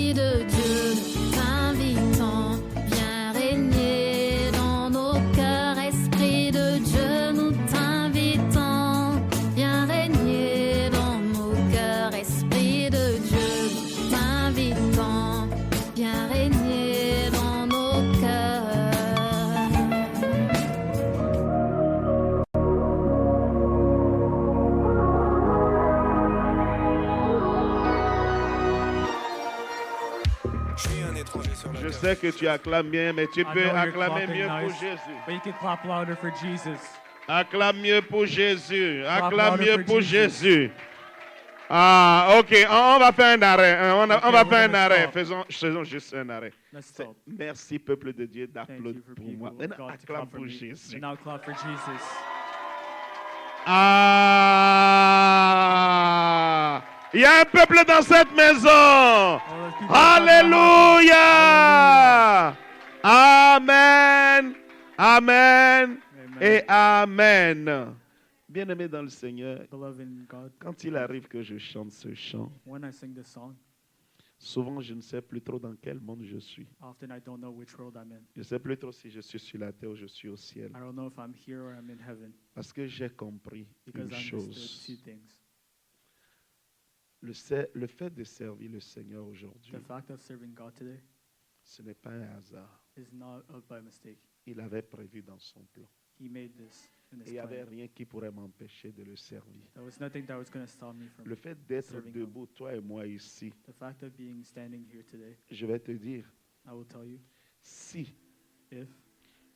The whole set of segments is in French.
Esprit de Dieu, nous t'invitons, viens régner dans nos cœurs. Esprit de Dieu, nous t'invitons, viens régner dans nos cœurs. Esprit de Dieu, nous t'invitons, viens régner dans nos cœurs. Je sais que tu acclames bien, mais tu peux acclamer mieux pour Jésus. But you can clap louder for Jesus. Acclame mieux pour Jésus. Acclame louder mieux for pour Jesus. Jésus. Ah, ok. On va faire un arrêt. On va we're faire un gonna arrêt. stop. Faisons juste un arrêt. Let's stop. Merci, peuple de Dieu, Thank you d'applaudir for pour people moi. of Maintenant, God to acclame clap for pour me. Jésus. And now clap for Jesus. Ah! Il y a un peuple dans cette maison. Oh, there's people that clap for Alléluia! Amen. Amen. Amen. Et Amen. Bien-aimé dans le Seigneur, Beloved in God, quand il arrive que je chante ce chant, when I sing this song, souvent je ne sais plus trop dans quel monde je suis. often I don't know which world I'm in. Je ne sais plus trop si je suis sur la terre ou je suis au ciel. I don't know if I'm here or I'm in heaven Parce que j'ai compris because une I understood chose. two things. Le fait de servir le Seigneur aujourd'hui, The fact of serving God today ce n'est pas un hasard. is not by mistake. Il avait prévu dans son plan. He made this in Et his il n'y avait plan. rien qui pourrait m'empêcher de le servir. There was nothing that was going to stop me from Le fait d'être serving debout, toi et moi ici, the fact of being standing here today. je vais te dire, I will tell you, si if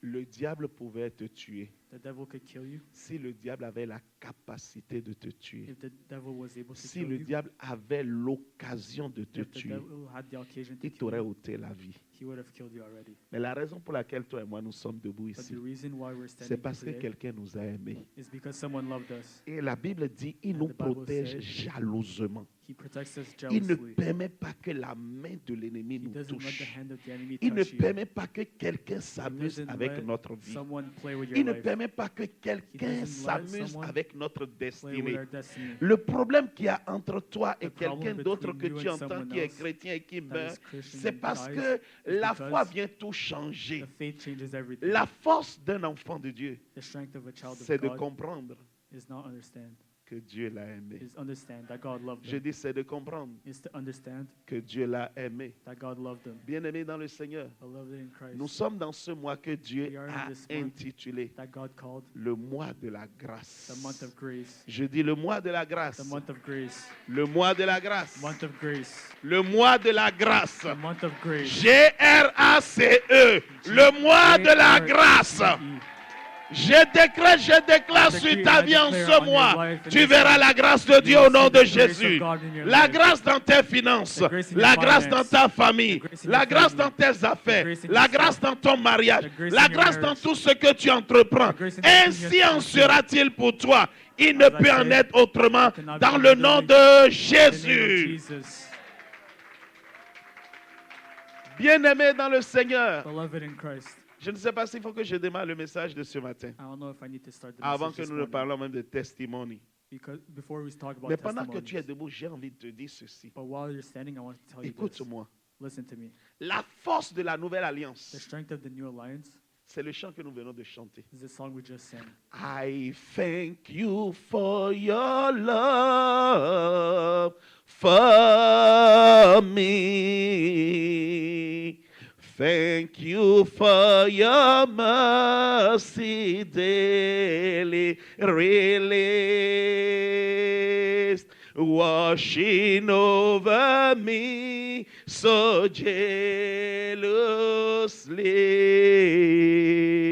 le diable pouvait te tuer, the devil could kill you, si le diable avait la capacité de te tuer, if the devil was able to si kill le you, diable avait l'occasion de te if the tuer, devil had the occasion to il kill t'aurait you, ôté la vie. he would have killed you already. Mais la raison pour laquelle toi et moi nous sommes debout But ici, the reason why we're c'est standing parce que here today quelqu'un nous a aimés. is because someone loved us. Et la Bible dit, il And nous the Bible protège says- jalousement. He protects us Il ne jealously. permet pas que la main de l'ennemi He nous doesn't let the touche. hand of the enemy Il ne touch you. permet pas que quelqu'un He s'amuse doesn't avec let notre vie. someone play with Il your ne life, permet pas que quelqu'un doesn't let s'amuse someone avec notre play with destinée. our destiny. Le problème qu'il y a entre toi et The problem quelqu'un d'autre que between you tu and entends someone qui est else chrétien et qui that meurt, is Christian c'est and parce dies que la because foi vient tout changer. The faith changes everything. La force d'un enfant de Dieu, The strength of a child c'est of de God comprendre is not understand. que Dieu l'a aimé. Is understand that God loved Je them. dis, c'est de comprendre Is to understand que Dieu l'a aimé. that God loved them. Bien-aimé dans le Seigneur, Beloved in Christ. nous sommes dans ce mois que Dieu We are in a this month intitulé that God called le mois de la the grâce. month of grace. Je dis le mois de la grâce. The month of grace. Le mois de la grâce. Month of grace. Le mois de la grâce. The month of grace. G-R-A-C-E. Le mois de la grâce. G-R-A-C-E. Je déclare sur ta vie en ce mois, tu verras la grâce de Dieu au nom de Jésus. La grâce dans tes finances, la grâce dans ta famille, la grâce dans tes affaires, la grâce dans ton mariage, la grâce dans tout ce que tu entreprends. Ainsi en sera-t-il pour toi. Il ne peut en être autrement dans le nom de In the name of Jésus. Jesus. Bien-aimé dans le Seigneur, Beloved in Christ. je ne sais pas s'il faut que je démarre le message de ce matin, I don't know if I need to start the avant message que this nous ne morning, parlons même de testimony. because before we talk about Mais pendant que tu es testimonies. debout, j'ai envie de te dire ceci. But while you're standing, I want to tell you this. Écoute-moi. Listen to me. La force de la nouvelle The alliance, strength of the new alliance c'est le chant que nous venons de chanter. is the song we just sang. I thank you for your love for me. Thank you for your mercy daily released, washing over me so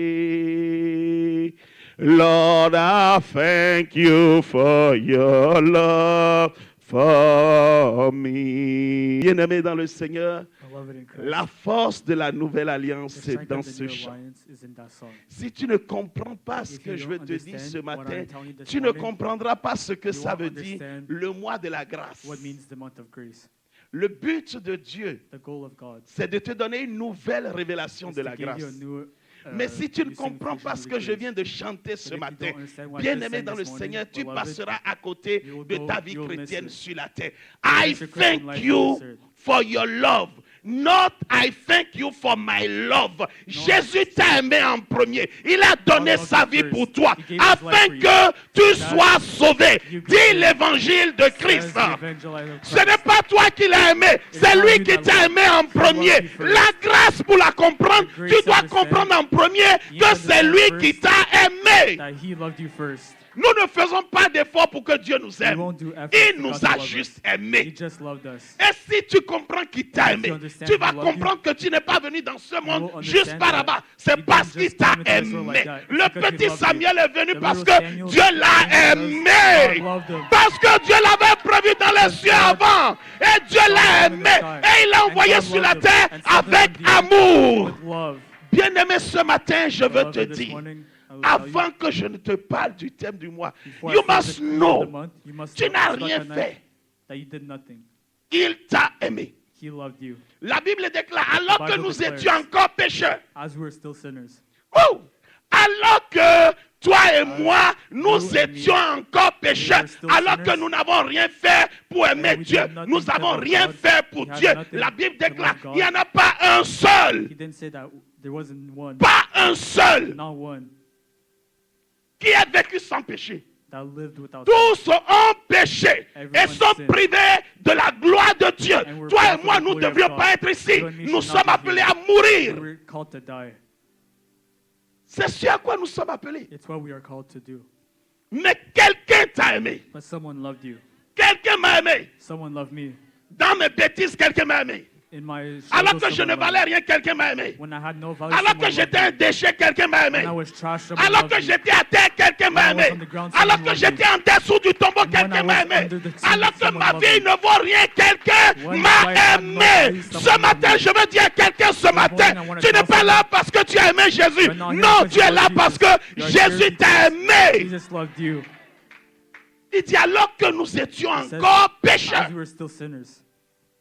jealously. Lord, I thank you for your love for me. Bien-aimé dans le Seigneur, Beloved in Christ. la force de la nouvelle alliance, The c'est strength dans of the ce new chant. alliance is in that song. Si tu ne comprends pas ce If que you je veux don't te dire understand ce what matin, I'm telling you this tu ne morning, comprendras pas ce que you ça won't veut dire understand le mois de la grâce. what means the month of grace. Le but de Dieu, The goal of God c'est de te donner une nouvelle révélation is de to la give you a grâce. new Mais si tu ne you sing comprends because pas you ce que je decrease. viens de chanter But ce if you matin, don't understand what I just bien-aimé sang dans le this morning, Seigneur, tu beloved, passeras à côté you will de go- ta vie you'll miss chrétienne it. sur la terre. You'll I miss your Christian thank life on you this earth. for your love. Not I thank you for my love. Jésus t'a aimé en premier. Il a donné God sa loved you vie pour first. toi He gave his life afin for you. que tu So that sois sauvé. you could Dis be l'évangile de Says Christ. the evangelize of Ce n'est Christ. pas toi qui l'as aimé, It's c'est not lui you qui that t'a loved. aimé en He premier. loved you first. La grâce pour la comprendre, The grace tu dois to understand. comprendre en premier You que c'est understand lui first qui t'a aimé. That he loved you first. Nous ne faisons pas d'efforts pour que Dieu nous We aime. won't do effort Il for nous God to a love juste us. He aimés. just loved us. Et si tu comprends qu'il t'a And if aimé, you understand tu he vas loved comprendre que tu n'es pas venu dans ce monde will juste understand par that là-bas. C'est he parce didn't qu'il just t'a come into this world like aimé. that. It's Le because he petit loved you. Samuel est venu The parce little que Samuel Dieu l'a came because aimé. God loved him. Parce que Dieu l'avait prévu dans les Because cieux God- avant. Et Dieu l'a loved him in aimé. the sky. Et il l'a And envoyé God sur la loved him terre and sent him avec on the earth amour. with love. Bien-aimé, ce matin, je veux Beloved, te this dire, morning, I will tell you, avant que je ne te parle du thème du mois, before you I say must the theme of the know, month, you must tu n'as recognize rien fait. that you did nothing. Il t'a aimé. He loved you. La Bible déclare, alors que Bible nous declares. étions encore pécheurs, As we were still sinners. oh, alors que toi et moi, nous you and étions me, encore pécheurs, were still alors que sinners, nous n'avons rien fait pour aimer we Dieu, did nothing nous to n'avons love rien God, fait pour we had Dieu. nothing La Bible to déclare, love God. il n'y en a pas un seul, He didn't say that there wasn't one, pas un seul, not one, qui a vécu sans péché. that lived without sin. Tous ont péché et Everyone sont sinned. privés de la gloire de Dieu. And we're Toi proud et of moi, the nous ne glory of devrions God. pas être ici. You and me Nous should not sommes be appelés here. à mourir. We were called to die. C'est ce à quoi nous sommes appelés. It's what we are called to do. Mais quelqu'un t'a aimé. But someone loved you. Quelqu'un m'a aimé. Someone loved me. Dans mes bêtises, quelqu'un m'a aimé. In my Alors struggles, que je ne someone loved valais me. rien, quelqu'un m'a aimé. When I had no value, Alors someone que j'étais un loved me. déchet, quelqu'un m'a aimé. When I was trash, someone Alors loved que me. j'étais à terre, quelqu'un m'a When I was aimé. on the ground, Alors someone que loved j'étais me. en dessous du tombeau, And when quelqu'un I m'a was aimé. under the tomb, Alors que someone ma loved vie me. ne vaut rien, quelqu'un When m'a my life had no aimé. value, Ce someone matin, loved je veux dire à quelqu'un ce matin, morning, I wanna tu n'es tell pas là someone, parce que tu as aimé Jésus. you're not here Non, because tu es you là love parce Jesus. que You're here Jésus t'a because aimé. Jesus loved you. Il dit alors que nous étions He says, encore as pécheurs, we were still sinners,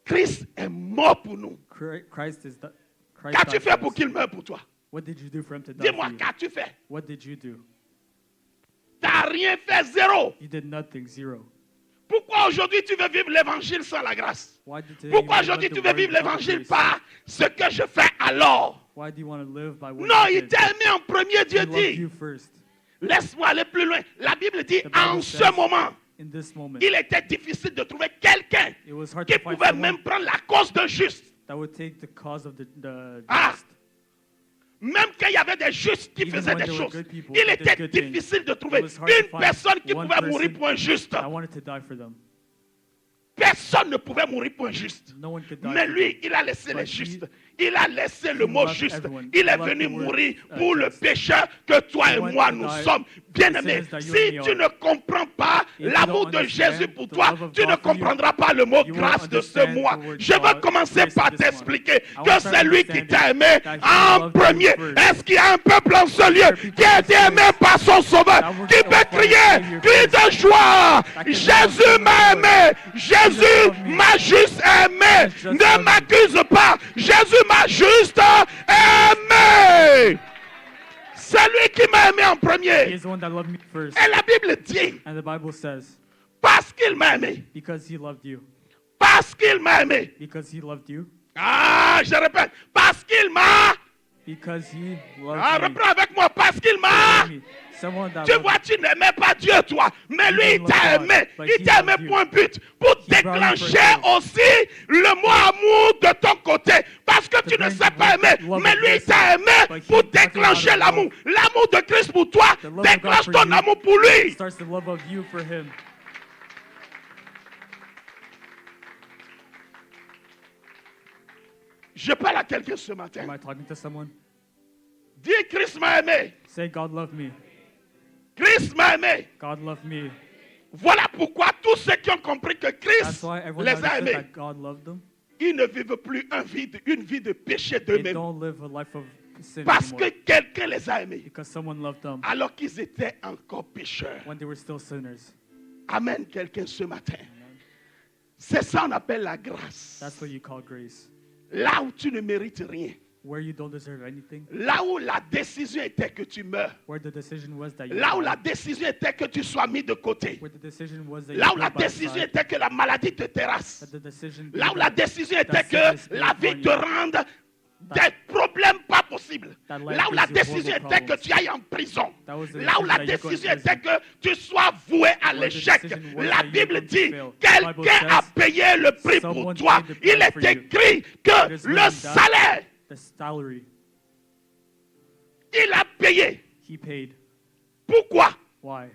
Christ est mort pour nous. Christ is the Christ Qu'as-tu died fait for pour us. qu'il meure pour toi? What did you do for him to die Dis-moi, for you? qu'as-tu fait? What did you do? Tu n'as rien fait, zéro. You did nothing, zero. Pourquoi aujourd'hui tu veux vivre l'évangile sans la grâce? Why did today Pourquoi you aujourd'hui let tu the veux word vivre without l'évangile grace? par ce que je fais alors? Why do you want to live by what Non, you il did? t'a aimé en premier, Dieu He loved dit. you first. Laisse-moi aller plus loin. La Bible dit, The Bible en says, ce moment, in this moment, il était difficile de trouver quelqu'un it was hard qui to find pouvait someone même prendre la cause d'un juste. that would take the cause of the Ah, just. même quand il y avait des justes qui Even faisaient when des there were choses, good people il who did était good things, difficile de trouver it was hard to une find personne qui one pouvait person mourir pour un juste. I wanted to die for them. Personne ne pouvait mourir pour un juste. No one could die Mais for lui, them. il a laissé But les he- justes. Il a laissé le he mot loved juste. everyone. Il He est loved venu the word, mourir pour le just. pécheur que toi He et went moi to nous die sommes. Bien-aimés, sinners that you si and me tu are. ne comprends pas If you l'amour don't de understand Jésus pour the toi, love of tu ne God for you, comprendras pas le mot you won't grâce de ce understand mois. the word Je veux God, commencer grace par in this one. t'expliquer I que want to c'est lui qui understand t'a aimé that he en loved you premier. first. Est-ce qu'il y a un peuple en ce lieu qui a été aimé par son sauveur, That will qui go peut find crier, Savior cri de first. joie? That can Jésus love m'a you, aimé. Jésus loved me. m'a juste aimé. Jesus just Ne loved me. m'accuse pas. Jésus m'a juste aimé. C'est lui qui m'a aimé en He premier. is the one that loved me first. Et la Bible dit, And the Bible says, parce qu'il m'a aimé, because he loved you. parce qu'il m'a aimé. Because he loved you. Ah, je répète, parce qu'il m'a. Because he loved Ah, me. reprends avec moi, parce qu'il m'a. Someone that Tu loved vois, tu n'aimais pas Dieu, toi. Mais lui, il didn't t'a love God, aimé. but Il he t'a aimé loved you. pour un but. Pour He brought you déclencher for aussi le mot amour de ton côté. Parce que tu ne bring sais the pas aimer. love Mais of lui, il Christ, t'a aimé but he pour brought you out déclencher of l'amour. love. L'amour de Christ pour toi The love of God déclenche for ton you amour pour lui. starts the love of you for him. Je parle à quelqu'un ce matin. Am I talking to someone? Dis, Christ m'a aimé. Say, God loved me. Christ m'a aimé. God loved me. Voilà pourquoi tous ceux qui ont compris que That's Christ why everyone les a understood aimés, that God loved them. ils ne vivent plus une vie de péché They d'eux-mêmes. don't live a life of sin Parce que anymore. quelqu'un les a aimés. Because someone loved them Alors qu'ils étaient encore pécheurs. when they were still sinners. Amen, quelqu'un ce matin. C'est ça qu'on appelle la grâce. That's what you call grace. Là où tu ne mérites rien. Where you don't deserve anything, Là où la décision était que tu meurs. where the decision was that you Là où die, la décision était que tu sois mis de côté. where the decision was that Là you où la put by the décision side, était que la maladie te terrasse. that the decision Là où la décision était that que sickness la is vie upon te you, rende des problèmes pas possibles. that life Là où la gives you horrible décision était que problems. tu ailles en prison. That was the Là où la decision that you go décision in était prison. que tu sois voué à Where the l'échec. decision was La that you Bible were going to dit, fail. The Bible quelqu'un a says, payé le prix pour someone toi. paid the Il price est for you. écrit It que is le written that salaire, the salary il a payé. he paid. Pourquoi? Why?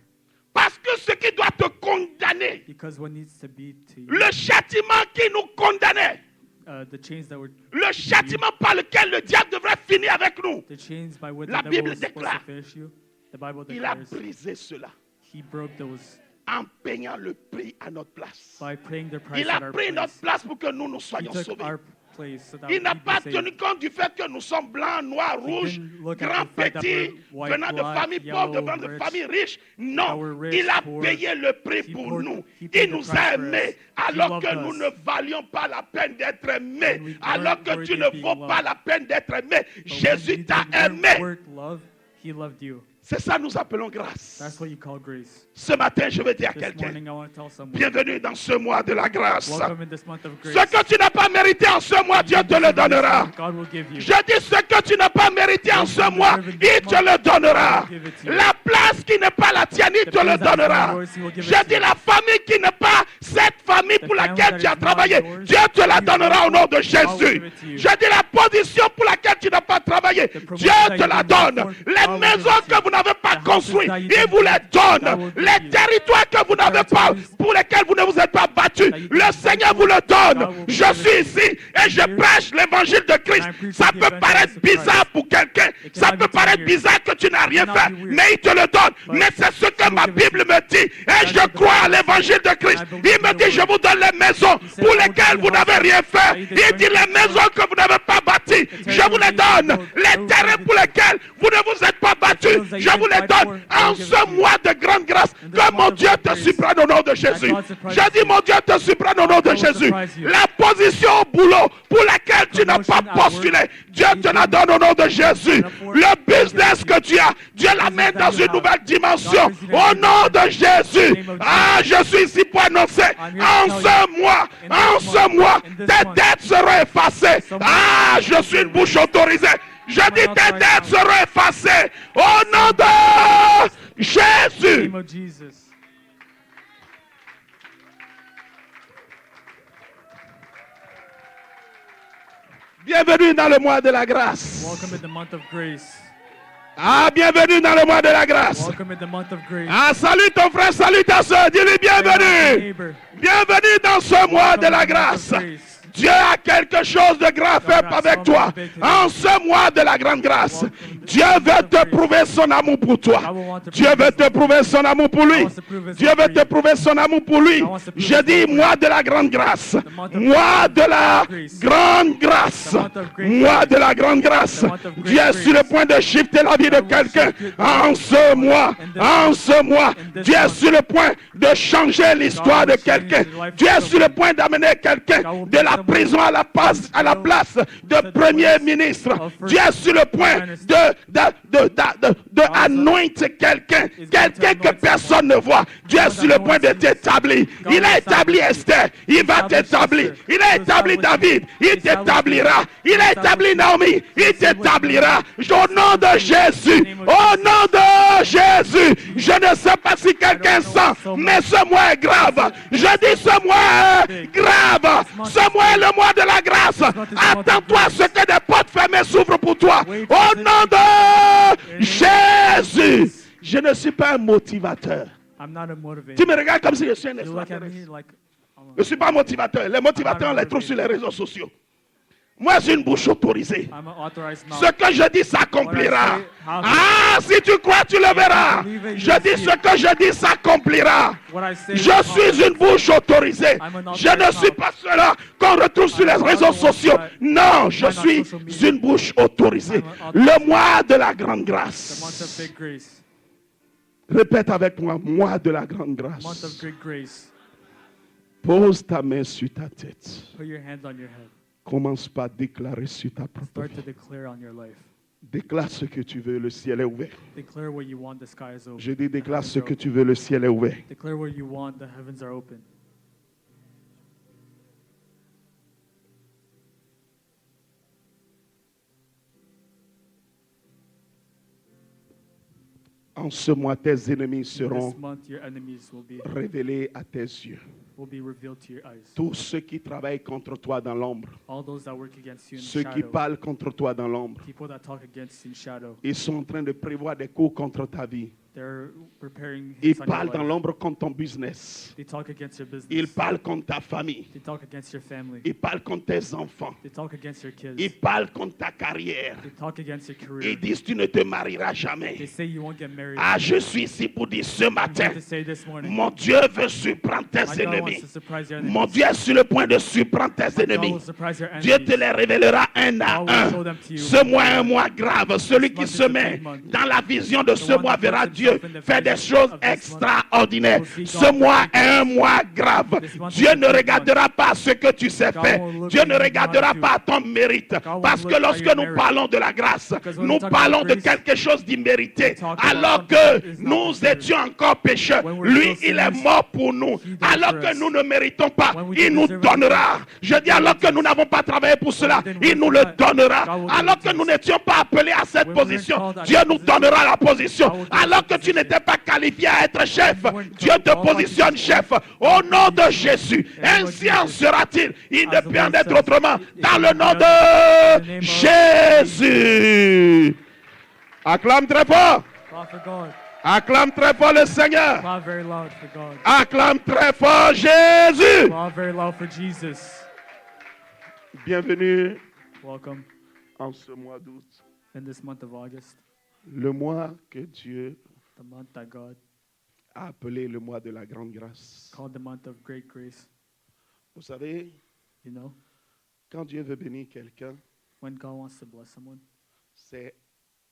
Parce que ce qui doit te condamner, Because what needs to be to you, le châtiment qui nous condamnait, the chains that were le châtiment par lequel le diable devrait finir avec nous, the chains by which La the devil Bible was supposed déclare, to finish you, the Bible il a declares brisé cela he broke those en payant le prix à notre place. by paying the price Il at a our pris notre place. place pour que nous He soyons took sauvés. our place so that Il n'a we'd be pas saved. tenu compte du fait que nous sommes blancs, noirs, rouges, didn't look at grands, the fact that petits, we're white, venant de black, familles pauvres, yellow, venant de rich, familles riches. that Non, we're rich, il a poor. payé le prix He pour poured- nous. he paid Il the nous price a for aimés us. alors He que loved nous us. ne valions pas la peine d'être aimés. When we Alors weren't que tu worthy ne of being vaux pas loved. la peine d'être aimé. But Jésus when t'a you weren't aimé. worth love, he loved you. C'est ça que nous appelons grâce. That's what you call grace. Ce matin, je veux dire à This quelqu'un, morning I want to tell someone, bienvenue dans ce mois de la grâce. welcome in this month of grace. Ce que tu n'as pas mérité en ce mois, Dieu te le donnera. God will give you. Je dis ce que tu n'as pas mérité en ce mois, il te le donnera. La place qui n'est pas la tienne, il te le donnera. Je dis la famille qui n'est pas cette famille pour laquelle tu as travaillé, Dieu te la donnera au nom de Jésus. Je dis la position pour laquelle tu n'as pas travaillé, Dieu te la donne. Les maisons que vous n'avez pas construites, il vous les donne. Les territoires que vous n'avez pas, pour lesquels vous ne vous êtes pas battus, le Seigneur vous le donne. Je suis ici et je prêche l'évangile de Christ. Ça peut paraître bizarre pour quelqu'un, ça peut paraître bizarre que tu n'as rien fait, mais il te le donne. Mais c'est ce que ma Bible me dit et je crois à l'évangile de Christ. Il me dit, je vous donne les maisons pour lesquelles vous n'avez rien fait. Il dit, les maisons que vous n'avez pas bâties, je vous les donne. Les terrains pour lesquels vous ne vous êtes pas battus, je vous les donne. En ce mois de grande grâce, que mon Dieu te surprenne au nom de Jésus. Je dis, mon Dieu te surprenne au nom de Jésus. La position au boulot pour laquelle tu n'as pas postulé, Dieu te la donne au nom de Jésus. Le business que tu as, Dieu l'amène dans une nouvelle dimension au nom de Jésus. Ah, je suis ici pour annoncer, en ce mois, tes dettes seront effacées. Ah, je suis une bouche autorisée. Je dis, tes dettes seront effacées au nom de Jésus. Name of Jesus. Bienvenue dans le mois de la grâce. Welcome in the month of grace. Ah, bienvenue dans le mois de la grâce. Welcome in the month of grace. Ah, salut ton frère, salut ta soeur. Dis-lui bienvenue. Neighbor, Bienvenue dans ce mois de la grâce. Dieu a quelque chose de grand à faire avec toi. En ce mois de la grande grâce, Dieu veut te prouver son amour pour toi. Dieu veut te prouver son amour pour lui. Dieu veut te prouver son amour pour lui. Je dis mois de la grande grâce. Mois de la grande grâce. Mois de la grande grâce. Dieu est sur le point de shifter la vie de quelqu'un. En ce mois, Dieu est sur le point de changer l'histoire de quelqu'un. Dieu est sur le point d'amener quelqu'un de la prison à la place de premier ministre. Dieu est sur le point de anointer quelqu'un que personne ne voit. Dieu est sur le point de t'établir. Il a établi Esther, il va t'établir. Il a établi David, il t'établira. Il a établi Naomi, il t'établira. Au nom de Jésus, au nom de Jésus, je ne sais pas si quelqu'un sent, mais ce mois est grave. Je dis ce mois est grave. Ce mois est le mois de la grâce. Attends-toi à ce que des portes fermées s'ouvrent pour toi. Au nom de Jésus. Je ne suis pas un motivateur. I'm not a motivator. Tu me regardes comme si je suis un You look at extraterrestre. me like Je ne suis pas motivateur. Les motivateurs, on les trouve sur les réseaux sociaux. Moi, j'ai une bouche autorisée. I'm an authorized mouth. Ce que je dis s'accomplira. Ah, si tu crois, tu le verras. Je dis ce que je dis s'accomplira. What I say Je suis une bouche autorisée. Je ne suis pas cela qu'on retrouve sur les réseaux sociaux. Non, je suis une bouche autorisée. Le mois de la grande the month of grâce. big grace. Répète avec moi, mois de la grande Month of grâce. great grace. Pose ta main sur ta tête. Put your hand on your head. Commence par déclarer sur ta propre Start to vie. declare on your life. Déclare ce que tu veux, le ciel est ouvert. Declare what you want, the sky is open. Je dis, The déclare heavens ce are que open. tu veux, le ciel est ouvert. Declare what you want, the heavens are open. En ce mois, tes ennemis seront This month, your enemies révélés à tes yeux. will be revealed to your eyes. Tous ceux qui travaillent contre toi dans l'ombre, All those that work against you in ceux qui shadow, parlent contre toi dans l'ombre, people that talk against you in shadow, ils sont en train de prévoir des coups contre ta vie. they're preparing Ils hits on parlent your dans life. l'ombre contre ton business. They talk against your business. Ils parlent contre ta famille. They talk against your family. Ils parlent contre tes enfants. They talk against your kids. Ils parlent contre ta carrière. They talk against your Ils career. disent tu ne te marieras They jamais. say you won't get married. Ah, je suis ici pour dire ce I'm matin, here to say this morning, mon Dieu veut surprendre tes my God wants ennemis. to surprise your Mon enemies. Dieu est sur le point de surprendre tes My God ennemis. will surprise your Dieu te enemies. les révélera un à God will un. show them to you. Ce mois est un mois grave. Celui This qui month se is a met big month. dans la vision de ce one mois that verra puts Dieu himself in the faire des vision choses of this month extraordinaires. will see Ce God mois do est un mois grave. This month Dieu is a ne big regardera pas ce que tu sais God faire. will look Dieu at ne you and regardera not pas ton mérite. God Parce will que look at lorsque your nous merit. parlons de la grâce, Because when nous we talk parlons about de grace, quelque chose d'immérité. we talk about Alors something que that is not nous deserved. étions encore pécheurs, When we're lui, still il est sinners, mort pour nous. he died Alors for que us. nous ne méritons pas, When we il don't nous deserve it, donnera. Je dis alors que nous n'avons pas travaillé pour cela, we didn't il work nous for le that, donnera. God will Alors give que it to nous us. n'étions pas appelés à cette When we weren't position, called at Dieu that nous position, donnera la position. God will give us Alors the que tu position. n'étais pas qualifié à être chef, When we weren't Dieu te qualified to be positionne chef. chef, Au nom de position. Jésus, In the name of ainsi en Jesus. sera-t-il. Il ne As the peut en word être says, autrement. it Dans shall le be nom done in the de name of Jésus. Acclame très fort. Clap for God. Acclame très fort le Seigneur. Clap very loud for God. Acclame très fort Jésus. Clap very loud for Jesus. Bienvenue Welcome en ce mois d'août. in this month of August, Le mois que Dieu the month that God a appelé le mois de la grande grâce. called the month of great grace. Vous savez, You know, quand Dieu veut bénir quelqu'un, when God wants to bless someone, c'est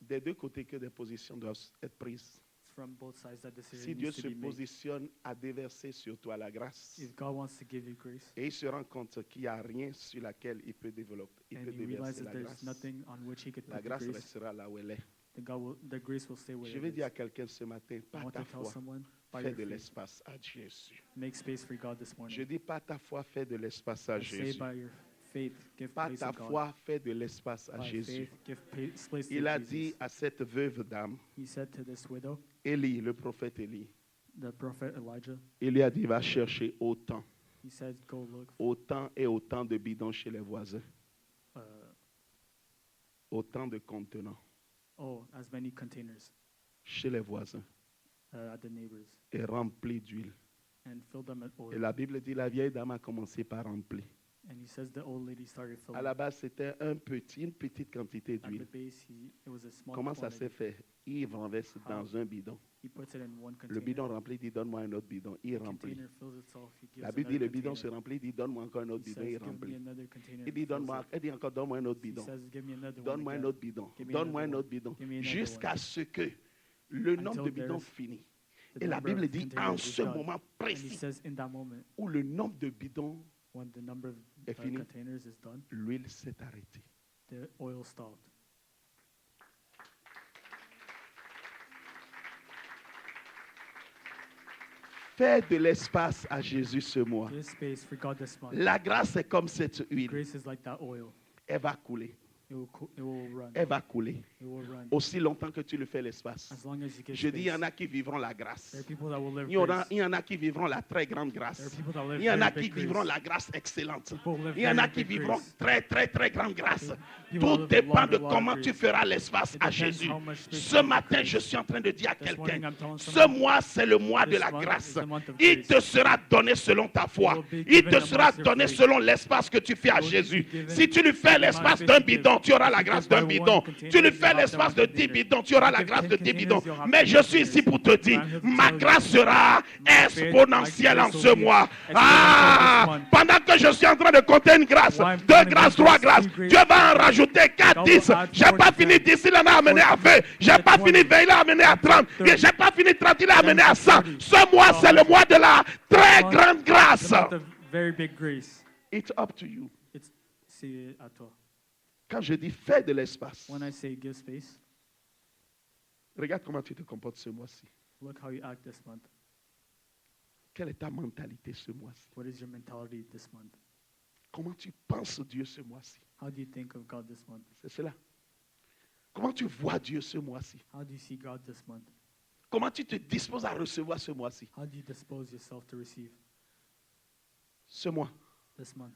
des deux côtés que des positions doivent être prises. it's from both sides that decision Si Dieu needs to se be made. positionne à déverser sur toi la grâce, If God wants to give you grace, et il se rend compte qu'il n'y a rien sur laquelle il peut développer, il and peut he déverser realizes la there's grâce, nothing on which he could la put the grâce grace, restera là où elle est. then the grace will stay where Je it vais is. dire à quelqu'un ce matin, I pas want ta to tell foi, someone, by fais your de faith, l'espace à Jésus. make space for God this morning. Je dis pas ta foi, fais de l'espace à I say Jésus. by your faith, give Pas place ta to God. foi, fais de l'espace à By Jésus. faith, give place to Il a Jesus. dit à cette veuve dame, He said to this widow, Élie, le prophète Élie, the prophet Elijah, il lui a dit, va chercher autant, he said, go look, autant et autant de bidons chez les voisins, uh, autant de contenants as many containers chez les voisins at the neighbors, et remplis d'huile. and fill them with oil. Et la Bible dit, la vieille dame a commencé par remplir. And he says the old lady started À filling. la base, c'était une petite quantité At the d'huile. base, it was a small Comment ça quantity. s'est fait? Il renverse dans un bidon. He puts it in one Le container. bidon rempli, dit donne-moi un autre bidon. Il The remplit. container fills itself. He gives La Bible dit another le bidon se container. remplit, dit donne-moi encore un autre He bidon. says, Il give me remplit. another container. Il dit elle dit encore donne-moi un autre He bidon. says, give me another one Donne-moi un again. autre bidon. Give me Donne-moi un another autre bidon. Give me another Jusqu'à one. ce que le nombre de Until bidons there's finit. The Et la number Bible of dit containers en is ce done. moment And he précis says, in that moment, où le nombre de bidons, when the number of est fini. containers is done, l'huile s'est arrêtée. the oil stopped. Fais de l'espace à Jésus ce mois. Give space for God this month. La grâce est comme cette huile. Grace is like that oil. Elle va couler. It will run. Elle va couler. It will run. Aussi longtemps que tu le fais l'espace. As long as you give Je dis, il y en space. a qui vivront la grâce. There are people that will live Il grace. y en a qui vivront la très grande There are grâce. people that live Il y en a very qui big vivront grace. la grâce excellente. People live Il y en a very qui big vivront grace. très, très, très grande grâce. People Tout live dépend de long comment grace. tu feras l'espace It à depends Jésus. how much space Ce you give matin, grace. je suis en train de dire à This morning, quelqu'un, I'm telling ce someone, mois, c'est le mois de this la month grâce. is the month of Il grace. te sera donné selon ta foi. will be Il given te the sera mercy of donné faith. selon l'espace que tu fais à will be Jésus. given Si tu lui fais the l'espace amount of d'un space you bidon, give. tu auras If la you grâce give by d'un one bidon. container, Tu lui you fais have l'espace the de one 10 container. bidons, tu auras If la you give grâce de 10 10 bidons. containers, you'll have Mais 10 je suis ici containers. pour te dire, I'm here to ma tell you, grâce sera my faith, exponentielle my en grace ce will be mois. exponential this month. Pendant que je suis en train de compter une grâce, While I'm deux counting grâces, one trois grace, grâces, two Dieu va en rajouter 4, God will 10. add J'ai 40, pas fini 10, il en a amené à 20. J'ai pas 20. fini 20, il a amené à 30. Et j'ai pas fini 30, il a amené à 100. 30. Ce mois, c'est le mois de la très month- grande grâce. The month of very big grace. It's up to you. It's see it à toi. Quand je dis fais de l'espace, When I say give space, regarde comment tu te comportes ce mois-ci. look how you act this month. Quelle est ta mentalité ce mois-ci? What is your mentality this month? Comment tu penses Dieu ce mois-ci? How do you think of God this month? C'est cela. Comment tu vois Dieu ce mois-ci? How do you see God this month? Comment tu te disposes à recevoir ce mois-ci? How do you dispose yourself to receive Ce mois, this month?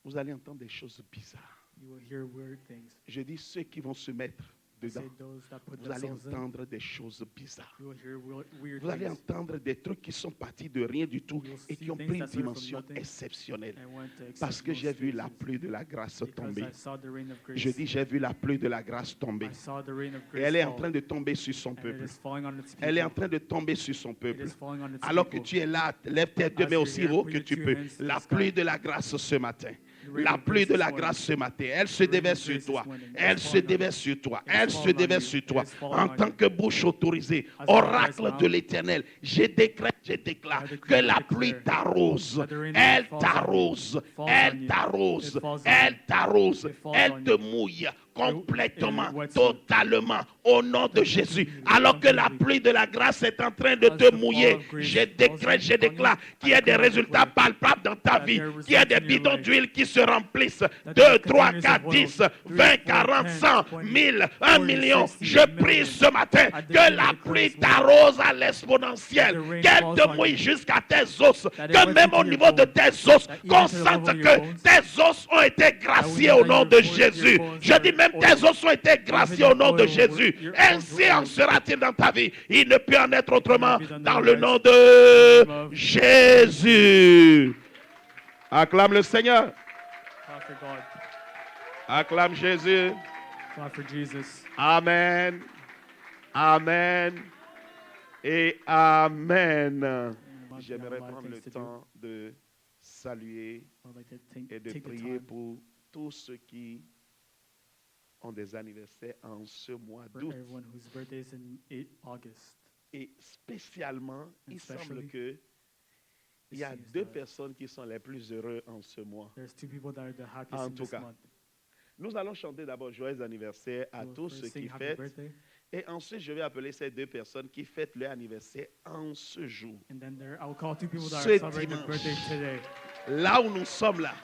vous allez entendre des choses bizarres. You will hear weird things. Je dis ceux qui vont se mettre I dedans. say those that put Vous allez themselves in, entendre des choses bizarres. you will hear weird Vous allez things. entendre des trucs qui sont partis de rien du tout You will et see qui ont things pris une that started from dimension nothing exceptionnelle. and went to Parce que j'ai exceptional vu la stages. pluie de la grâce Because tomber. I saw the rain of grace. Je dis, j'ai vu la pluie de la grâce tomber. I saw the rain of Et grace elle est en fall, train de tomber sur son and it peuple. is falling on its people. Elle est en train de tomber sur son It peuple. is falling on its Alors que people. tu es là, lève tes deux As mains you're aussi here, haut put que your tu two peux. hands to La the sky. pluie de la grâce ce matin. The rain La of pluie grace de this la morning. grâce ce matin. Elle se The rain of déverse grace sur this toi. morning. Elle It's se falling on déverse you. sur toi. It's Elle se falling on déverse you. sur It toi. is falling En on tant you. que bouche autorisée, As oracle authorized de now, l'Éternel, je décrète, je déclare I decree que and la declare pluie t'arrose. that the rain Elle falls on you. t'arrose. It falls on Elle you. t'arrose. It falls on Elle you. t'arrose. It falls Elle on te you. mouille complètement, It wets you. totalement, au nom de Jésus. completely, Alors que la completely. pluie de la grâce est en train de As te the fall mouiller, of grace je falls décrète, je upon you, déclare qu'il y I a des decree and résultats declare palpables dans ta that vie, there are qu'il y a des results in your bidons life, d'huile qui se remplissent. that 2, there are 3, containers 4, of oil, 10, 3, 20, 4, 40, 10, 100, 20, 1000, 1 40, million. 60, Je a prie million. ce matin I que decree and la declare pluie this morning t'arrose à l'exponentielle, that the rain qu'elle falls te on mouille you, jusqu'à tes os, that it que wets même into au your niveau de bones, tes os, that even qu'on to the sente level of your que bones, tes os ont été graciés know au that nom your de bones- Jésus. your bones Je are dis même oil. tes os ont été graciés Even au nom de your oil, Jésus. your bones Ainsi were en oil. sera-t-il dans ta vie. Il ne peut en être autrement be done dans le otherwise. nom In the name de of Jésus. Acclame le Seigneur. clap for God. Acclame Jésus. Clap for Jesus. Amen. Amen. Et Amen. Month, J'aimerais we have a lot of prendre le things to do. temps de saluer I'd like to et de take the prier time pour tous ceux qui ont des anniversaires en ce mois for d'août. everyone whose birthday is in August. Et spécialement, il semble Especially, que il it y a seems deux that personnes qui sont les plus heureux en ce mois. There's two people that are the happiest En in tout this cas, month. Nous allons chanter d'abord joyeux anniversaire à We'll tous first ceux sing qui happy fêtent. birthday, Et ensuite, je vais appeler ces deux personnes qui fêtent leur anniversaire en ce jour. and then I will call two people that Ce are celebrating their dimanche. birthday today. Là où nous sommes là,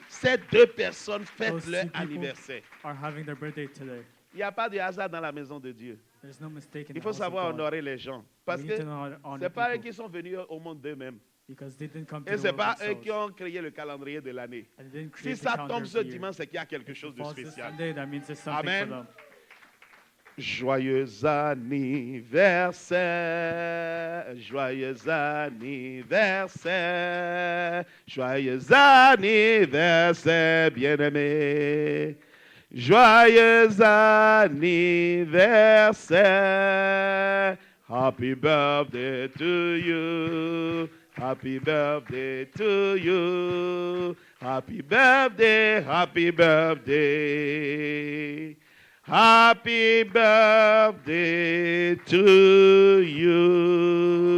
ces deux personnes fêtent Those leur two people anniversaire. are having their birthday today. Il n'y a pas de hasard dans la maison de Dieu. There's no mistake in Il the faut house of savoir God. honorer les gens. Parce We que need to know how to ce honor n'est pas eux people qui sont venus au monde d'eux-mêmes. because they didn't come to Et the ce n'est world pas eux themselves. qui ont créé le calendrier de l'année. And they didn't Si create the ça calendar tombe of ce the year. dimanche, c'est qu'il y a quelque If chose it de falls this spécial. Sunday, that means there's something Amen. for them. Joyeux anniversaire, joyeux anniversaire, joyeux anniversaire, bien-aimé. Joyeux anniversaire, happy birthday to you, happy birthday to you, happy birthday, happy birthday. Happy birthday to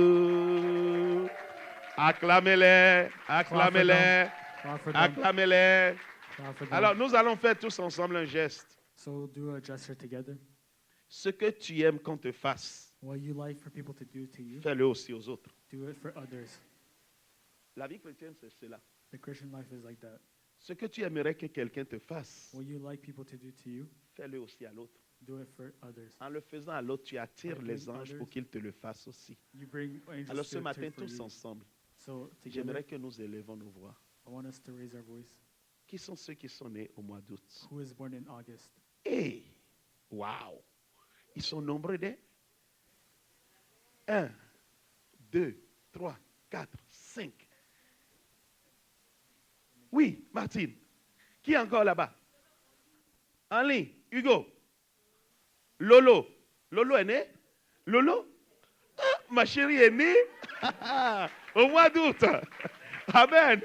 you. Acclamez-les, acclamez-les, Clap for them. acclamez-les. Clap for them. Alors, nous allons faire tous ensemble un geste. So we'll do a gesture together. Ce que tu aimes qu'on te fasse, What you like for people to do to you, fais-le aussi aux autres. do it for others. La vie chrétienne, c'est cela. The Christian life is like that. Ce que tu aimerais que quelqu'un te fasse, What you like people to do to you, fais-le aussi à l'autre. do it for others. En le faisant à l'autre, tu attires By les doing anges pour others, qu'ils te le fassent aussi. You bring angels Alors ce to matin, for tous you. ensemble, So together, j'aimerais que nous élevons nos voix. I want us to raise our voice. Qui sont ceux qui sont nés au mois d'août? Who is born in August? Hey, wow! Ils sont nombreux des 1, 2, 3, 4, 5. Oui, Martine. Qui est encore là-bas? En ligne, Hugo. Lolo. Lolo est né? Lolo? Ah, ma chérie est née au mois d'août. Amen.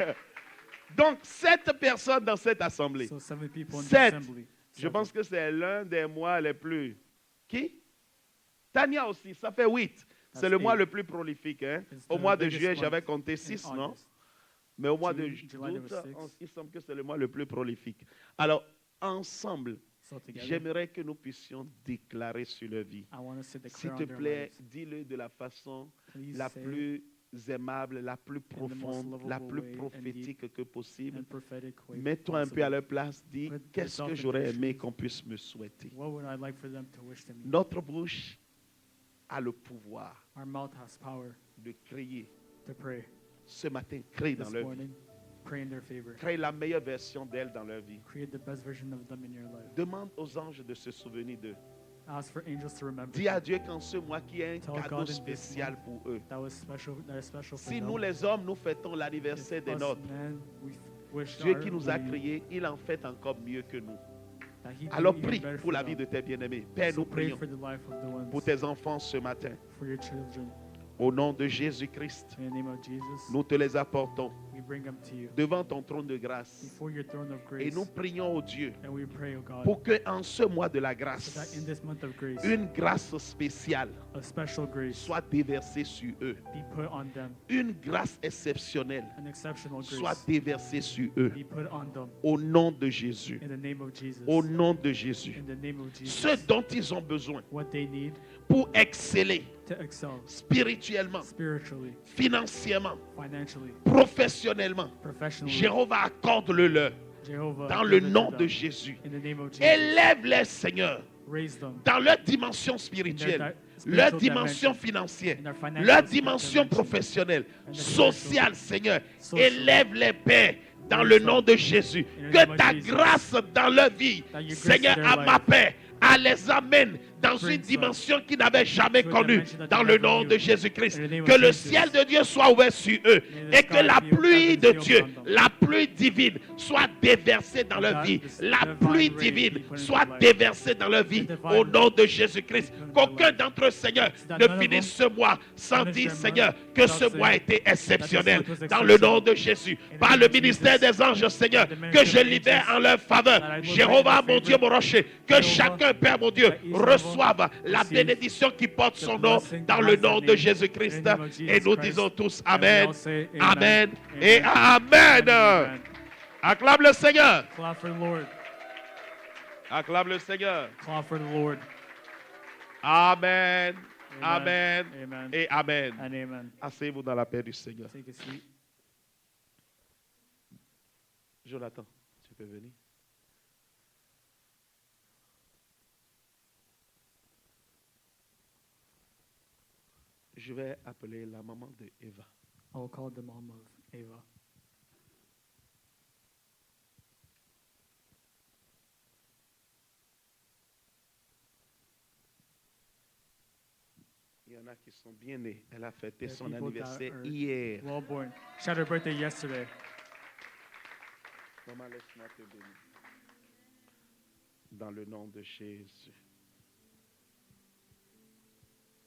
Donc, 7 personnes dans cette assemblée. So 7 people in the Sept. assembly. Je pense que c'est l'un des mois les plus... Qui? Tania aussi, ça fait 8. C'est That's le mois 8. le plus prolifique. Hein? It's Au the mois de biggest juillet, month j'avais compté in 6, non? August. Mais au mois de July août, number 6. il semble que c'est le mois le plus prolifique. Alors, ensemble, So together, j'aimerais que nous puissions déclarer sur leur vie. I want us to S'il declare te on their plaît, lives. dis-le de la façon Please la say plus aimable, la plus the most profonde, la lovable plus way and prophétique que possible. and prophetic way Mets-toi un peu à possible. leur place. Dis, Put qu'est-ce yourself que in j'aurais their aimé shoes. qu'on puisse me souhaiter? What would I like for them to wish to me? Notre bouche a le pouvoir Our mouth has power de crier. to pray. Ce matin, crie dans This leur vie. morning, pray in their favor. Crée la meilleure version d'elle dans leur vie. Create the best version of them in your life. Demande aux anges de se souvenir d'eux. Ask for angels to remember Dis à them. Dieu qu'en ce mois qu'il y a un Tell cadeau God in this spécial month pour eux. that is special for Si them. nous les hommes, nous fêtons l'anniversaire If des us nôtres, men, we wish Dieu our qui nous a wedding, créés, il en fait encore mieux que nous. that he do Alors even prie better pour for la them. vie de tes bien-aimés. Père, So nous pray prions for the life of the ones, pour tes enfants ce matin. for your children. Au nom de Jésus-Christ, In the name of Jesus, nous te les apportons we bring them to you devant ton trône de grâce. before your throne of Et grace. nous prions au Dieu And we pray, O God, pour que en ce mois de la so that grâce, in this month of grace, une grâce spéciale a special grace soit déversée sur eux. be put on them. Une grâce exceptionnelle An exceptional soit grace déversée sur eux. be put on them. Au nom de Jésus. In the name of Jesus. Au nom de Jésus. In the name of Jesus. Ce dont ils ont besoin What they need pour exceller to excel spirituellement, spiritually, financièrement, financially, professionnellement, professionally. Jéhovah accorde-le leur Jehovah, dans le give it to nom them. de Jésus. In the name of Jesus. Élève-les, Seigneur, Raise them dans leur dimension spirituelle, leur spiritual dimension dimension, financière, in their financial leur dimension dimension, professionnelle, and the sociale, Seigneur. social. Élève-les, Père, dans Raise le them. nom de Jésus. In the Que name of ta Jesus. grâce dans leur vie, That your grace Seigneur, in à their ma life paix, à les amène dans brings une them dimension qu'ils n'avaient jamais to a connue, dimension that dans they le never nom knew. de Jésus-Christ. In the name of Que le Jesus. ciel de Dieu soit ouvert sur eux May et the que sky la be pluie open de and Dieu, on them. la pluie divine soit déversée dans leur That vie. this La divine pluie rain divine be put into soit their life. déversée dans leur vie The divine au nom de rain Jésus-Christ. be put into Qu'aucun their life. d'entre eux, Seigneur, So that ne none of finisse them ce mois sans finish dire, their Seigneur, month que without ce mois a saying été exceptionnel. month was Dans le nom exceptional. de Jésus, In the par name le of ministère Jesus, des anges, Seigneur, by the que ministry je of libère angels, en leur faveur. that I will Jéhovah, bring in mon their Dieu, mon rocher, que Jehovah, chacun, Père, mon Dieu, that each reçoive la receive bénédiction qui porte the son nom blessing dans that le has nom the de name, Jésus-Christ. in the name of Jesus Et nous Christ. disons tous And we Amen, all say Amen Amen, et Amen. Amen. Acclame le Seigneur. Clap for the Lord. Acclame le Seigneur. Clap for the Lord. Amen, Amen Amen. et Amen. And amen. Asseyez-vous dans la paix du Seigneur. Take a seat. Jonathan, tu peux venir. Je vais appeler la maman de Eva. I will call the mom of Ava. Il y en a qui sont bien nés. Elle a fêté There are son people that anniversaire are hier. Well born. She had her birthday yesterday. Maman, laisse-moi te bénir. Dans le nom de Jésus.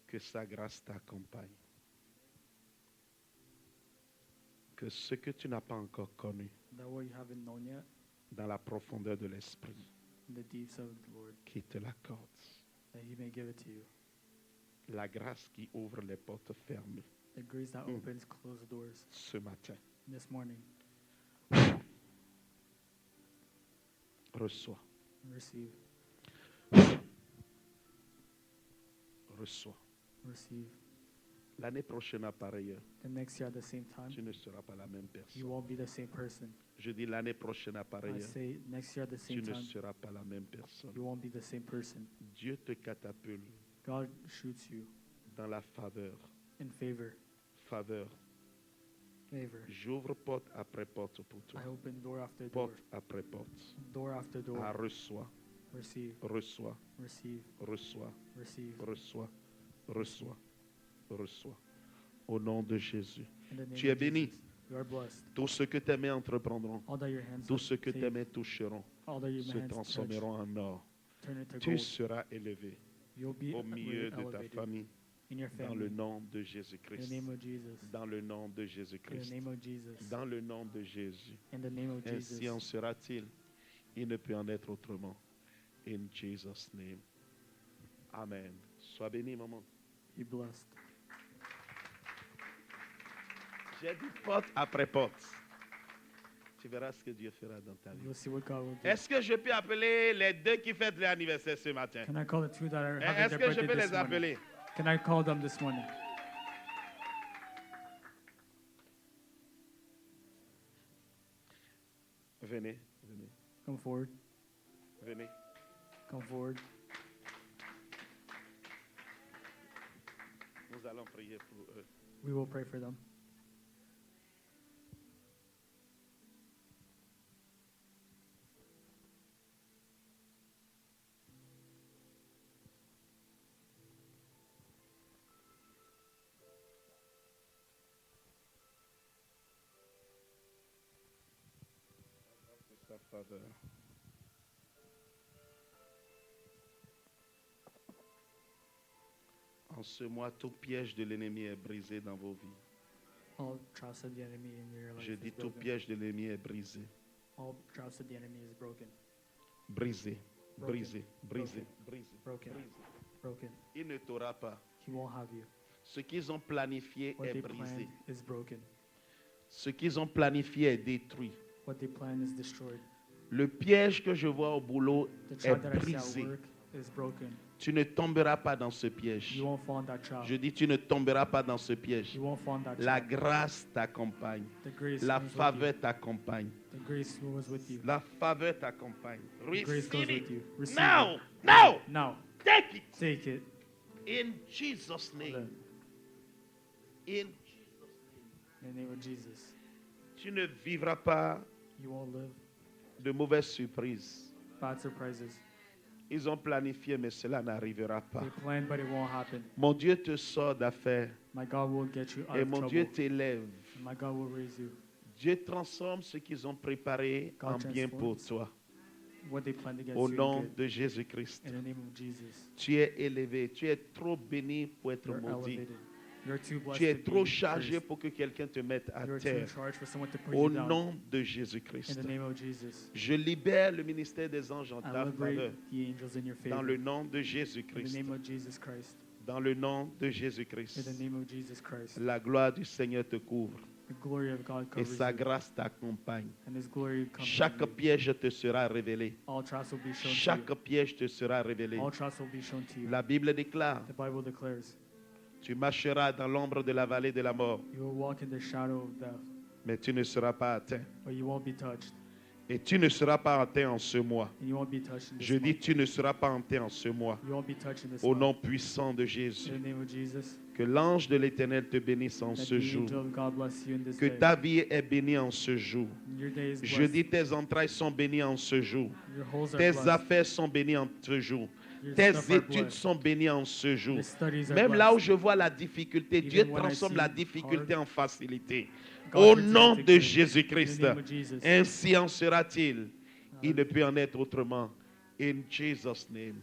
Que sa grâce t'accompagne. Que ce que tu n'as pas encore connu That what you haven't known yet, dans la profondeur de l'esprit, in the deeps of the Lord, qu'il te l'accorde. that He may give it to you. La grâce qui ouvre les portes fermées The grace that opens closed doors. ce matin. This morning, Reçois, receive, reçois. receive. L'année prochaine, à pareille heure, The next year at the same time, tu ne seras pas la même you personne. won't be the same person. Je dis l'année prochaine, à I pareille heure, say next year at the tu same ne time, seras pas la même personne. you won't be the same person. Dieu te catapulte God shoots you dans la faveur. in favor. Faveur. Favor. J'ouvre porte après porte pour toi. I open door after door. Porte après porte. Door after door. Ah, reçois, Receive, reçois, receive, reçois, receive. reçois, reçois, reçois. Au nom de Jésus. In the name Tu es of béni. Jesus, you are blessed. Tout ce que tes mains entreprendront, All that your hands tout ce que take, tes mains toucheront, all that your se hands touch, transformeront en or. turn into Tu gold. seras élevé You'll be au milieu de ta elevated famille in your dans family. le nom de In the Jésus-Christ. name of Jesus. Dans le nom de In the Jésus-Christ. name of Jesus. Dans le nom de Jésus. In the name of Ainsi en Jesus. sera-t-il. Il ne peut en être autrement. In Jesus' name. Amen. Sois béni, maman. Be blessed. J'ai dit porte après porte. Tu verras ce que Dieu fera dans ta vie. You'll see what God will do. Est-ce que je peux appeler les deux qui fêtent l'anniversaire ce matin? Can I call the two that are having Est-ce their que je birthday peux this les morning? appeler? Can I call them this morning? Venez, venez, Come forward. venez. Come forward. Nous allons prier pour eux. We will pray for them. Sa faveur. En ce mois, tout piège de l'ennemi est brisé dans vos vies. All traps of the enemy in your life Je is dis tout broken. piège de l'ennemi est brisé. All traps of the enemy is broken. Brisé, Broken. brisé, brisé, brisé, Broken. brisé. Broken. Il ne t'aura pas. He won't have you. Ce qu'ils ont planifié What est they brisé. planned is broken. Ce qu'ils ont planifié est détruit. What they plan is destroyed. Le piège que je vois au boulot The est trap that I see at brisé. work is broken. Tu ne tomberas pas dans ce piège. You won't fall in that trap. Je dis, tu ne tomberas pas dans ce piège. You won't fall in that La trap. grâce t'accompagne. The grace La goes with faveur t'accompagne. you. The grace was with you. La faveur t'accompagne. The grace goes Receive with you. it. Receive Now, it. now, Now, take it. take it. In Jesus' name. In In the name of Jesus. tu ne vivras pas You won't live de mauvaises surprises. bad surprises. Ils ont planifié, mais cela n'arrivera pas. They planned, but it won't happen. Mon Dieu te sort d'affaires My God will get you out et of mon trouble. Dieu t'élève. And my God will raise you. Dieu transforme ce qu'ils ont préparé God en bien pour transforms toi. What they planned against Au you nom in good. de Jésus-Christ. In the name of Jesus. Tu es élevé. Tu es trop béni pour être You're maudit. elevated. You're too blessed Tu es to trop be chargé cursed. pour que quelqu'un te mette à You're too terre. charged for someone to put Au you down. nom de In Jésus-Christ. the name of Jesus. Je libère le ministère des anges en I ta faveur. liberate the angels in your Dans favor. le nom de In the Jésus-Christ. name of Jesus Christ. Dans le nom de In Jésus-Christ. the name of Jesus Christ. La gloire du Seigneur te couvre The glory of God et covers sa you. grâce t'accompagne. And His glory comes Chaque on you. piège te sera révélé. All traps will be shown to Chaque you. piège te sera révélé. All traps will be shown to you. La Bible déclare, The Bible declares, tu marcheras dans l'ombre de la vallée de la mort, you will walk in the shadow of death, mais tu ne seras pas atteint. but you won't be touched. Et tu ne seras pas atteint en ce mois. And you won't be touched in this Je dis, month. tu ne seras pas atteint en ce mois. You won't be touched in this Au month. nom puissant de Jésus. In the name of Jesus, Que l'ange de l'Éternel te bénisse en that ce the jour. angel of God bless you in this Que day. ta vie est bénie en ce jour. Your day is Je blessed. dis, tes entrailles sont bénies en ce jour. Your holes are Tes blessed. affaires sont bénies en ce jour. Your Tes stuff are études blessed. sont bénies en ce jour. Your studies are Même là où blessed. je vois la difficulté, Even Dieu when I transforme see la difficulté hard, en facilité. God Au turns it nom into de good. Jésus-Christ. In the name of Jesus. Ainsi en sera-t-il. Il ne peut en être autrement. In Jesus' name.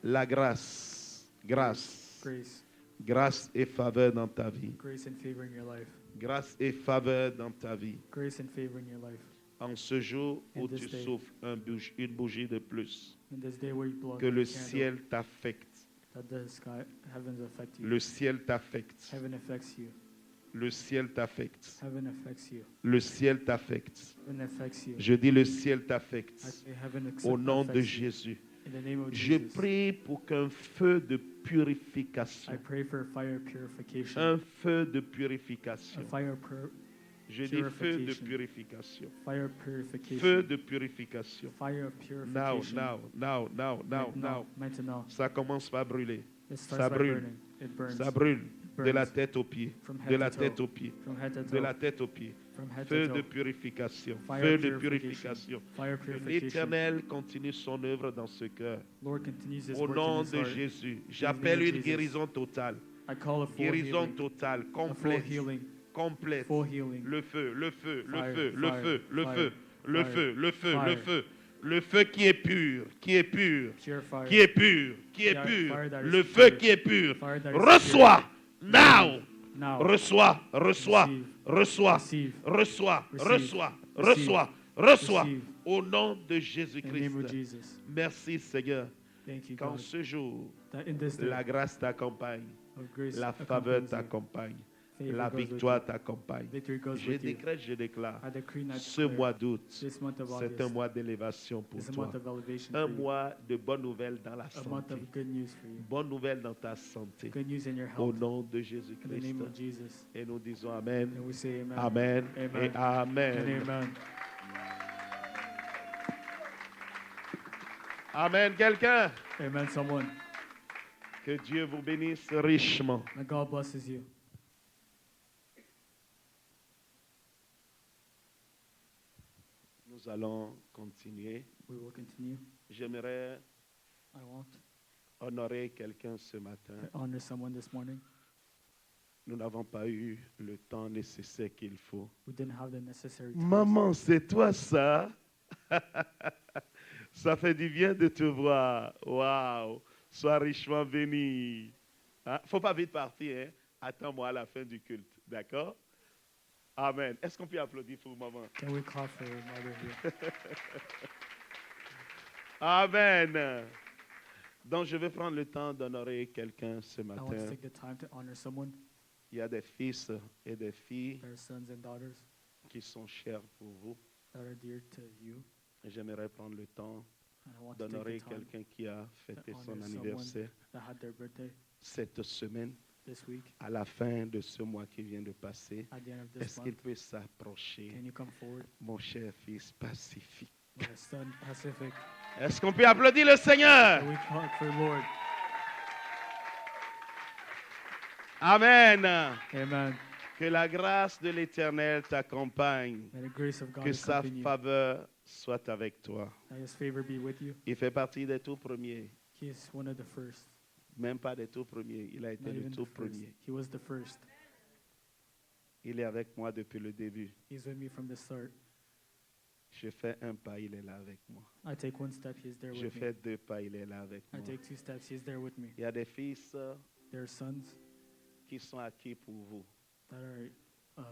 La grâce, grâce, Grace. grâce et faveur dans ta vie. Grace and favor in your life. Grâce et faveur dans ta vie. Grace and favor in your life. En ce jour où In tu this day. souffles une bougie de plus, In this day where you blow out que the le candle, ciel t'affecte. that the sky, heavens affect you. Le ciel t'affecte. Heaven affects you. Le ciel t'affecte. Heaven affects you. Le ciel t'affecte. Heaven affects you. Je dis le ciel I t'affecte. say heaven Au nom de affects you. Jésus. In the name of Je Jesus. prie pour qu'un feu de purification, I pray for fire purification. un feu de A purification. Je dis feu de purification. fire purification. Feu de purification. Fire Now, purification. now. Maintenant. Ça commence par brûler. It Ça starts by brûle. burning. It burns. Ça brûle de la burns. tête aux pieds. From De head la to tête toe. aux pieds. From head to De toe. la tête aux pieds. From head Feu to de toe. purification. Fire Feu de purification. purification. Fire Que purification. l'Éternel continue son œuvre dans ce cœur. Lord continues His Au work nom in His de heart. Jésus, j'appelle name of une Jesus. guérison totale. I call a full Guérison healing. totale, A full complète. healing. Complète. Full healing. Le feu, le feu, le Fire, feu, le fire, feu, le fire, feu, le fire, feu, le feu, le fire. feu. Le feu qui est pur, qui est pur, Pure fire. qui est pur, qui est Fire, pur. fire that is Le feu pure. qui est pur. Fire that is Reçois, now. Now. Reçois, reçois, Receive. reçois, Receive. reçois, Receive. reçois, Receive. reçois, reçois. Receive. Au nom de In the name of Jésus-Christ. Jesus. Merci Seigneur. Thank you, Qu'en God. ce jour, That in this day la grâce t'accompagne, of grace la faveur accompanies you. t'accompagne. Favor La goes with victoire you. t'accompagne. Victory goes Je with you. décrète, je déclare. I decree and I Ce declare mois d'août, this month of c'est un August mois d'élévation pour is a toi. month of elevation Un for you. mois de bonnes nouvelles dans la A month santé. of good news for you. Bonnes nouvelles dans ta santé. Good news in your Au health. nom de In the Jésus-Christ. name of Jesus. Et nous disons Amen, And we say amen. Amen Amen. et Amen. And amen. Amen. Quelqu'un? Amen, someone. Que Dieu vous bénisse richement. That God blesses you. Nous allons continuer. We will continue. J'aimerais I want honorer quelqu'un ce matin. to honor someone this morning. Nous n'avons pas eu le temps nécessaire qu'il faut. We didn't have the necessary time. Maman, c'est toi ça? Ça fait du bien de te voir. Waouh! Sois richement béni. Hein? Faut pas vite partir. Hein? Attends-moi à la fin du culte. D'accord? Amen. Est-ce qu'on peut applaudir pour maman? Can we clap for your mother here? Amen. Donc, je vais prendre le temps d'honorer quelqu'un ce I want to matin. take the time to honor someone. Il y a des fils et des filles Their sons and daughters qui sont chers pour vous. that are dear to you. Et j'aimerais prendre le temps And I want to take d'honorer the time quelqu'un qui a fêté honor son someone. anniversaire that had their birthday cette semaine. this week. À la fin de ce mois qui vient de passer, At the end of this est-ce qu'il month, peut s'approcher, can you come forward? mon cher fils pacifique? My son Pacific. Est-ce qu'on peut applaudir le Seigneur? Can we clap for Lord? Amen. Amen. Que la grâce de l'Éternel t'accompagne. May the grace of God Que sa accompany you. faveur soit avec toi. May His favor be with you. Il fait partie des tout premiers. He is one of the first. Même pas des tout premiers. Il a été Not le even tout the first. premier. He was the first. Il est avec moi depuis le début. He's with me from the start. Je fais un pas, il est là avec moi. I take one step, He's there Je with me. fais deux pas, il est là avec I moi. take two steps, He's there with me. Il y a des fils Their sons qui sont acquis pour vous. that are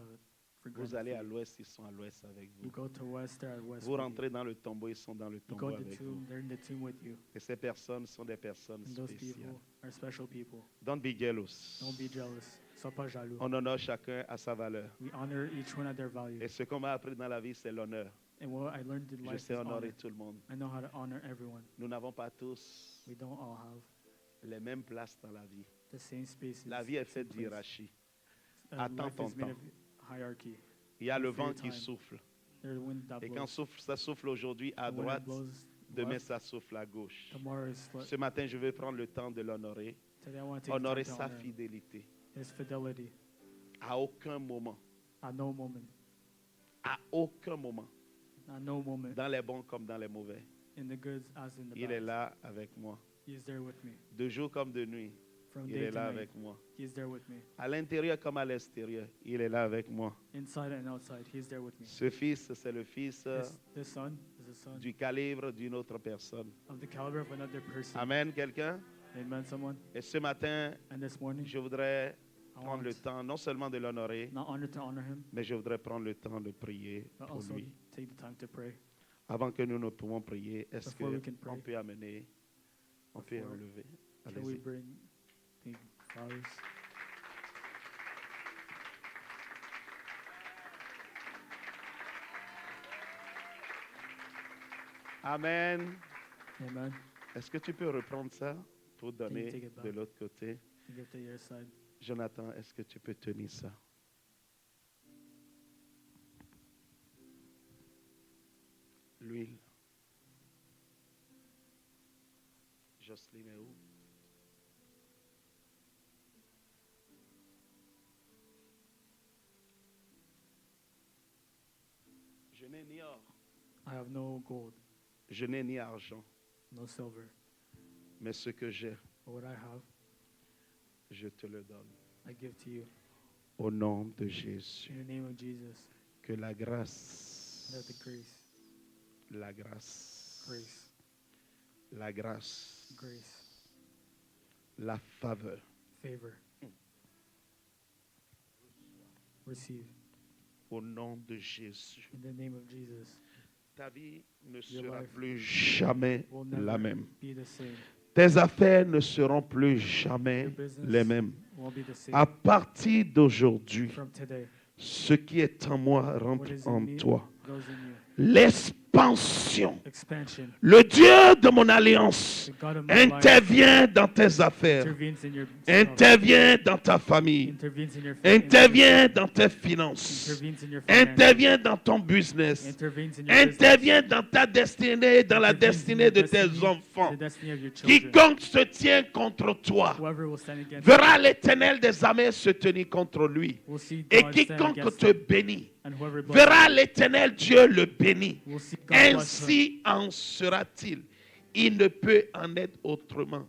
for Vous granted allez for à you. l'ouest, ils sont à l'ouest avec You vous. go to west, they're at west. Vous with you. rentrez dans le tombeau, ils sont dans le You tombeau go to the avec vous. tomb, they're in the tomb with you. Et ces personnes sont des personnes And those spéciales. people are special people. Don't be jealous. Don't be jealous. Sois pas jaloux. On honore chacun à sa valeur. We honor each one at their value. Et ce qu'on m'a appris dans la vie, c'est l'honneur. And what I learned in Je life is sais honorer honor. tout le monde. I know how to honor everyone. Nous n'avons pas tous We don't all have les mêmes places dans la vie. the same spaces. La vie est same faite place. d'hierarchie. Attends Life ton is made temps. of hierarchy. Il y a le For your vent qui time. souffle. There's wind that Et quand blows. ça souffle aujourd'hui à And when it droite, blows demain left, ça souffle à gauche. tomorrow is left. Ce matin, je vais prendre le temps de l'honorer. Today I want to take Honorer time to sa honor him. fidélité. His fidelity. À aucun moment, At no moment. à aucun moment, At no moment. dans les bons comme dans les mauvais, In the goods as in the il est bad. là avec moi. He is there with me. De jour comme de nuit, From il day est to là night. avec moi. He is there with me. À l'intérieur comme à l'extérieur, il est là avec moi. Inside and outside, He is there with me. Ce fils, c'est le fils This son is a son du calibre d'une autre personne. of the caliber of another person. Amen, quelqu'un? Amen, someone. Et ce matin, And this morning, je voudrais I prendre le want temps, non seulement de l'honorer, not honor to honor him, mais je voudrais prendre le temps de prier but pour also lui. take the time to pray. Avant que nous ne pouvons prier, est-ce Before we can pray. qu'on peut amener, on peut Before- enlever? Can we Allez-y. bring the flowers? Amen. Amen. Est-ce que tu peux reprendre ça pour donner take it back? de l'autre côté? Give to your side. Jonathan, est-ce que tu peux tenir ça? L'huile. Jocelyne est où? Je n'ai ni or, I have no gold, je n'ai ni argent, no silver, mais ce que j'ai, but what I have, je te le donne. I give to you. Au nom de Jésus, In the name of Jesus, que la grâce, let the grace, la grâce, grace, la grâce, grace, la faveur, favor, receive. au nom de Jésus. In the name of Jesus, Ta vie ne Your sera life plus jamais will la never même. be the same. Tes affaires ne seront plus jamais Your business les mêmes. won't be the same. À partir d'aujourd'hui, From today, ce qui est en moi what rentre is in en me toi. goes in you. L'expansion. Expansion. Le Dieu de mon alliance The God of my life intervient dans tes affaires, intervenes in your stuff, intervient dans ta famille, intervenes in your intervient dans tes finances, intervenes in your finances, intervient dans ton business, intervenes in your intervient business, dans ta destinée, dans la intervenes in destinée de your tes destiny, enfants. the destiny of your children. Quiconque se tient contre toi Whoever will stand against verra l'Éternel des armées se tenir contre lui. will see Et God stand quiconque against te him, bénit and whoever blesses verra you l'Éternel Dieu le bénit. will see God bless him. Ainsi en sera-t-il. Il ne peut en être autrement.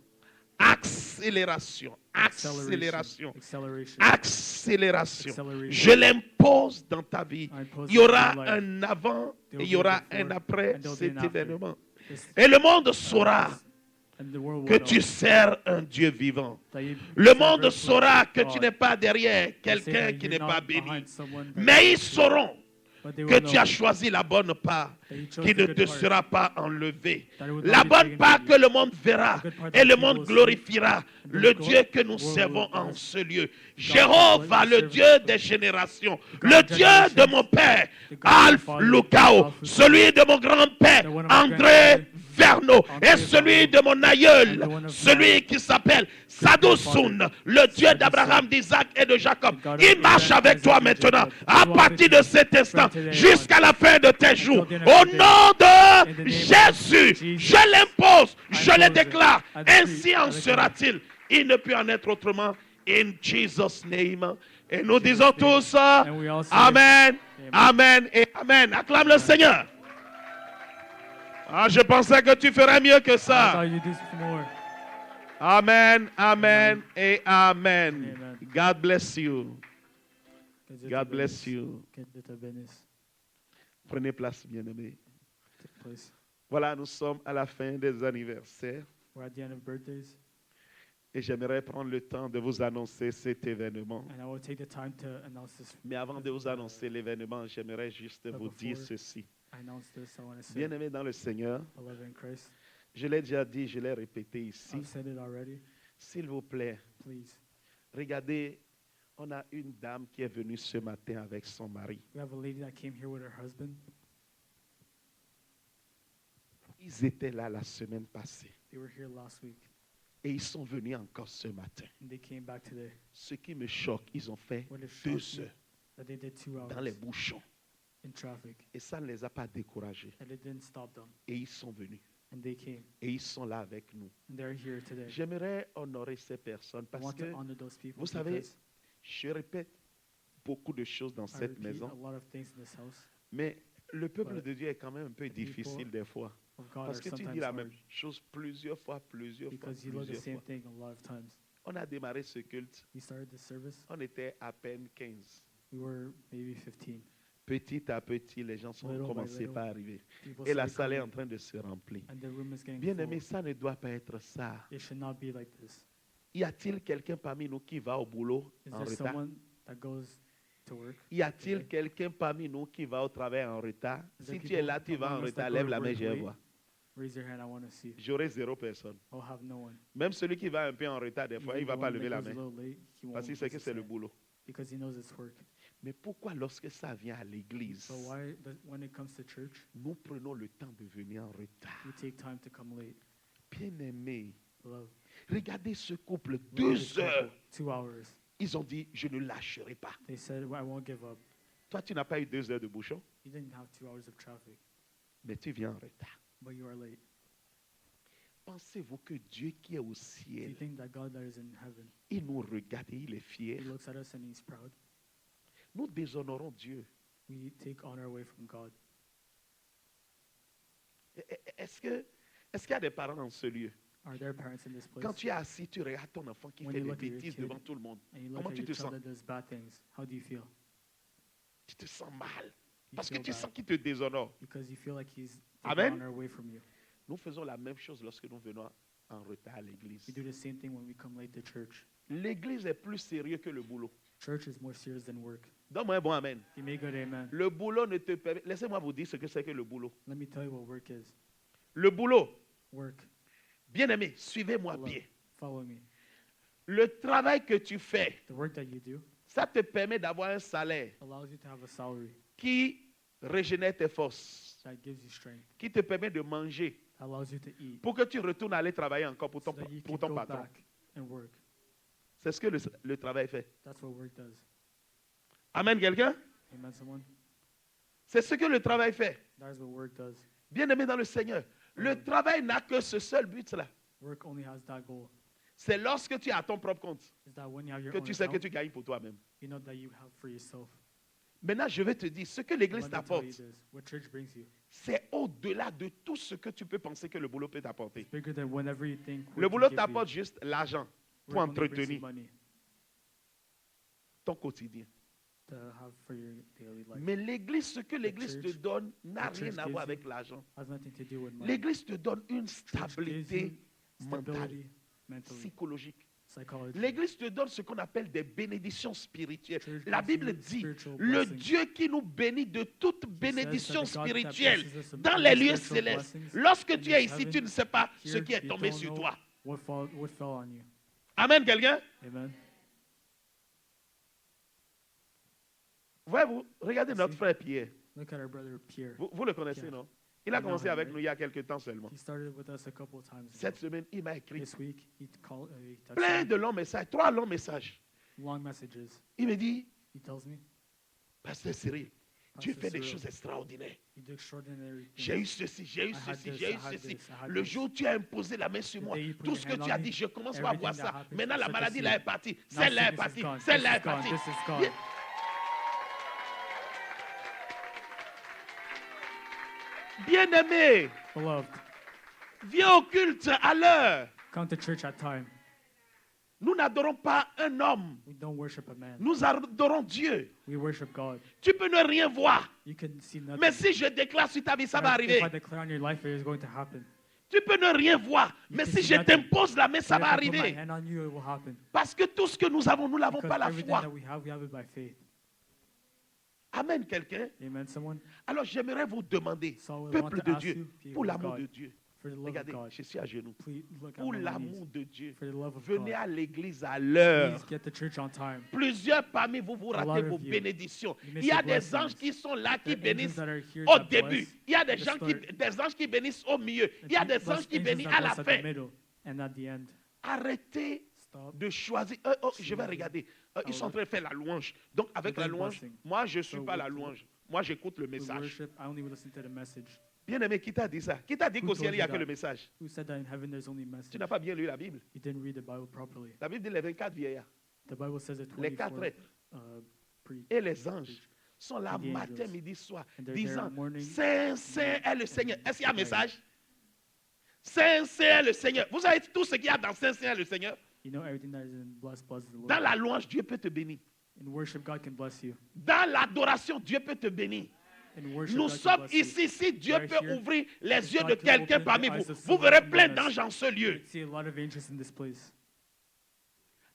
Accélération, accélération, Acceleration. accélération. Acceleration. Je l'impose dans ta vie. I impose Il y aura it in your life. un avant There et will il y be a aura before un après and there will be cet an after. événement. This- Et le monde saura and the world que will tu know sers un Dieu vivant. that you Le serve monde a saura que God. tu n'es pas derrière They say quelqu'un that qui you're n'est not pas béni. behind someone that Mais is ils sauront but they que will tu know as choisi la bonne part, that you chose qui the ne good te part, sera pas enlevée. that it will La not be bonne taken part from que you. le monde verra The good part et that le people monde will see, glorifiera and the le world Dieu que nous will servons en bless ce lieu. God Jéhovah, will le serve Dieu us. des générations, The God le of Dieu generations, de mon père, the God of my Alph father, Lucao, Alpha celui de mon grand-père, the one of my André grandfather, Verno, André et celui Verno, de mon aïeul, and the one of celui my qui s'appelle Sadousoun, le Dieu Sadousoun, d'Abraham, d'Isaac et de Jacob. the God of Il marche Abraham, avec Isaac, toi and maintenant, Jacob. à He walks partir with de you cet instant, from today jusqu'à la fin de tes jours. the end of Au your days. nom In the de name of Jésus, Jesus, je l'impose, je le impose it. déclare. I decree, Ainsi en I declare. sera-t-il. Il ne peut en être autrement. In Jesus' name. Et nous Jesus' disons name. tous And we all say, Amen, Amen. Amen et Amen. Acclame le Seigneur. Ah, je pensais que tu ferais mieux que I ça. thought you'd do more. Amen, Amen et Amen. Amen. God bless you. Que Dieu te God bless bénisse. you. Que Dieu te bénisse. Prenez place, bien-aimés. Take place. Voilà, nous sommes à la fin des anniversaires We're at the end of birthdays, et j'aimerais prendre le temps de vous annoncer cet événement. and I will take the time to announce this. Mais avant de vous annoncer l'événement, j'aimerais juste vous dire ceci. I announce this. I want to say, Bien-aimés dans le Seigneur, beloved in Christ, je l'ai déjà dit, je l'ai répété ici. I've said it already. S'il vous plaît, Please, regardez, on a une dame qui est venue ce matin avec son mari. we have a lady that came here with her husband. Ils étaient là la semaine passée They were here last week, et ils sont venus encore ce matin. and they came back today. Ce qui me choque, ils ont fait What it 2 shocks me heures that they did 2 hours dans les bouchons in traffic, et ça ne les a pas découragés. and it didn't stop them, Et ils sont venus and they came, et ils sont là avec nous. and they're here today. J'aimerais honorer ces personnes I parce want que, to honor those people vous savez, because je répète beaucoup de choses dans I cette repeat maison, a lot of things in this house mais le peuple But de Dieu est quand même un peu the people difficile des fois. of God Parce are que tu dis sometimes la hard même chose plusieurs fois, because you look the plusieurs same fois. thing a lot of times. On a démarré ce culte, We started the service, on était à peine 15. we were maybe 15. Petit à petit, les gens sont Little by commencé little, par arriver. People Et la started salle est en coming, train de se remplir. and the room is getting Bien full. aimé, ça ne doit pas être ça. It should not be like this. Y a-t-il quelqu'un parmi nous qui va au boulot Is en there retard? someone that goes to work? Y a-t-il Okay. quelqu'un parmi nous qui va au travail en retard? Is there Si tu es là, tu people vas en among us that retard, go lève to la main, work je vais late? voir. Raise your hand, I want to see. J'aurai 0 personne. I'll have no one. Même celui qui va un peu en retard, des fois, Even il ne va the pas one lever that la goes a main. little late, he Parce won't qu'il raise sait que his c'est le hand boulot. because he knows it's work. Mais pourquoi lorsque ça vient à l'église, So when it comes to church, nous prenons le temps de venir en retard? we take time to come late. Bien-aimé, Beloved, regardez ce couple, look at 2 this couple, heures. 2 hours. Ils ont dit, je ne lâcherai pas. They said, I won't give up. Toi, tu n'as pas eu 2 heures de bouchon, You didn't have 2 hours of traffic, mais tu viens en retard. but you are late. Pensez-vous que Dieu qui est au Do you ciel, think that God that is in heaven, il nous regarde et il est fier? he looks at us and he's proud? Nous déshonorons Dieu. We take honor away from God. Est-ce qu'il y a des parents dans ce lieu? Are there parents in this place? Quand tu es assis, tu regardes ton enfant qui When fait you des look at your bêtises kid devant tout le monde. and you look Comment at tu your te child sens? that does bad things, how do you feel? Tu te sens mal. You Parce que feel tu bad sens qu'il te déshonore. because you feel like he's Amen. taking honor away from you. Nous faisons la même chose lorsque nous venons en retard à l'église. We do the same thing when we come late to church. L'église est plus sérieux que le boulot. Church is more serious than work. Donne-moi un bon amen. Give me a good amen. Le boulot ne te permet... Laissez-moi vous dire ce que c'est que le boulot. Let me tell you what work is. Le boulot, Work. bien aimé, suivez-moi Beloved, bien. follow me. le travail que tu fais, The work that you do ça te permet d'avoir un salaire allows you to have a salary qui régénère tes forces, that gives you strength, qui te permet de manger allows you to eat, pour que tu retournes aller travailler encore pour so ton, that you pour can ton go patron. back and work. C'est ce que le travail fait. That's what work does. Amen, quelqu'un? Amen, someone? C'est ce que le travail fait. That is what work does. Bien-aimé dans le Seigneur, le travail n'a que ce seul but-là. Work only has that goal. C'est lorsque tu es à ton propre compte Is that when you have your que own tu sais que account, tu gagnes pour toi-même. you know that you have for yourself. Maintenant, je vais te dire, ce que Let l'Église me tell you t'apporte, this. What church brings you c'est au-delà de tout ce que tu peux penser que le boulot peut t'apporter. is bigger than whenever you think work Le can boulot give you. t'apporte juste l'argent pour Work only brings you entretenir money ton quotidien. to have for your daily life. Mais l'Église, ce que l'Église te church- donne n'a the rien church à gives voir you- avec l'argent. Has nothing to do with money. L'Église te donne une Church gives stabilité you mentale, stability, mentally, psychologique. psychology. L'Église te donne ce qu'on appelle des bénédictions spirituelles. Church La gives Bible you dit, spiritual le blessings. Dieu qui nous bénit de toute He says that bénédiction the God that spirituelle blesses us with dans every les lieux spiritual célestes. blessings Lorsque in tu es this ici, tu heaven, ne sais pas ce here qui est you tombé don't sur know toi. what fell on you. Amen, quelqu'un? Amen. Voyez-vous, regardez notre Si. frère Pierre. Look at our brother Pierre. Vous le connaissez, Pierre. non? Il a You know commencé him, avec right? nous il y a quelques temps seulement. He started with us a couple of times ago. Cette semaine, il m'a écrit This week, he texted plein me de longs messages, 3 longs messages. long messages. Il me dit, He tells me, Pasteur Cyril, tu Pastor fais des Cyril, choses extraordinaires. you do extraordinary J'ai things. eu ceci, j'ai eu I had ceci, this, j'ai I eu had ceci. this, I had Le this. jour où tu as imposé la main sur moi, day you put tout your ce que hand tu on as me, dit, je commence à voir everything that ça. happened, Maintenant, la start to maladie see là it. est partie, Now celle-là est sickness is partie, gone, celle-là this est is gone, partie. this is gone. Viens- Bien-aimé, Beloved, viens au culte à l'heure. come to church at time. Nous n'adorons pas un homme, We don't worship a man. nous adorons Dieu. We worship God. Tu peux ne rien voir, You can see nothing. mais si je déclare sur ta vie, ça va But arriver. if I declare on your life, it is going to happen. Tu peux ne rien voir, mais can si see je nothing. t'impose la main, ça But va if I put my arriver. hand on you, it will happen. Parce que tout ce que nous avons, nous l'avons Because pas la everything foi. that we have it by faith. Amen, quelqu'un. Amen, someone? Alors j'aimerais vous demander, So I want peuple to de ask Dieu, you, people pour of l'amour God, de Dieu. for the love of Regardez, God, je suis à genoux. please look at Pour my l'amour knees. de Dieu, For the love of venez God, à l'église à l'heure. please get to church on time. Plusieurs parmi vous, vous A lot ratez of vos you, bénédictions. you miss Il y a your des blessings. anges qui sont là, qui There are angels bénissent that are here au that début. bless. Il y a des at the gens qui, start. des anges qui bénissent au milieu. Il y a des Bless anges qui angels bénissent that à la bless at the fin. middle and at the end. Arrêtez Stop. de choisir. Je vais regarder. Ils sont en train de faire la louange. Donc, avec They're la louange, blessing. moi, je ne suis So pas la with- louange. Moi, j'écoute le We message. worship, I only listen to the message. Bien-aimé, qui t'a dit ça? Qui t'a dit Who qu'au ciel, told il n'y a you que le that? message? Who said that in heaven there's only Tu message? n'as pas bien lu la Bible. You didn't read the Bible properly. La Bible dit les 24 vieillards The Bible says that Les 4 24 êtres preach. et les anges sont là And the matin, angels. midi, soir, And they're disant there morning, Saint, Saint est le Seigneur. Est-ce qu'il y a un night. message? Saint, Saint est le Seigneur. Vous savez tout ce qu'il y a dans Saint, Saint est le Seigneur? You know everything that is in blessed, blessed is the Lord. Dans la louange, Dieu peut te bénir. In worship, God can bless you. Dans l'adoration, Dieu peut te bénir. In worship, Nous God can sommes bless you. ici. Si Dieu We are peut here. ouvrir les If yeux God de can quelqu'un open parmi the vous, eyes of vous someone verrez among plein us, d'anges en ce You lieu. would see a lot of angels in this place.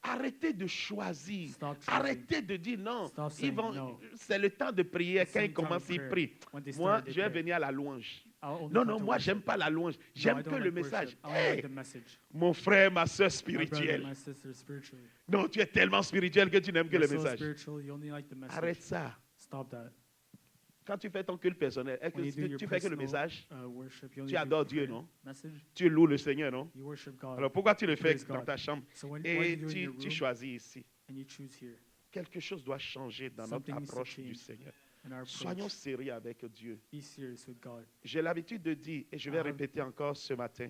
Arrêtez de choisir. Stop choosing. Arrêtez de dire non. Stop Ils saying vont- no. C'est le temps de prière. It's Quand the ils time of commencent, ils prayer. prient. When they Moi, start, they je vais pray. venir à la louange. I'll only Non, come non, to moi, worship. j'aime pas la louange. No, J'aime I que don't le like message. worship. I only Hey, like the message. mon frère, ma soeur My brother, spirituelle. my sister, spiritually. Non, tu es tellement spirituel que tu n'aimes que You're le so message. spiritual, you only like the message. Arrête ça. Stop that. Quand tu fais ton culte personnel, est-ce When you do que your tu fais que le personal message? worship, you only Tu do adores Dieu, prayer. non? Message, Tu loues le Seigneur, non? you worship God. Alors pourquoi tu le fais Praise dans God. ta chambre So when et you do in your tu room choisis ici? and you choose here, Quelque chose doit changer dans notre Something needs to approche du change. Seigneur. in our Soyons approach, sérieux avec Dieu. be serious with God. J'ai l'habitude de dire, et je vais I have- répéter encore ce matin,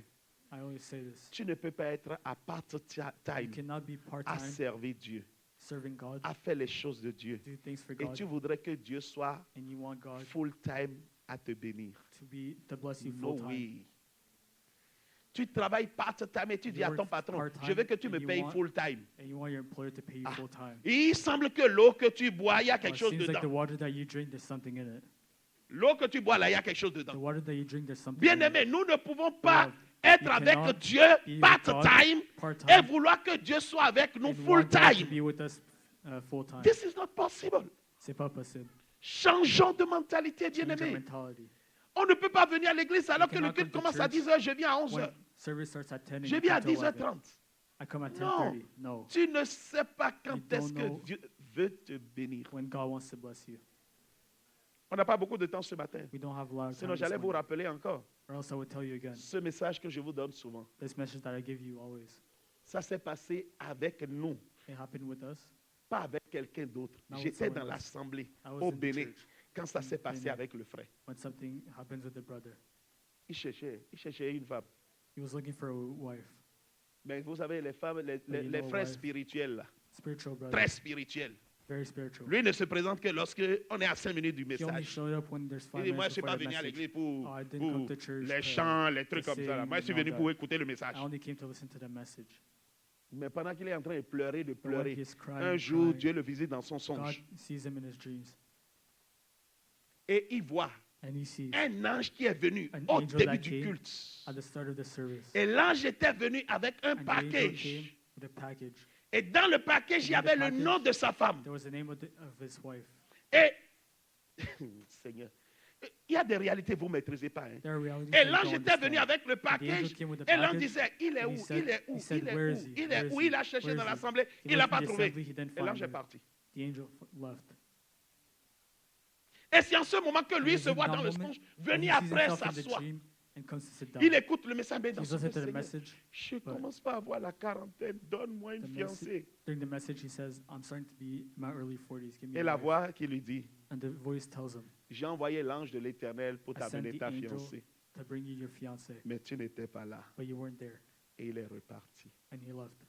I always say this. tu ne peux pas être à You part-time cannot be à part-time servir Dieu, serving God, à faire les choses de Dieu. do things for Et God, tu voudrais que Dieu soit and you want God full-time à te bénir. to bless you Non, full-time. oui. Tu travailles part-time et tu dis You à ton work patron, part-time je veux que tu me and you payes want- full-time. And you want your employer to pay you Ah. full-time. Et il semble que l'eau que tu bois, il y a Well, quelque it chose seems like the dedans. water that you drink, there's something in it. L'eau que tu bois là, il y a quelque chose The dedans. water that you drink, there's something in it. Bien-aimés, nous ne pouvons pas Beloved, être you avec cannot Dieu be with part-time God et part-time vouloir que Dieu soit avec nous and want God to full-time. be with us full-time. This is not possible. C'est pas possible. Changeons de mentalité, Change your bien-aimés. mentality. On ne peut pas venir à l'église alors que le cannot culte come to commence à church 10h, je viens à When 11h. service starts at 10 and Je you viens à come till 11. 10h30. I come at Non. 10:30. No. Tu ne sais pas quand You est-ce don't que know. Dieu veut te bénir. When God wants to bless you. On n'a pas beaucoup de temps ce matin. We don't have a lot of time Sinon, this j'allais vous morning, rappeler encore or else I would tell you again. ce message que je vous donne souvent. This message that I give you always. Ça s'est passé avec nous, It happened with us. pas avec quelqu'un d'autre. Not with J'étais someone dans else. l'assemblée I was au in the Bénin church quand ça in s'est passé Benin. avec le frère. When something happens with the brother. Il cherchait une femme. He was looking for a wife, Mais vous savez, les femmes, les you les know frères why? spirituels, là, spiritual brother, très spirituels, very spiritual. lui ne se présente que lorsque on est à 5 minutes du He only message. showed up when there's 5 Il dit, moi, je ne minutes suis before pas the venu à message. l'église pour, Oh, I didn't pour come to church les to- chants, les trucs to comme ça. Là. sing Moi, je suis and all venu pour that. écouter le message. I only came to listen to the message. Mais pendant qu'il est en train de pleurer, But when he's un crying, jour, Dieu le visite dans son God songe. sees him in his dreams, Et il voit and he sees un ange qui est venu An au angel début that du came culte. at the start of the service. Et l'ange était venu avec un And the angel came package. with a package. Et dans le package, il y And in the avait le package, nom de sa femme. There was the name of his wife. Et, Seigneur, il y a des réalités que vous ne maîtrisez pas. Hein. There are realities Et that you l'ange don't était venu understand. avec le The package. angel came with the Et l'ange package. disait, il est and où? he said- Il est où? he said, Il est "Where où? is he? Il Where est is où? he? Il a cherché Where dans is he?" l'assemblée. He Il went n'a to pas the trouvé. assembly, he didn't Et find l'ange est him. parti. The angel left. Et c'est en ce moment que lui And se it's in voit that dans le moment songe, when venir he sees après himself in the s'asseoir. dream and comes to sit down. Il écoute le message, mais dans He's son listening to the Seigneur, message. je but commence pas à avoir la quarantaine, donne-moi une the fiancée. During the message, he says, I'm starting to be in my early 40s. Give me Et a la wife." voix qui lui dit, And the voice tells him, j'ai envoyé l'ange de l'Éternel pour I sent t'amener the ta angel fiancée, to bring you your fiancée, mais tu n'étais pas là. but you weren't there. Et il est reparti. And he left.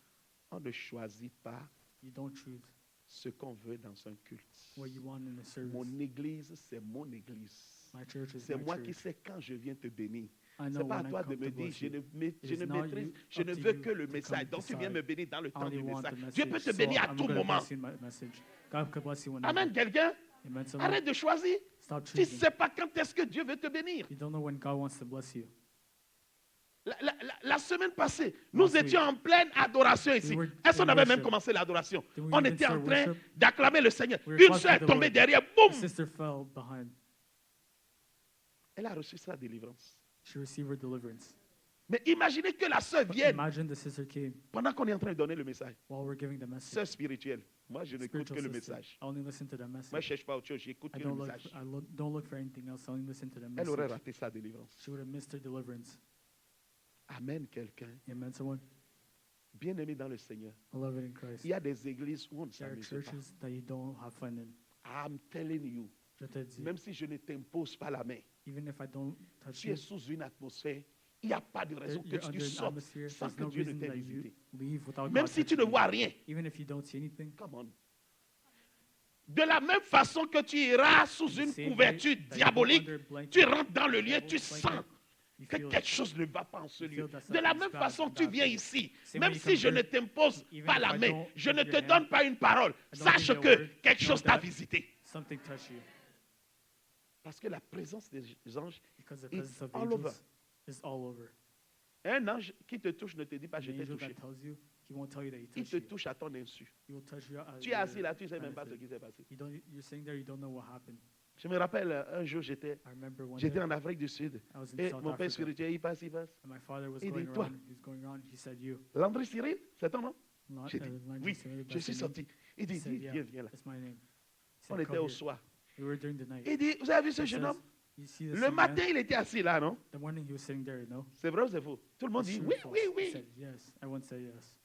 On ne choisit pas You don't choose ce qu'on veut dans un culte. what you want in a service. Mon église, c'est mon église. My church is C'est my moi church. qui sais quand je viens te bénir. I Ce know n'est pas à when I toi de come me to dire, bless je you. ne, It je is ne not maîtrise, you- je up ne to veux you que le to message. come Donc tu viens decide. me bénir dans le I temps only du want the message. Dieu peut message, te bénir so à I'm tout gonna moment. bless you in my message. God could bless you whenever. Amen, quelqu'un. Amen, someone. Arrête de choisir. Stop Tu ne choosing. sais pas quand est-ce que Dieu veut te bénir. You don't know when God wants to bless you. La semaine passée, nous Last week, étions en pleine adoration ici. were Est-ce qu'on in avait même worship. commencé l'adoration? Did we On even était en start train worship? d'acclamer le Seigneur. We were Une talking soeur est to the tombée Lord. derrière, The boum! sister fell behind. Elle a reçu sa délivrance. She received her deliverance. Mais imaginez que la soeur vienne Imagine the sister came pendant qu'on est en train de donner le message. while we're giving the message. Sœur spirituelle, moi je n'écoute Spiritual que le sister. message. I only listen to the Moi je ne message. cherche pas autre chose, j'écoute I que le don't look. message. Don't look for anything else. I only listen to the Elle aurait message. raté sa délivrance. She would have missed her deliverance. Amen, quelqu'un. Amen, someone. Bien-aimé dans le Seigneur. Beloved in Christ. Il y a des églises où on ne There are s'amuse pas. churches that you don't have fun in. I'm telling you, Je te dis, même si je ne t'impose pas la main, even if I don't touch tu you, es sous une atmosphère, il n'y a pas de raison que you're tu under an sortes atmosphere. sans There's que no Dieu ne reason t'ait that you visité. leave without Même God si tu touching ne you. vois rien, Even if you don't see anything. come on. De la même façon que tu iras sous the une same way couverture that you go diabolique, under a blanket, tu rentres dans le lieu, devil's tu blanket, sens you que feel quelque chose ne va pas en ce you lieu. feel that De la something's même bad façon, in tu that viens place. ici, Same même way you si come je ne here, t'impose even pas if la I main, don't je ne give te you a donne hand, pas une parole, I don't sache give you a que word, quelque know chose t'a that visité. something touched you. Parce que la présence des anges, Because the It's presence of all over. angels is all over. un ange qui te touche ne te dit pas An je t'ai angel touché. that tells you, he won't tell you that he Il touched te you. touche à ton insu. He will touch you as Tu es assis là, tu ne sais your même pas ce benefit. qui s'est passé. You're sitting there, you don't know what happened. Je me rappelle, un jour, j'étais I remember one en day, Afrique du Sud. I was in Et South mon père Africa, spirituel, il passe. and my father was Il dit, going toi. around, he was going around, he said, you. Landry Cyril, c'est ton nom? Not, J'ai dit, Landry oui, Cyril, je that's suis your name? sorti. Il dit, He said, yeah, viens là. that's my name. He On said, était come au here. soir. We were during the night. Il dit, vous avez vu ce He jeune says, homme? you see this Le young man? matin, il était assis là, non? The morning he was sitting there, you know? C'est vrai ou c'est faux? Tout le monde It's dit, true oui, or false? oui, He oui. said, yes. Everyone said yes.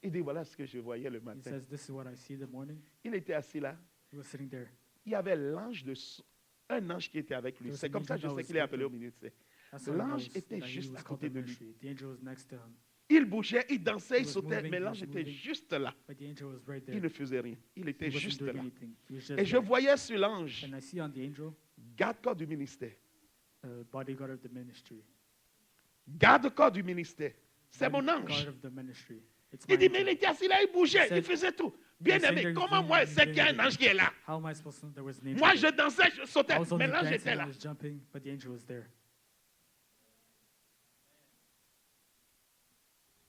Il dit, voilà ce que je voyais le He matin. says, this is what I see in the morning. Il était assis là. He was sitting there. Il y avait un ange qui était avec lui. There was C'est an comme ça que je angel that sais was qu'il est with appelé him. au ministère. That's how he L'ange knows était that he juste was à called côté to de lui. ministry. The angel was next to him. Il bougeait, il dansait, He il was sautait, moving, mais he l'ange was était moving. juste là. But the angel was right Il there. ne faisait rien. Il He était wasn't juste doing là. anything. He was just Et je there. voyais sur l'ange, And I see on the angel, garde-corps du ministère. bodyguard of the ministry. Garde-corps du ministère. C'est mon ange. Bodyguard of the ministry. It's my Il dit, mais il angel. était assis là, il bougeait, He said- il faisait tout. Bien said aimé, there comment he's moi je doing- sais he's qu'il y a un doing ange qui est là? How am I supposed to know there was an angel? Moi, there? je dansais, je sautais, I was only mais l'ange dancing, était I là. was jumping, but the angel was there.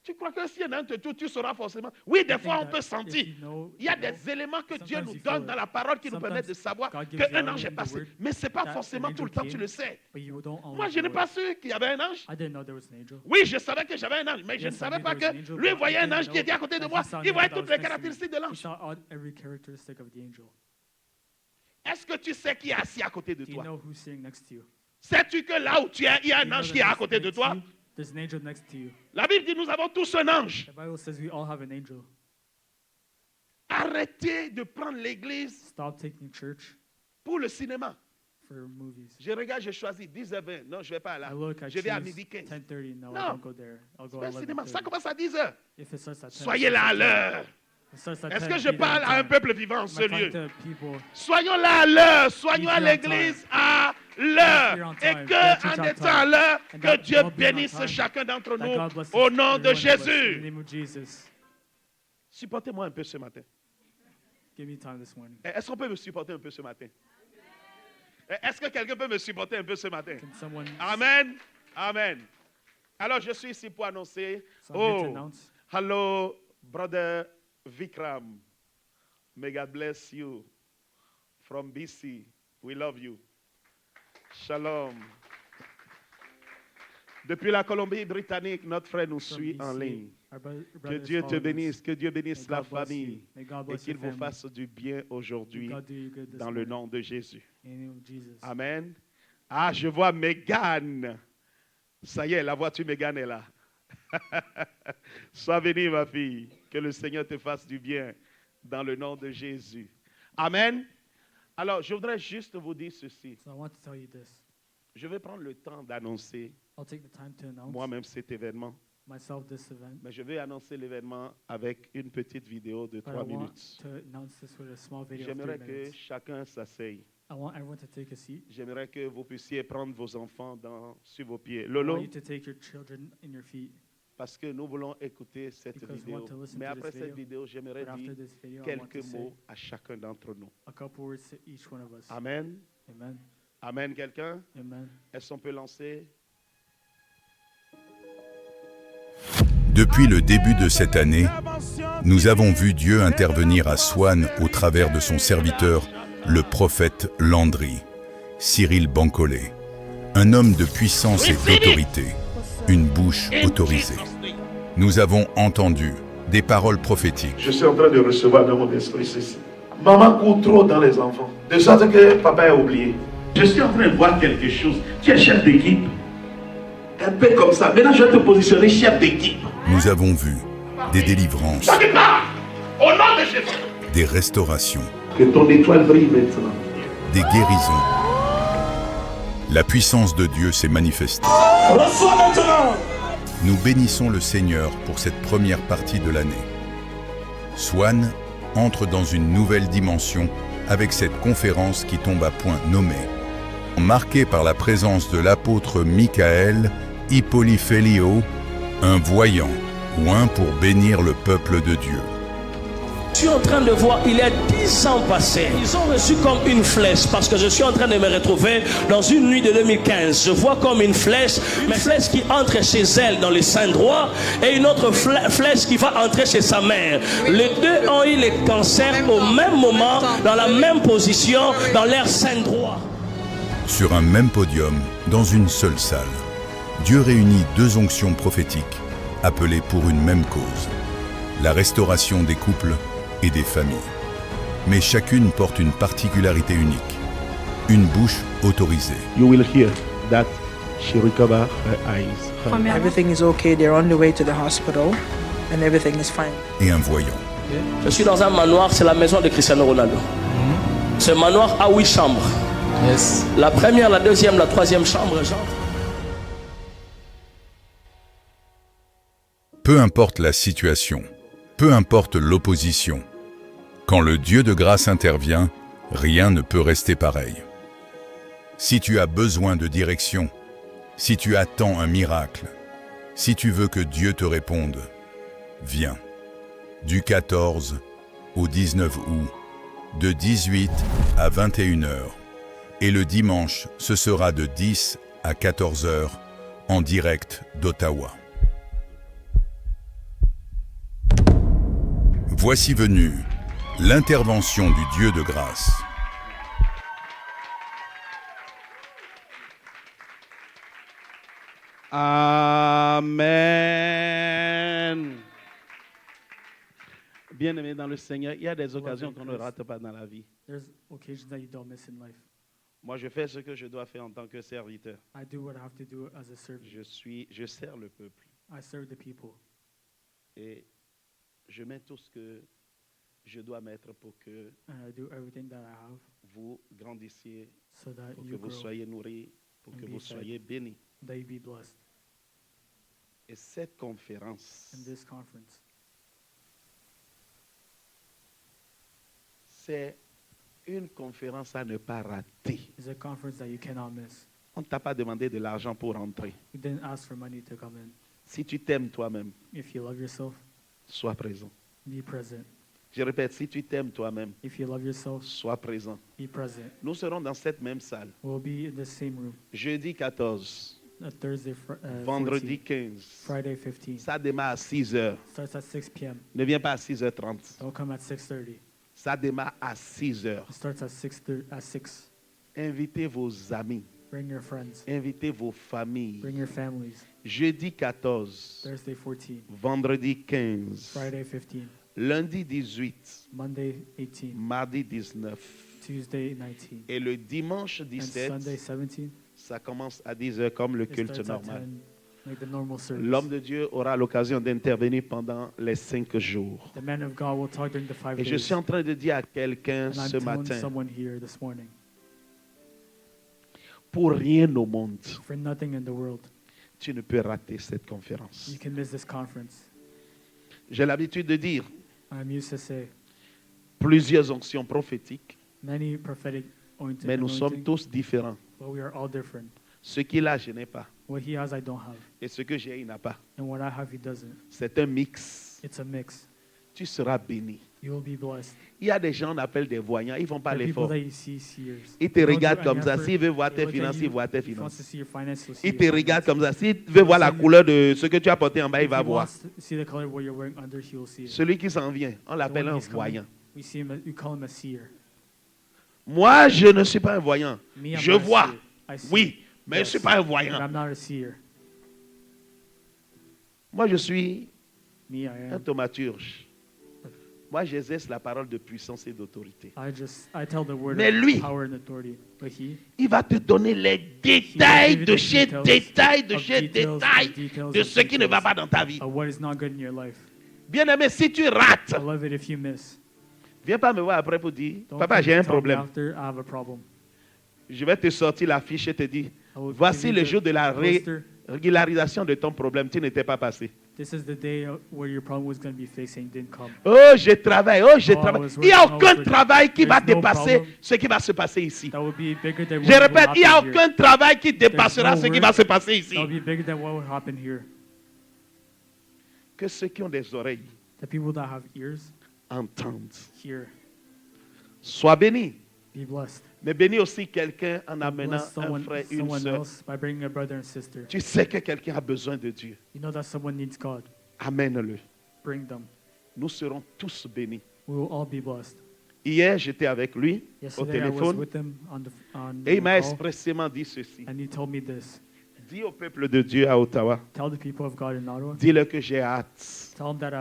Tu crois que si un ange te touche, tu sauras forcément. Oui, des I think fois, on that peut if sentir. you know, Il y a you know, des éléments que Dieu sometimes nous you donne feel dans it. la parole qui nous Sometimes permettent de savoir God gives you qu'un out ange est in the passé. word Mais ce n'est pas that forcément an tout le angel temps, tu came, le sais. but you don't always Moi, je n'ai know pas it. su qu'il y avait un ange. I didn't know there was an angel. Oui, je savais que j'avais un ange, mais je ne Yes, I savais knew pas there que was an angel, lui but I voyait un didn't ange qui know était à côté de that moi. he saw an Il angel voyait that toutes was les next to me. caractéristiques de He l'ange. saw every characteristic of the angel. Est-ce que tu sais qui est assis à côté de Do you toi? know who's sitting next to you? Sais-tu que là où tu es, il y a Do un you know ange that qui est à next côté de to toi? you, there's an angel next to you. La Bible dit nous avons tous un ange. The Bible says we all have an angel. Arrêtez de prendre l'église Stop taking church pour le cinéma. for movies. Je regarde, je choisis 10h20. Non, je ne vais pas là. I look, I Je vais à choose midi 15. 10:30. No, I Non. don't go there. I'll go C'est pas at le cinéma. Ça 11:30. commence à 10h. If it starts at 10, Soyez it là à starts at 10. l'heure. It starts at Est-ce 10, que je be there parle on à un time. peuple vivant en Am ce I talking lieu? to people? Soyons là à l'heure. Soyons Be à here on l'église à Be l'heure. here on Et time. Be que, at church en on étant time. à l'heure, And que that Dieu all being on bénisse time, chacun d'entre That nous God blesses au nom every de one of us. In the Jésus. name of Jesus. Supportez-moi un peu ce matin. Give me time this morning. Est-ce qu'on peut me supporter un peu ce matin? Est-ce que quelqu'un peut me supporter un peu ce matin? Can someone? Amen. Amen. Alors, je suis ici pour annoncer. So I'm here to Oh, announce. hello, brother Vikram. May God bless you from BC. We love you. Shalom. Depuis la Colombie-Britannique, notre frère nous From suit en BC. ligne. Our Que brothers Dieu te follow us. bénisse, que Dieu bénisse May la God bless famille you. May God et bless qu'il your vous family. fasse du bien May aujourd'hui God do you good this dans le morning. nom de Jésus. In the name of Jesus. Amen. Ah, je vois Mégane. Ça y est, la voiture Mégane est là. Sois bénie, ma fille. Que le Seigneur te fasse du bien dans le nom de Jésus. Amen. Alors, je voudrais juste vous dire ceci. So I want to tell you this. Je vais prendre le temps d'annoncer I'll take the time to announce moi-même cet événement. myself this event. Mais je vais annoncer l'événement avec une petite vidéo de But I 3 want minutes. to announce this with a small video of 3 J'aimerais que minutes. chacun s'asseye. I want everyone to take a seat. J'aimerais que vous puissiez prendre vos enfants sur vos pieds. I Lolo, want you to take your children in your feet. parce que nous voulons écouter cette Because we vidéo. want to listen Mais to après this cette video. vidéo, j'aimerais But dire after this video, I want quelques to say mots à chacun d'entre nous. a couple words to each one of us. Amen. Amen. Amen, quelqu'un? Amen. Est-ce qu'on peut lancer? Depuis le début de cette année, nous avons vu Dieu intervenir à Swan au travers de son serviteur, le prophète Landry, Cyril Bancolé, un homme de puissance et d'autorité, une bouche autorisée. Nous avons entendu des paroles prophétiques. Je suis en train de recevoir dans mon esprit ceci. Maman court trop dans les enfants, de sorte que papa est oublié. Je suis en train de voir quelque chose. Tu es chef d'équipe. Un peu comme ça. Maintenant, je vais te positionner chef d'équipe. Nous avons vu des délivrances, Ça départ au nom de Jésus. des restaurations, Que ton étoile brille maintenant. des guérisons. La puissance de Dieu s'est manifestée. Reçois maintenant. Nous bénissons le Seigneur pour cette première partie de l'année. Swan entre dans une nouvelle dimension avec cette conférence qui tombe à point nommée, marquée par la présence de l'apôtre Michael Hippolyphelio, un voyant ou un pour bénir le peuple de Dieu. Je suis en train de voir, il y a 10 ans passés, ils ont reçu comme une flèche, parce que je suis en train de me retrouver dans une nuit de 2015. Je vois comme une flèche qui entre chez elle dans le sein droit, et une autre flèche qui va entrer chez sa mère. Les deux ont eu le cancer au même moment, dans la même position, dans leur sein droit. Sur un même podium, dans une seule salle, Dieu réunit deux onctions prophétiques, appelées pour une même cause, la restauration des couples et des familles. Mais chacune porte une particularité unique, une bouche autorisée. You will hear that she recover her eyes. Everything is okay. They're on the way to the hospital and everything is fine. Et un voyant. Je suis dans un manoir, c'est la maison de Cristiano Ronaldo. Ce manoir a 8 chambres. La première, la deuxième, la troisième chambre, j'entre. Peu importe la situation, peu importe l'opposition, quand le Dieu de grâce intervient, rien ne peut rester pareil. Si tu as besoin de direction, si tu attends un miracle, si tu veux que Dieu te réponde, viens. Du 14 au 19 août, de 18 à 21 heures. Et le dimanche, ce sera de 10 à 14 heures, en direct d'Ottawa. Voici venue l'intervention du Dieu de grâce. Amen. Bien-aimés dans le Seigneur, il y a des occasions qu'on ne rate pas dans la vie. There's occasions that you don't miss in life. Moi, je fais ce que je dois faire en tant que serviteur. I do what I have to do as a servant. Je sers le peuple I serve the people. et je mets tout ce que je dois mettre pour que And I do everything that I have vous grandissiez, so that pour que you vous grow, soyez nourris, pour and que be vous fed. soyez bénis. that you be blessed. Et cette conférence, In this conference, c'est une conférence à ne pas rater. is a conference that you cannot miss. On ne t'a pas demandé de l'argent pour entrer. You didn't ask for money to come in. Si tu t'aimes toi-même, If you love yourself, sois présent. be present. Je répète, si tu t'aimes toi-même, If you love yourself, sois présent. be present. Nous serons dans cette même salle. We'll be in the same room. Jeudi 14, Thursday, vendredi 14, 15. Friday 15. Ça démarre à 6 heures. Starts at 6 p.m. Ne viens pas à 6h30. Don't come at 6:30. Ça démarre à 6 heures. It starts at 6. Invitez vos amis. Bring your friends. Invitez vos familles. Bring your families. Jeudi 14, Thursday 14. vendredi 15, Friday 15. lundi 18, Monday 18. mardi 19 Tuesday 19. et le dimanche And 17, Sunday 17. ça commence à 10 heures comme le It culte starts at normal. 10, like the normal service. L'homme de Dieu aura l'occasion d'intervenir pendant les 5 jours. The man of God will talk during the 5 Et je days. suis en train de dire à quelqu'un And I'm ce telling matin, someone here this morning, pour rien au monde, for nothing in the world, tu ne peux rater cette conférence. you can miss this conference. J'ai l'habitude de dire I'm used to say plusieurs onctions prophétiques, many prophetic mais nous sommes anointing, tous différents. but we are all different. Ce qu'il a, je n'ai pas. What he has, I don't have. Et ce que j'ai, il n'a pas. And what I have, he doesn't. C'est un mix. It's a mix. Tu seras béni. You will be blessed. Il y a des gens qu'on appelle des voyants, ils ne font pas The people l'effort. that you see seers. Ils te They don't regardent do comme any ça. effort. S'il veut voir They tes look at finances, you. il voit tes If he wants to finances. see your finances, he'll see Il your te finances. regarde comme ça. S'il veut voir la couleur de ce que tu as porté en bas, il If va he voir. wants to see the color of what you're wearing under, he will see it. Celui qui s'en vient, on The l'appelle one un he's coming, voyant. we call him a seer. Moi, je ne suis pas un voyant. Me, I'm Je not a vois, seer. I see. oui, mais je ne Yes, suis pas un but voyant. I'm not a seer. Moi, je suis Me, I un am. thaumaturge. Moi, j'exerce la parole de puissance et d'autorité. I tell the word Mais lui, of power and authority. But he il va te donner les détails give you de the chez details détails, de of chez details, détails, of details, de of ce qui ne va details. pas dans ta vie. of what is not good in your life. Bien-aimé, si tu rates, I love it if you miss. viens pas me voir après pour dire, Don't papa, come j'ai un tell me problème. after I have a problem. Je vais te sortir la fiche et te dire, I will voici give le you jour de la poster. régularisation de ton problème. Tu n'étais pas passé. This is the day where your problem was going to be fixed and didn't come. Oh, je travaille, oh, je Oh, I travaille. was Il n'y a working, I was aucun working. travail qui va There's no dépasser problem. ce qui va se passer ici. That will be bigger than Je what répète, will il n'y a happen here. aucun travail qui dépassera no ce qui work va se passer ici. That will be bigger than what will happen here. Que ceux qui ont des oreilles The people that have ears entendent. hear. Sois béni. Be blessed. Mais bénis aussi quelqu'un en amenant Bless un someone, frère, une someone soeur. else by bringing a brother and sister. Tu sais que quelqu'un a besoin de Dieu. You know that someone needs God. Amène-le. Bring them. Nous serons tous bénis. We will all be blessed. Hier, j'étais avec lui au Yesterday I was téléphone with him on et il m'a call, expressément dit ceci. and he told me this. Dis au peuple de Dieu à Ottawa, Tell the people of God in Ottawa. dis-leur que j'ai hâte. Tell them that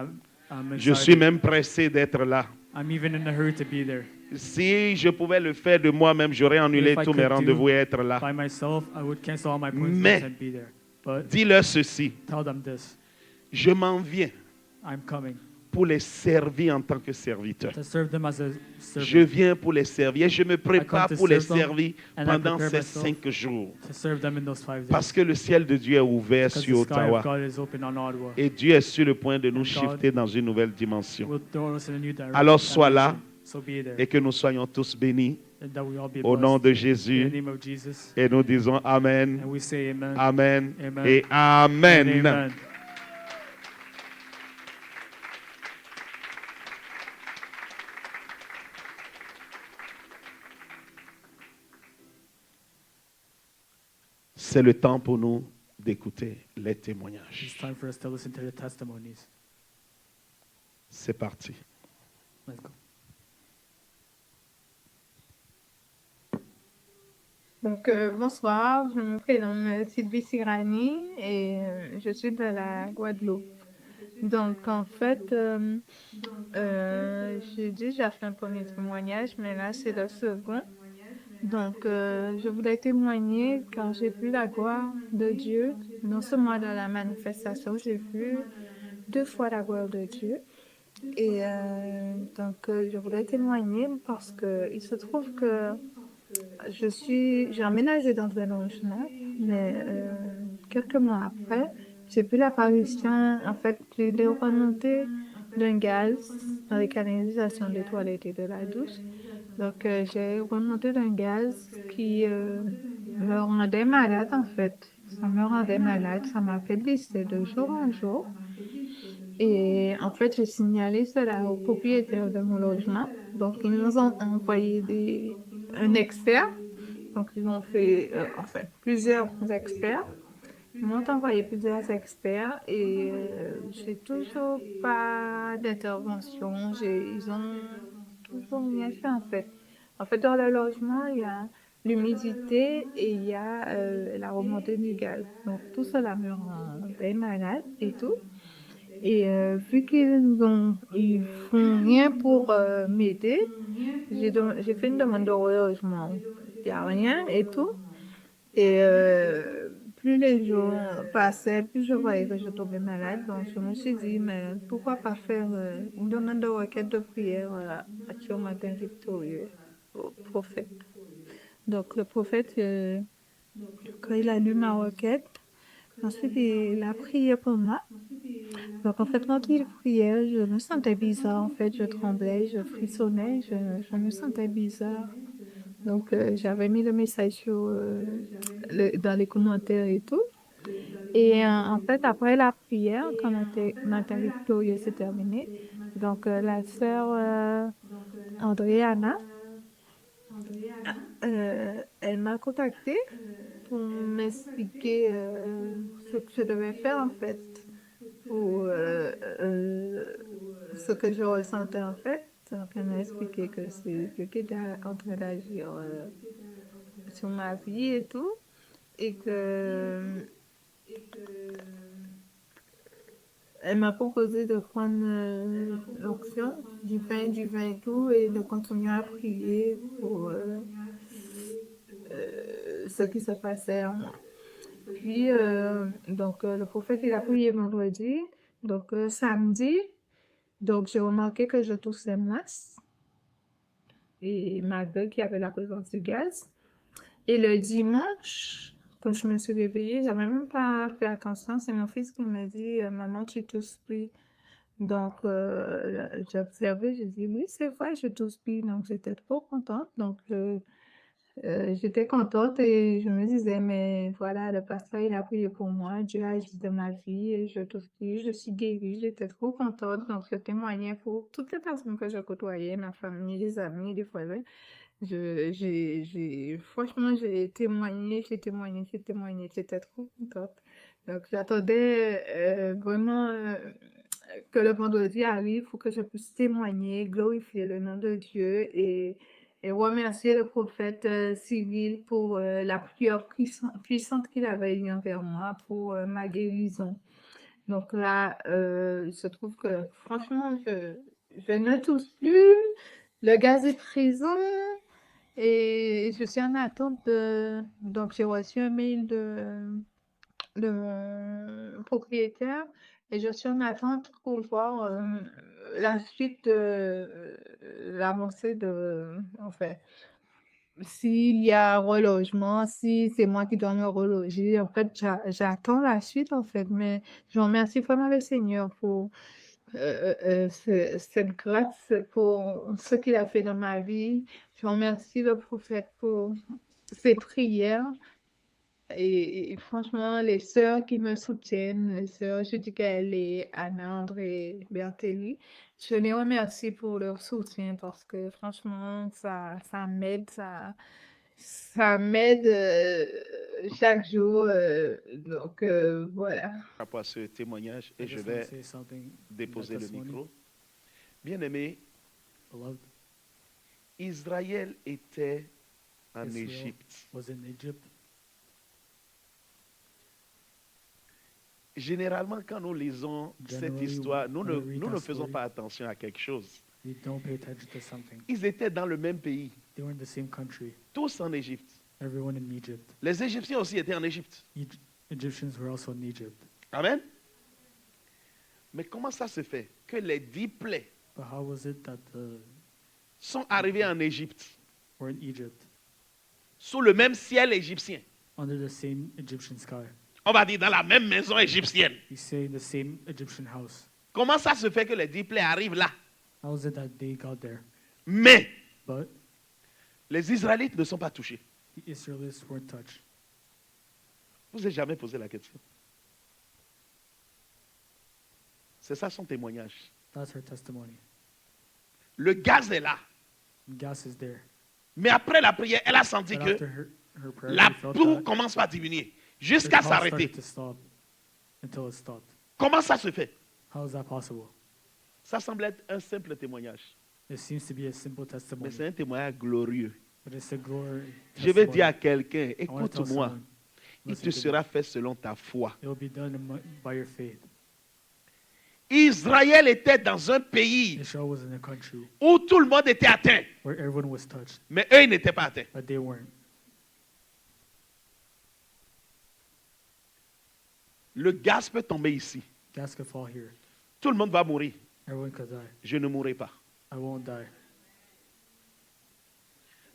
I'm Je excited. suis même pressé d'être là. I'm even in a hurry to be there. Si je pouvais le faire de moi-même, j'aurais annulé If I tous mes could rendez-vous do et être là. By myself, I would cancel all my appointments Mais- and be there. But Dis-leur ceci, tell them this. je m'en viens I'm coming pour les servir en tant que serviteur. to serve them as a servant. Je viens pour les servir. Je me prépare to pour les serve them, servir and I pendant prepare ces myself 5 jours. To serve them in those 5 days. Parce que le ciel de Dieu est ouvert Because sur the sky Ottawa. of God is open on Ottawa. Et Dieu est sur le point de nous And shifter dans une nouvelle dimension. Will throw us in a new direction. Alors sois là So be there. et que nous soyons tous bénis And that we all be au nom blessed. de In the Jésus. name of Jesus. Et nous disons Amen, And we say amen. Amen Amen. et And Amen. amen. C'est le temps pour nous d'écouter les témoignages. It's time for us to listen to the testimonies. C'est parti. Let's go. Donc, bonsoir, je me prénomme Sylvie Sirani et je suis de la Guadeloupe. Donc, en fait, j'ai déjà fait un premier témoignage, mais là, c'est le second. Donc, je voulais témoigner car j'ai vu la gloire de Dieu, non seulement dans la manifestation, j'ai vu 2 fois la gloire de Dieu. Et donc, je voulais témoigner parce que il se trouve que j'ai emménagé dans un logement, mais quelques mois après, j'ai vu l'apparition, en fait, j'ai l'ai remonté d'un gaz dans les canalisations des toilettes et de la douche. Donc, j'ai remonté d'un gaz qui me rendait malade, en fait. Ça me rendait malade, ça m'a fait glisser de jour en jour. Et en fait, j'ai signalé cela au propriétaire de mon logement. Donc, ils nous ont envoyé un expert. Donc, ils ont fait, en fait, plusieurs experts. Ils m'ont envoyé plusieurs experts et j'ai toujours pas d'intervention. Ils ont toujours rien fait, en fait. En fait, dans le logement, il y a l'humidité et il y a la remontée du gaz. Donc, tout cela me rend très malade et tout. Et vu ils font rien pour m'aider, j'ai fait une demande de relogement. Il n'y a rien et tout. Et plus les jours passaient, plus je voyais que je tombais malade. Donc je me suis dit, mais pourquoi pas faire une demande de requête de prière à Dieu matin victorieux, au prophète. Donc le prophète, quand il a lu ma requête, ensuite il a prié pour moi. Donc, en fait, quand il priait, je me sentais bizarre. En fait, je tremblais, je frissonnais, je me sentais bizarre. Donc, j'avais mis le message dans les commentaires et tout. Et en fait, après la prière, quand notre victorieux s'est terminé, donc la sœur Andréana, elle m'a contactée pour m'expliquer ce que je devais faire, en fait. Ou ce que je ressentais en fait. Donc, elle m'a expliqué que c'est Dieu qui était en train d'agir sur ma vie et tout. Et que elle m'a proposé de prendre l'option du vin et tout et de continuer à prier pour ce qui se passait en moi. Puis, donc, le prophète, il a prié vendredi. Donc, samedi, donc, j'ai remarqué que je toussais masse. Et malgré qu'il y avait la présence du gaz. Et le dimanche, quand je me suis réveillée, j'avais même pas fait attention. C'est mon fils qui m'a dit, maman, tu tousses plus. Donc, j'ai observé, j'ai dit, oui, c'est vrai, je tousse plus. Donc, j'étais trop contente. Donc, j'étais contente et je me disais, mais voilà, le pasteur, il a prié pour moi, Dieu a agi dans ma vie, et je tousse plus, je suis guérie, j'étais trop contente. Donc, je témoignais pour toutes les personnes que je côtoyais, ma famille, les amis, les voisins. Franchement, j'ai témoigné, j'étais trop contente. Donc, j'attendais vraiment que le vendredi arrive pour que je puisse témoigner, glorifier le nom de Dieu et remercier le prophète Cyril pour la prière puissante qu'il avait eue envers moi pour ma guérison. Donc là, il se trouve que franchement, je ne touche plus, le gaz est présent et je suis en attente donc j'ai reçu un mail de mon propriétaire et je suis en attente pour voir la suite de l'avancée en fait, s'il y a un relogement, si c'est moi qui dois me reloger. En fait, j'attends la suite, en fait, mais je remercie vraiment le Seigneur pour cette grâce, pour ce qu'il a fait dans ma vie. Je remercie le prophète pour ses prières. Et franchement, les sœurs qui me soutiennent, les sœurs Judicaël et Anna, André, Bertelli, je les remercie pour leur soutien parce que franchement, ça m'aide, ça m'aide chaque jour. Donc, voilà. Par rapport à ce témoignage, I et je just want vais to say something in déposer that le testimony. micro. Bien-aimé, beloved, Israël était en Israel Égypte. was in Egypt. Généralement, quand nous lisons cette Generally, histoire, nous when we read ne that faisons story, pas attention à quelque chose. We don't pay attention to something. Ils étaient dans le même pays, They were in the same country. tous en Égypte. Everyone in Egypt. Les Égyptiens aussi étaient en Égypte. Egyptians were also in Egypt. Amen. Mais comment ça se fait que les 10 plaies But how was it that the sont arrivées en Égypte, were in Egypt sous le même ciel égyptien? under the same Egyptian sky? On va dire dans la même maison égyptienne. We say in the same Egyptian house. Comment ça se fait que les 10 plaies arrivent là? How is it that they got there? Mais But les Israélites ne sont pas touchés. the Israelites weren't touched. Vous n'avez jamais posé la question. C'est ça son témoignage. That's her testimony. Le gaz est là. Gas is there. Mais après la prière, elle a senti But que after her prayer, la she felt boue that commence à diminuer the jusqu'à call s'arrêter. started to stop until it stopped. Comment ça se fait? How is that possible? Ça semble être un simple témoignage. It seems to be a simple Mais testimony, c'est un témoignage glorieux. but it's a glory Je vais testimony. dire à quelqu'un, I want to tell écoute-moi, someone, il listen te to me. sera fait selon ta foi. It will be done by your faith. Israël était dans un pays Israel was in a country où tout le monde était atteint, where everyone was touched, mais eux, ils n'étaient pas atteints. but they weren't. Le gaz peut tomber ici. Gas could fall here. Tout le monde va mourir. Everyone could die. Je ne mourrai pas. I won't die.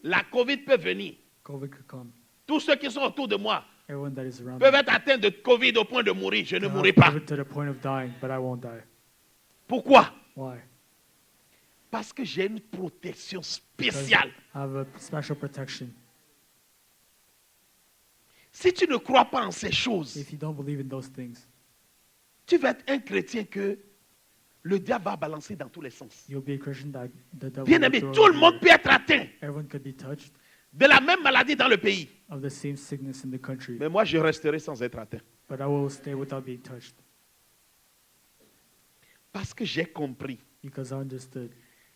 La COVID peut venir. COVID could come. Tous ceux qui sont autour de moi Everyone that is around peuvent me être atteints de COVID au point de mourir. Je ne could mourrai have pas. COVID to the point of dying, but I won't die. Pourquoi? Why? Parce que j'ai une protection Because spéciale. I have a special protection. Si tu ne crois pas en ces choses, If you don't believe in those things, tu vas être un chrétien que le diable va balancer dans tous les sens. you'll be a Christian that the devil Bien will aimé, throw tout le monde everywhere. peut être atteint Everyone could be touched de la même maladie dans le pays. of the same sickness in the country, Mais moi, je resterai sans être atteint. but I will stay without being touched Parce que j'ai compris because I understood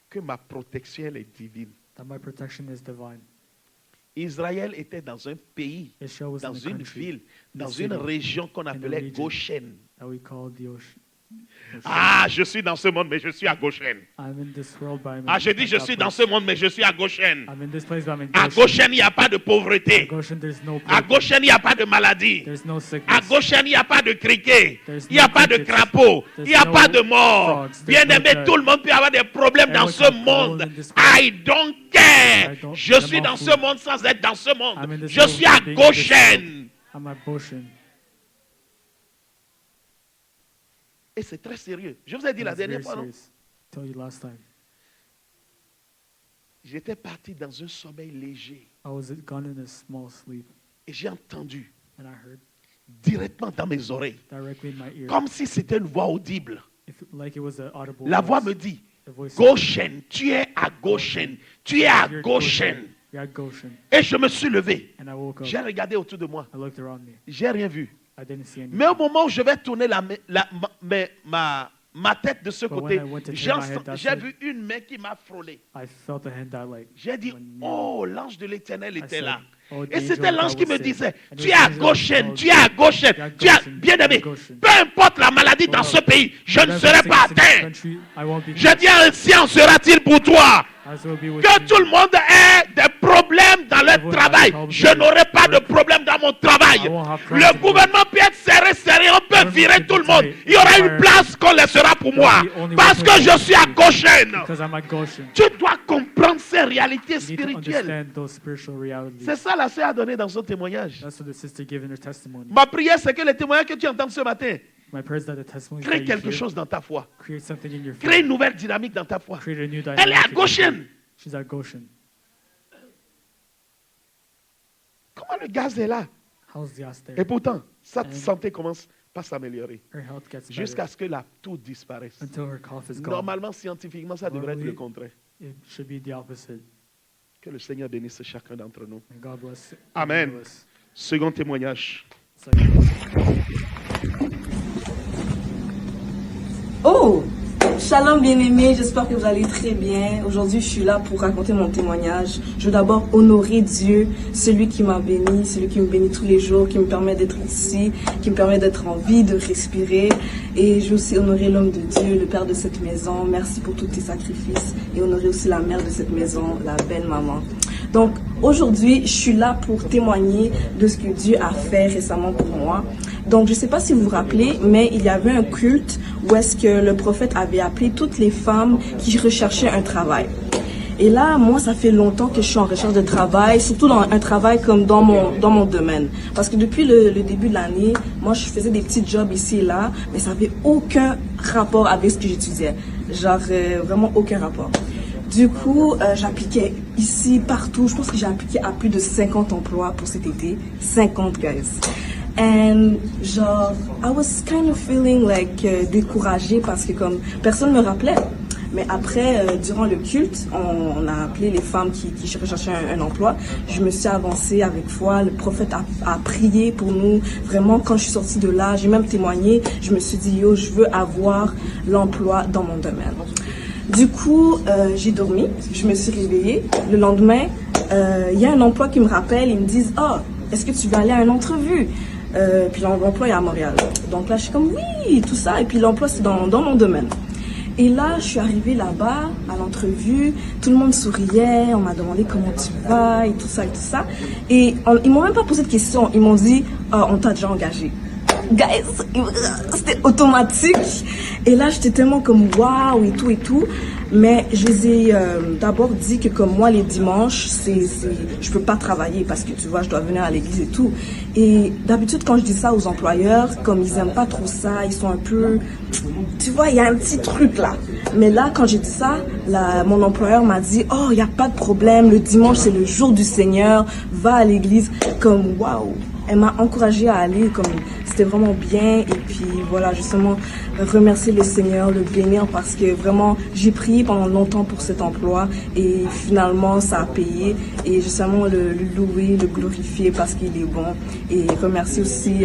que ma protection elle est divine. that my protection is divine. Israël était dans un pays, Israel was dans in a une country, ville, in a dans une city, région qu'on a appelait region. Goshen. that we call the ocean. Ah, je suis dans ce monde, mais je suis à Goshen. I'm in this world, but I'm Ah, je in dis, je that suis dans place. ce monde, mais je suis à Goshen. I'm in this place, but I'm in À Goshen. Goshen, il n'y a pas de pauvreté. At Goshen, there's no À poverty. Goshen, il n'y a pas de maladie. There's no À sickness. Goshen, il n'y a pas de criquet. There's Il n'y a no pas de crickets. crapaud. Il There's n'y a no pas de mort. frogs. There's Bien no aimé, death. tout le monde peut avoir des problèmes dans Everyone ce can fall monde. in this world. I don't care. I don't- Je I'm suis not dans ce fooled. monde sans être dans ce I'm in monde. this Je world suis à without being in this Goshen. I'm at Goshen. Et c'est très sérieux. Je vous ai dit la It's dernière very fois, non? serious. Told you last time. J'étais parti dans un sommeil léger. I was gone in a small sleep, Et j'ai entendu and I heard directement dans mes oreilles, directly in my ear, comme si c'était une voix audible. like it was an audible La voix voice. me dit, The voice said, Goshen, tu es à Goshen, tu es à "You're at Goshen. You're at Goshen. Et je me suis levé. And I woke up. J'ai regardé autour de moi. I looked around me. J'ai rien vu. I didn't see anything. Mais au moment où je vais tourner ma tête de ce But côté, when I went to j'ai turn my head that j'ai side, vu une main qui m'a frôlé. I felt a hand that like. J'ai dit, when me- oh, l'ange de l'Éternel I était said, là. "Oh, the Et angel c'était of l'ange God qui was me there." disait, And it tu was es à the angel of Goshen, God. tu es à Goshen, You're at tu es à... Goshen, Bien you're at aimé, Goshen. peu importe la maladie dans ce pays, je ne serai pas atteint. Je dis, ainsi en sera-t-il pour toi. Que tout le monde ait des problèmes dans leur travail. Je n'aurai pas de problème dans mon travail. Le gouvernement peut être serré, on peut virer tout le monde. Il y aura une place qu'on laissera pour moi. Parce que je suis à Goshen. Because I'm at Goshen. Tu dois comprendre ces réalités You need to spirituelles. understand those spiritual realities. C'est ça la sœur a donné dans son témoignage. That's what the sister gave in her testimony. Ma prière, c'est que les témoignages que tu entends ce matin My prayer is that the testimonies that créent you quelque hear chose dans ta foi. create something in your Crée faith. une nouvelle dynamique dans ta foi. Create a new Elle est à dynamic. Goshen. She's at Goshen. Comment le gaz est là? How's the gas Et there? pourtant, sa And- santé commence pas à s'améliorer. Her health gets Jusqu'à better ce que la toux disparaisse. until her cough is gone. Normalement, scientifiquement, ça devrait être le Normally- contraire. It should be the opposite. Que le Seigneur bénisse chacun d'entre nous. And God bless. Amen. God bless. Second témoignage. Second. Oh, Shalom bien-aimés, j'espère que vous allez très bien. Aujourd'hui, je suis là pour raconter mon témoignage. Je veux d'abord honorer Dieu, celui qui m'a béni, celui qui me bénit tous les jours, qui me permet d'être ici, qui me permet d'être en vie, de respirer. Et je veux aussi honorer l'homme de Dieu, le père de cette maison. Merci pour tous tes sacrifices. Et honorer aussi la mère de cette maison, la belle maman. Donc, aujourd'hui, je suis là pour témoigner de ce que Dieu a fait récemment pour moi. Donc, je ne sais pas si vous vous rappelez, mais il y avait un culte où est-ce que le prophète avait appelé toutes les femmes qui recherchaient un travail. Et là, moi, ça fait longtemps que je suis en recherche de travail, surtout dans un travail comme dans mon domaine. Parce que depuis le début de l'année, moi, je faisais des petits jobs ici et là, mais ça n'avait aucun rapport avec ce que j'étudiais. Genre, vraiment aucun rapport. Du coup, j'appliquais ici, partout. Je pense que j'ai appliqué à plus de 50 emplois pour cet été. 50, guys. And genre, I was kind of feeling like découragée parce que comme personne me rappelait. Mais après, durant le culte, on a appelé les femmes qui recherchaient un emploi. Je me suis avancée avec foi. Le prophète a prié pour nous. Vraiment, quand je suis sortie de là, j'ai même témoigné. Je me suis dit, yo, je veux avoir l'emploi dans mon domaine. Du coup, j'ai dormi. Je me suis réveillée. Le lendemain, il y a un emploi qui me rappelle. Ils me disent, oh, est-ce que tu vas aller à une entrevue? Puis l'emploi est à Montréal. Donc là, je suis comme oui, tout ça. Et puis l'emploi, c'est dans mon domaine. Et là, je suis arrivée là-bas à l'entrevue. Tout le monde souriait. On m'a demandé comment tu vas et tout ça et tout ça. Et ils m'ont même pas posé de questions. Ils m'ont dit, on t'a déjà engagé. Guys, c'était automatique. Et là, j'étais tellement comme waouh et tout et tout. Mais je les ai d'abord dit que comme moi, les dimanches, je peux pas travailler parce que tu vois, je dois venir à l'église et tout. Et d'habitude, quand je dis ça aux employeurs, comme ils aiment pas trop ça, ils sont un peu... Tu vois, il y a un petit truc là. Mais là, quand j'ai dit ça, mon employeur m'a dit, oh, il n'y a pas de problème, le dimanche, c'est le jour du Seigneur, va à l'église. Comme waouh. Elle m'a encouragée à aller, comme c'était vraiment bien. Et puis voilà, justement, remercier le Seigneur, le bénir parce que vraiment, j'ai prié pendant longtemps pour cet emploi et finalement, ça a payé. Et justement, le louer, le glorifier parce qu'il est bon. Et remercier aussi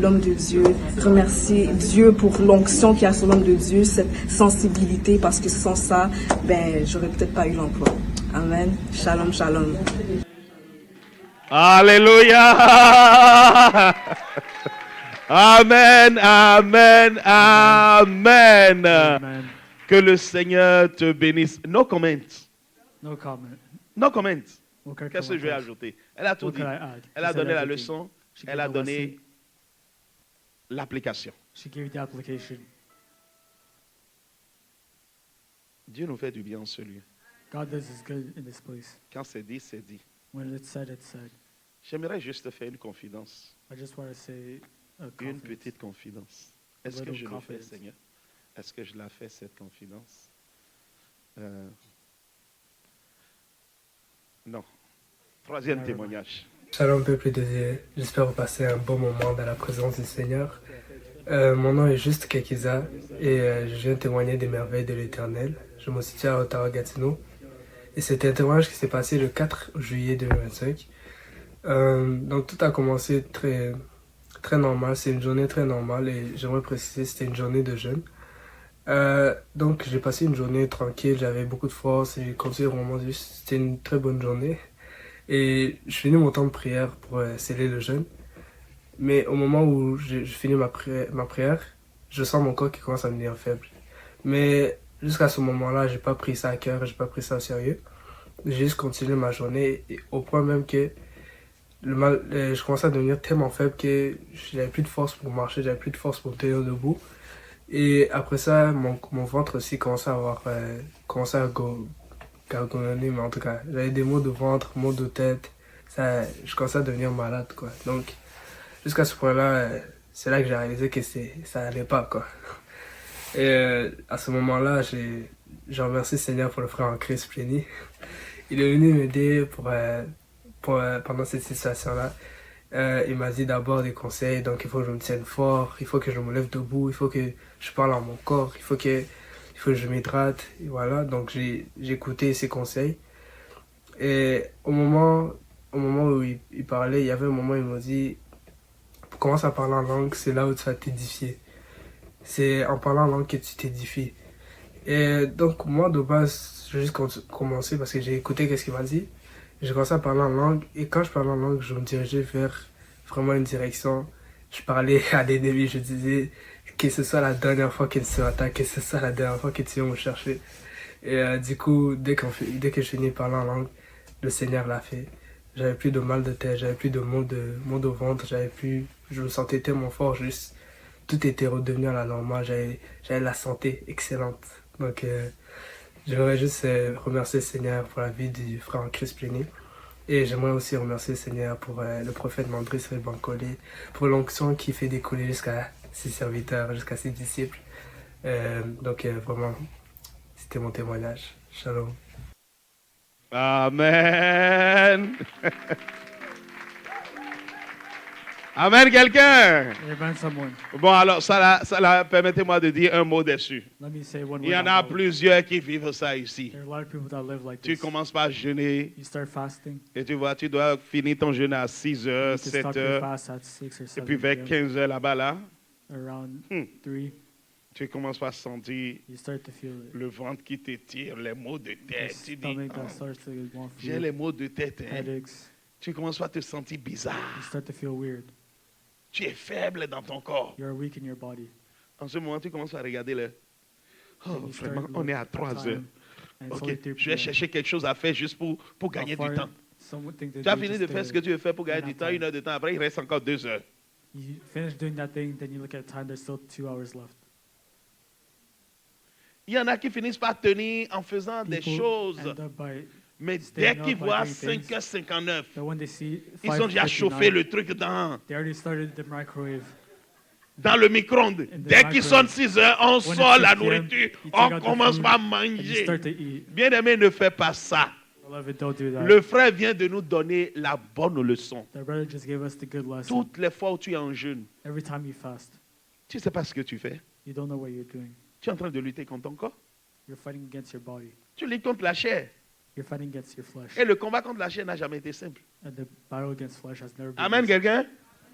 l'homme de Dieu, remercier Dieu pour l'onction qu'il y a sur l'homme de Dieu, cette sensibilité parce que sans ça, ben, j'aurais peut-être pas eu l'emploi. Amen. Shalom, shalom. Alléluia. Amen, amen, amen. Amen. Que le Seigneur te bénisse. No comment. No comment. No comment. Aucun Qu'est-ce que je vais commentaire. ajouter? Elle a tout What dit. can I add? Elle a She said donné la everything. leçon. She Elle gave a the donné lesson. l'application. She gave the application. Dieu nous fait du bien en ce lieu. God does His good in this place. Quand c'est dit, c'est dit. When it's said, it's said. J'aimerais juste te faire une confidence. I just want to say a Une confidence. petite confidence. Est-ce que little je le fais, confidence. Seigneur? Est-ce que je la fais, cette confidence? Non. Troisième témoignage. Shalom peuple de Dieu, j'espère vous passer un bon moment dans la présence du Seigneur. Mon nom est Juste Kekiza et je viens témoigner des merveilles de l'Éternel. Je me situe à Ottawa-Gatineau et c'était un témoignage qui s'est passé le 4 juillet 2025. Donc tout a commencé très, très normal, c'est une journée très normale et j'aimerais préciser c'était une journée de jeûne. Donc j'ai passé une journée tranquille, j'avais beaucoup de force et j'ai continué vraiment, c'était une très bonne journée. Et je finis mon temps de prière pour sceller le jeûne. Mais au moment où je finis ma prière, je sens mon corps qui commence à devenir faible. Mais jusqu'à ce moment-là, j'ai pas pris ça à cœur, j'ai pas pris ça au sérieux. J'ai juste continué ma journée et au point même que je commençais à devenir tellement faible que j'avais plus de force pour marcher, j'avais plus de force pour tenir debout. Et après ça, mon ventre aussi commençait à gargouiller, mais en tout cas, j'avais des maux de ventre, maux de tête. Je commençais à devenir malade, quoi. Donc, jusqu'à ce point-là, c'est là que j'ai réalisé que ça allait pas, quoi. Et à ce moment-là, j'ai remercié le Seigneur pour le frère en Christ Plény. Il est venu m'aider pendant cette situation-là. Il m'a dit d'abord des conseils, donc il faut que je me tienne fort, il faut que je me lève debout, il faut que je parle à mon corps, il faut que je m'hydrate, et voilà. Donc j'ai écouté ses conseils. Et au moment où il parlait, il y avait un moment où il m'a dit commence à parler en langue, c'est là où tu vas t'édifier. C'est en parlant en langue que tu t'édifies. Et donc, moi, de base, j'ai juste commencé parce que j'ai écouté qu'est-ce qu'il m'a dit. J'ai commencé à parler en langue. Et quand je parlais en langue, je me dirigeais vers vraiment une direction. Je parlais à l'ennemi, je disais que ce soit la dernière fois qu'il se attaque, que ce soit la dernière fois qu'il vient me chercher. Et du coup, dès que je finis de parler en langue, le Seigneur l'a fait. J'avais plus de mal de tête, j'avais plus de maux au ventre, je me sentais tellement fort, juste tout était redevenu à la normale, j'avais la santé excellente. Donc, j'aimerais juste remercier le Seigneur pour la vie du frère Chris Plény. Et j'aimerais aussi remercier le Seigneur pour le prophète Mandris Bankole, pour l'onction qui fait découler jusqu'à ses serviteurs, jusqu'à ses disciples. Donc, vraiment, c'était mon témoignage. Shalom. Amen. Amen, quelqu'un. Amen, someone. Bon, alors, permettez-moi de dire un mot dessus. Let me say one Il y en word a about it. plusieurs qui vivent ça ici. There are a lot of people that live like Tu this. commences par jeûner You start fasting. et tu vois, tu dois finir ton jeûne à 6 You heures, need to 7 stop your heures. fast at 6 or Et 7 puis vers p.m. 15 heures là-bas, là, Around 3, tu commences par sentir you start to feel it. le ventre qui t'étire, les maux de The tête. Tu dis, stomach that oh, starts to want j'ai food. les maux de tête. Hein. Headaches. Tu commences par te sentir bizarre. You start to feel weird. Tu es faible dans ton corps. You're weak in your body. En ce moment, tu commences à regarder le... Then Oh, you start vraiment, on est à 3 heures. time, and it's only Ok, 3 je vais p.m. chercher quelque chose à faire juste pour gagner du temps. Something to Tu as do fini just de faire to ce que tu veux faire pour gagner gain du that temps, time. 1 heure de temps. Après, il reste encore 2 heures. You finish doing that thing, then you look at time, there's still 2 hours left. Il y en a qui finissent par tenir en faisant des People choses. end up by Mais dès staying qu'ils up by voient doing things, 5h59, but when they see ils ont déjà 5:59, chauffé le truc they already started the microwave. dans le micro-ondes. In the Dès qu'il sonne microwave. 6 heures, on When it's sort 6 la p.m., nourriture, you take on out the commence food par and you manger. start to eat. Bien-aimé, ne fais pas ça. Beloved, don't do that. Le frère vient de nous donner la bonne leçon. The brother just gave us the good lesson. Toutes les fois où tu es en jeûne, Every time you fast, tu ne sais pas ce que tu fais. you don't know what you're doing. Tu es en train de lutter contre ton corps. You're fighting against your body. Tu luttes contre la chair. You're fighting against your flesh. Et le combat contre la chair n'a jamais été simple. And the battle against flesh has never been Amen, easy. quelqu'un?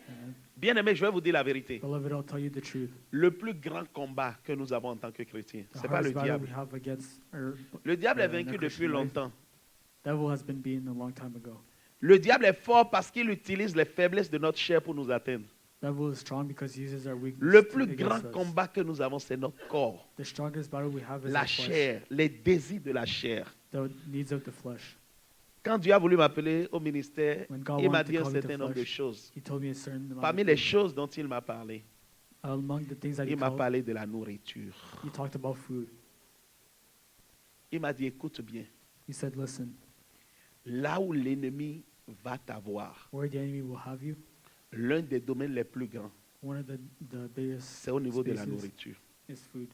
Amen. Bien-aimé, je vais vous dire la vérité. Beloved, I'll tell you the truth. Le plus grand combat que nous avons en tant que chrétiens, The ce n'est pas le hardest battle we diable. have against Le diable est in vaincu the depuis Christian life, longtemps. devil has been beaten a long time ago. Le diable est fort parce qu'il utilise les faiblesses de notre chair pour nous atteindre. Devil is strong because he uses our weakness Le plus against grand us. combat que nous avons, c'est notre corps, The strongest battle we have is la our flesh, chair, les désirs de la chair. the needs of the flesh. Quand Dieu a voulu m'appeler au ministère, When God il m'a wanted dit to un call me to certain nombre de flesh, choses. he told me a certain amount Parmi of les things. choses dont il m'a parlé, Among the things that he il m'a called, parlé de la nourriture. he talked about food. Il m'a dit, écoute bien, He said, listen, là où l'ennemi va t'avoir, where the enemy will have you, l'un des domaines les plus grands, one of the biggest c'est au niveau de la spaces nourriture. is food.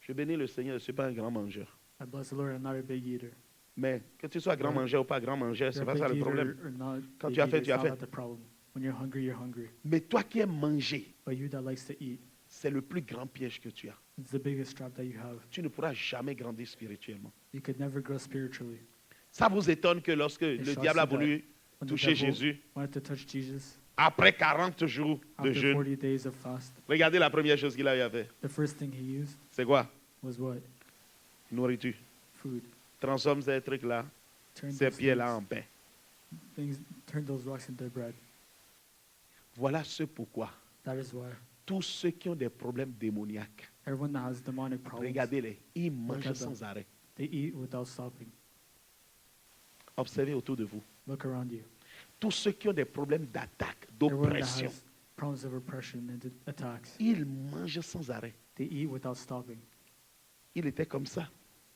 Je bénis le Seigneur, je ne suis pas un grand mangeur. I bless the Lord, I'm not a big eater. Mais que tu sois grand mangeur ou pas grand mangeur, ce You're n'est a pas ça big le eater problème. or not Quand big tu as eater, faim, tu as it's faim. not the problem. When you're hungry, you're hungry. Mais toi qui aimes manger, But you that likes to eat, c'est le plus grand piège que tu as. it's the biggest trap that you have. Tu ne pourras jamais grandir spirituellement. You could never grow spiritually. Ça vous étonne que lorsque le shocks diable a you that voulu When the toucher devil Jésus, wanted to touch Jesus, après 40 jours de after jeûne, 40 days of fast, regardez la première chose qu'il avait fait. the first thing he used C'est quoi? was what? Nourriture. Food. Transforme ces trucs-là, Turn ces those pierres-là en pain. turn those rocks into bread. Voilà ce pourquoi That is why tous ceux qui ont des problèmes démoniaques, everyone that has demonic problems, regardez-les, ils Look mangent at sans them. arrêt. they eat without stopping. Observez autour de vous. Look around you. Tous ceux qui ont des problèmes d'attaque, Everyone that d'oppression, has problems of oppression and attacks, ils mangent sans arrêt. they eat without stopping. Il était comme ça.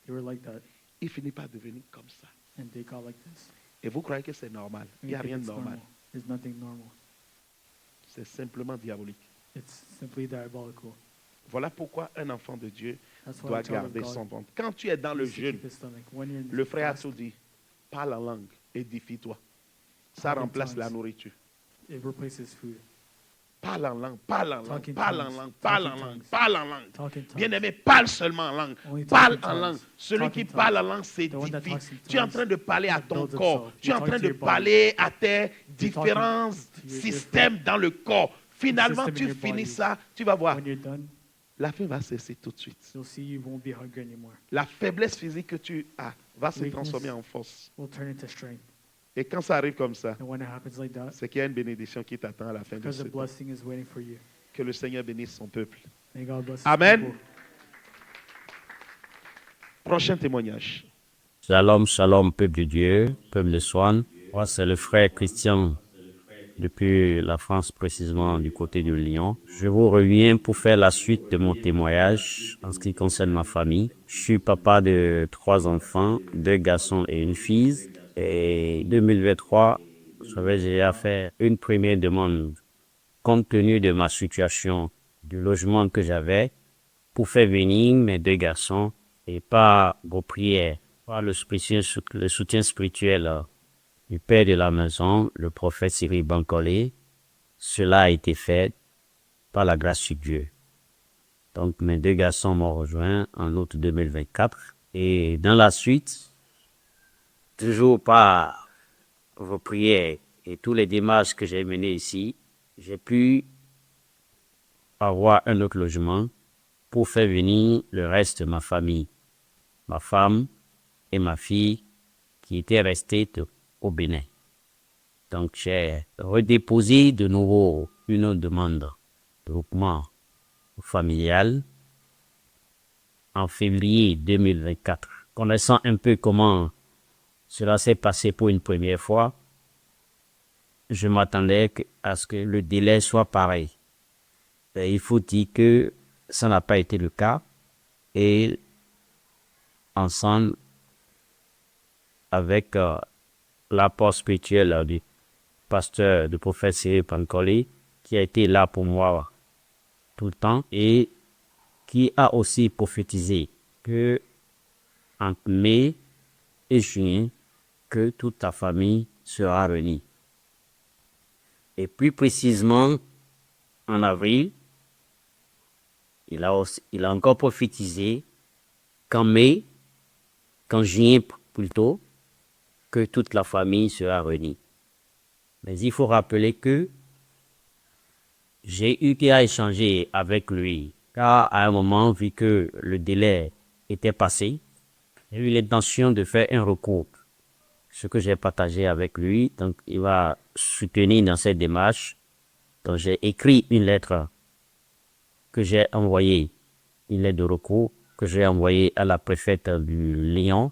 They were like that, Il finit par devenir comme ça. and they got like this. Et vous croyez que c'est normal? Il And n'y you a think rien de it's normal. normal. There's nothing normal. C'est simplement diabolique. It's simply diabolical. Voilà pourquoi un enfant de Dieu That's why doit a child of garder son God ventre. Quand tu es dans le needs to jeûne, keep his stomach. When you're in le frère a fast, tout dit. Parle en langue, édifie-toi. Ça Talk in remplace la tongues. nourriture. it replaces food. Parle en langue, parle en Talk langue, in parle en tongues. langue, Talk parle in en langue, tongues. parle en langue. Talk in tongues. Bien-aimé, parle seulement en langue. Only talk Parle in en tongues. langue. Celui Talk qui in tongues. parle en langue The one that s'édifie. talks in Tu es en tongues train de parler à ton builds corps. himself. Tu es en You train talk de to your body. parler à tes You're différents talking to your systèmes dans le corps. Finalement, system in tu your finis body. ça, tu vas voir. When you're done, la faim va cesser tout de suite. you'll see you won't be hungry anymore. La faiblesse physique que tu as va se Weakness transformer en force. will turn into strength. Et quand ça arrive comme ça, And when it happens like that, c'est qu'il y a une bénédiction qui t'attend à la fin de because ce the temps. blessing is waiting for you. Que le Seigneur bénisse son peuple. May God bless his Amen. people. Prochain témoignage. Shalom, shalom, peuple de Dieu, peuple de Swan. Moi, c'est le frère Christian, depuis la France, précisément du côté de Lyon. Je vous reviens pour faire la suite de mon témoignage en ce qui concerne ma famille. Je suis papa de 3 enfants, 2 garçons et une fille. Et 2023, j'avais déjà fait une première demande compte tenu de ma situation, du logement que j'avais, pour faire venir mes 2 garçons et par vos prières, par le soutien spirituel du père de la maison, le prophète Cyril Bancolé. Cela a été fait par la grâce de Dieu. Donc mes 2 garçons m'ont rejoint en août 2024. Et dans la suite, toujours par vos prières et tous les démarches que j'ai menées ici, j'ai pu avoir un autre logement pour faire venir le reste de ma famille, ma femme et ma fille qui étaient restées au Bénin. Donc j'ai redéposé de nouveau une demande de groupement familial en février 2024. Connaissant un peu comment cela s'est passé pour une première fois, je m'attendais à ce que le délai soit pareil. Et il faut dire que ça n'a pas été le cas. Et ensemble, avec l'apport spirituel du pasteur, du prophète Cyril Bancolé, qui a été là pour moi tout le temps et qui a aussi prophétisé que entre mai et juin, que toute ta famille sera réunie. Et plus précisément, en avril, il a encore prophétisé qu'en mai, qu'en juin plutôt, que toute la famille sera réunie. Mais il faut rappeler que j'ai eu qu'à échanger avec lui, car à un moment, vu que le délai était passé, j'ai eu l'intention de faire un recours. Ce que j'ai partagé avec lui, donc il va soutenir dans cette démarche. Donc j'ai écrit une lettre que j'ai envoyée, une lettre de recours que j'ai envoyée à la préfète du Lyon.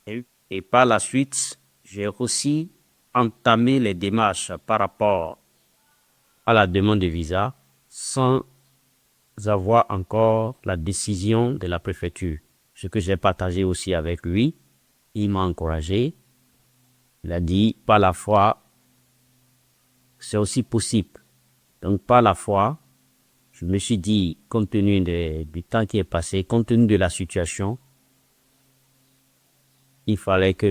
Et par la suite, j'ai aussi entamé les démarches par rapport à la demande de visa sans avoir encore la décision de la préfecture. Ce que j'ai partagé aussi avec lui, il m'a encouragé. Il a dit, par la foi, c'est aussi possible. Donc, par la foi, je me suis dit, compte tenu du temps qui est passé, compte tenu de la situation, il fallait que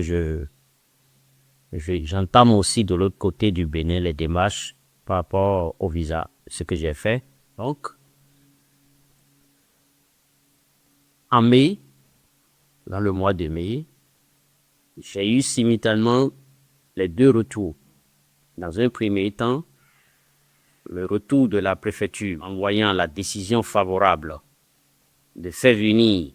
j'entame aussi de l'autre côté du Bénin les démarches par rapport au visa. Ce que j'ai fait. Donc, en mai, dans le mois de mai, j'ai eu simultanément les 2 retours. Dans un premier temps, le retour de la préfecture envoyant la décision favorable de faire venir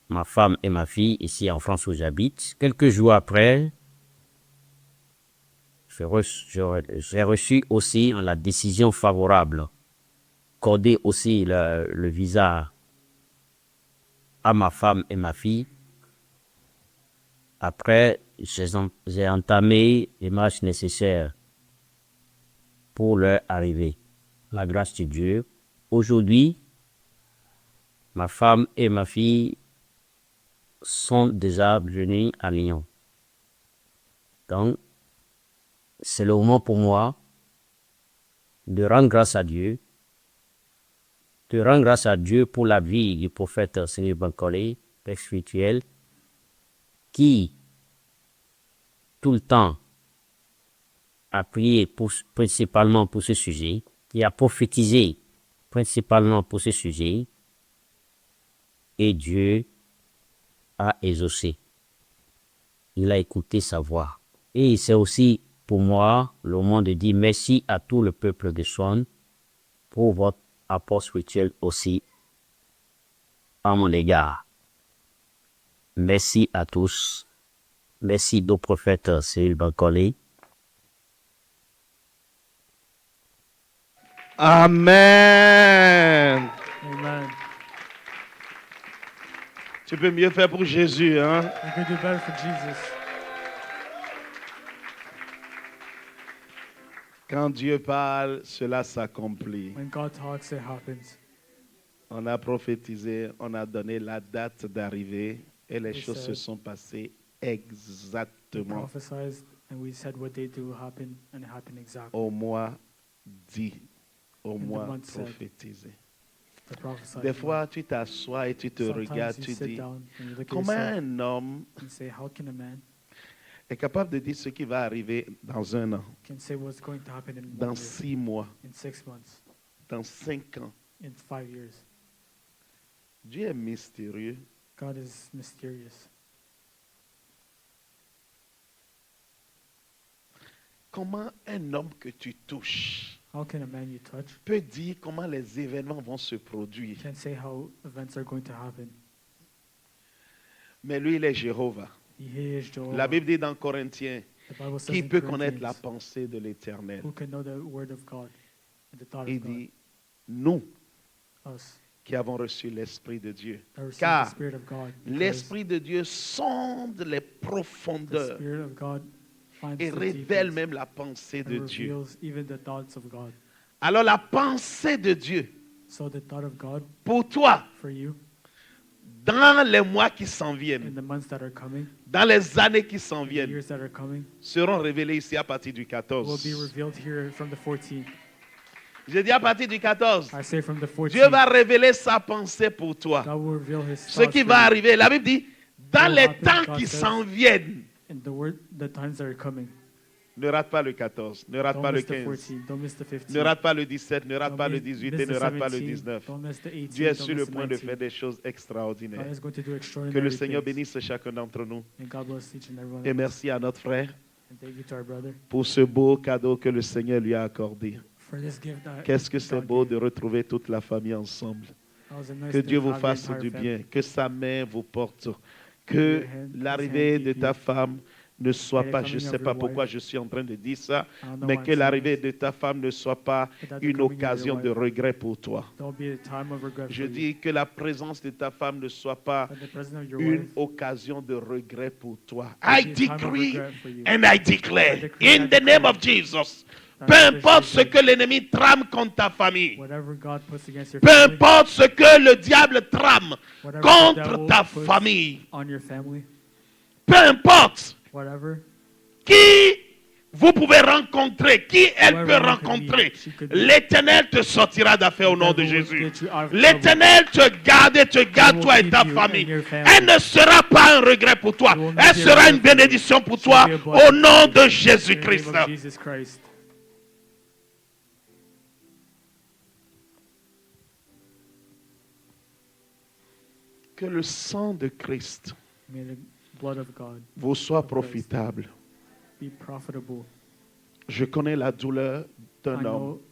ma femme et ma fille ici en France où j'habite. Quelques jours après, j'ai reçu aussi la décision favorable, accorder aussi le visa à ma femme et ma fille. Après, j'ai entamé les marches nécessaires pour leur arrivée. La grâce de Dieu. Aujourd'hui, ma femme et ma fille sont déjà venues à Lyon. Donc, c'est le moment pour moi de rendre grâce à Dieu, pour la vie du prophète Cyril Bancolé, père spirituel, qui, tout le temps, a prié principalement pour ce sujet, qui a prophétisé principalement pour ce sujet, et Dieu a exaucé. Il a écouté sa voix. Et c'est aussi pour moi le moment de dire merci à tout le peuple de Swan pour votre apport spirituel aussi à mon égard. Merci à tous. Merci au prophète Cyril Bankole. Amen. Amen. Tu peux mieux faire pour Jésus, hein? You can do better for Jesus. Quand Dieu parle, cela s'accomplit. When God talks, it happens. On a prophétisé, on a donné la date d'arrivée et les We choses se said- sont passées We exactement prophesied and we said what day will happen, and it happened exactly. au mois dit, au In the mois month said. prophétisé. The prophesied Des month. fois, tu t'assois et tu te Sometimes regardes, you tu sit dis, down and you look at comment yourself un homme and say, how can a man est capable de dire ce qui va arriver dans un an, can say what's going to happen in 1 dans year, 6 mois, in 6 months, dans 5 ans? in 5 years? Dieu est mystérieux. God is mysterious. Comment un homme que tu touches How can a man you touch peut dire comment les événements vont se produire? can say how events are going to happen? Mais lui, il est Jéhovah. He is Jehovah. La Bible dit dans Corinthiens, The Bible says qui in peut connaître la Corinthians, pensée de l'Éternel? who can know the word of God and the thought Il of God? dit, nous Us, qui avons reçu l'Esprit de Dieu. that receive the Car Spirit of God. Because l'Esprit de Dieu sonde les the profondeurs Spirit of God finds et the révèle deepest même la pensée de and Dieu. reveals even the thoughts of God. Alors la pensée de Dieu So the thought of God pour toi, for you dans les mois qui s'en in viennent, the months that are coming, dans les années qui s'en the viennent, years that are coming, seront révélées ici à partir du will be 14. revealed here from the 14th. Je dis à partir du 14. I say from the 14th. Dieu va révéler sa pensée pour toi. God will reveal His Ce thoughts qui for va you. arriver, la Bible dit, dans What will les happen, temps God qui says, s'en viennent, in the times that are coming. ne rate pas le 14, ne rate Don't pas le miss the 15, 14th. Don't miss the 15th. ne rate pas le 17, ne rate Don't pas le miss 18 the et ne rate pas le 17th. 19. Don't miss the 18th. Dieu est Don't sur le miss the point de 19th. faire des choses God extraordinaires. is going to do Que le extraordinary Seigneur things. bénisse chacun d'entre nous. And God bless each and every one Et of us. merci à notre frère And thank you to our brother pour ce beau cadeau que le Seigneur lui a accordé. for this gift that Qu'est-ce que c'est God beau gave. de retrouver toute la famille ensemble. That was a nice Que thing Dieu to vous have your fasse entire du family. bien, que sa main vous porte, que l'arrivée de ta femme ne soit pas, je ne sais pas pourquoi je suis en train de dire ça, I don't know mais why que I'm saying l'arrivée this. de ta femme ne soit pas But that the une coming of your occasion de wife regret pour toi. Don't be a time of regret Je for you. dis que la présence de ta femme ne soit pas That the presence of your une wife occasion de regret pour toi. will I be a time of decree regret for you. and I declare I decree in and the I name declare of Jesus. that Peu the importe ce Christian que l'ennemi trame contre ta famille, whatever God puts against your peu family, importe ce que le diable trame whatever the contre devil ta puts famille, on your family, peu importe whatever, qui vous pouvez rencontrer, qui elle Whoever peut you could rencontrer, meet, she could meet. l'Éternel te sortira d'affaire au nom de devil will Jésus. get you out of L'Éternel te garde et te garde will toi et keep ta you famille. and your family. Elle ne sera pas un regret pour toi. It will not Elle be a sera regret une for you. bénédiction pour She'll toi be a au blessing nom for de you. In the Jésus-Christ. name of Jesus Christ. Que le sang de Christ May the blood of God vous soit of Christ profitable. be profitable. Je connais la douleur d'un I homme know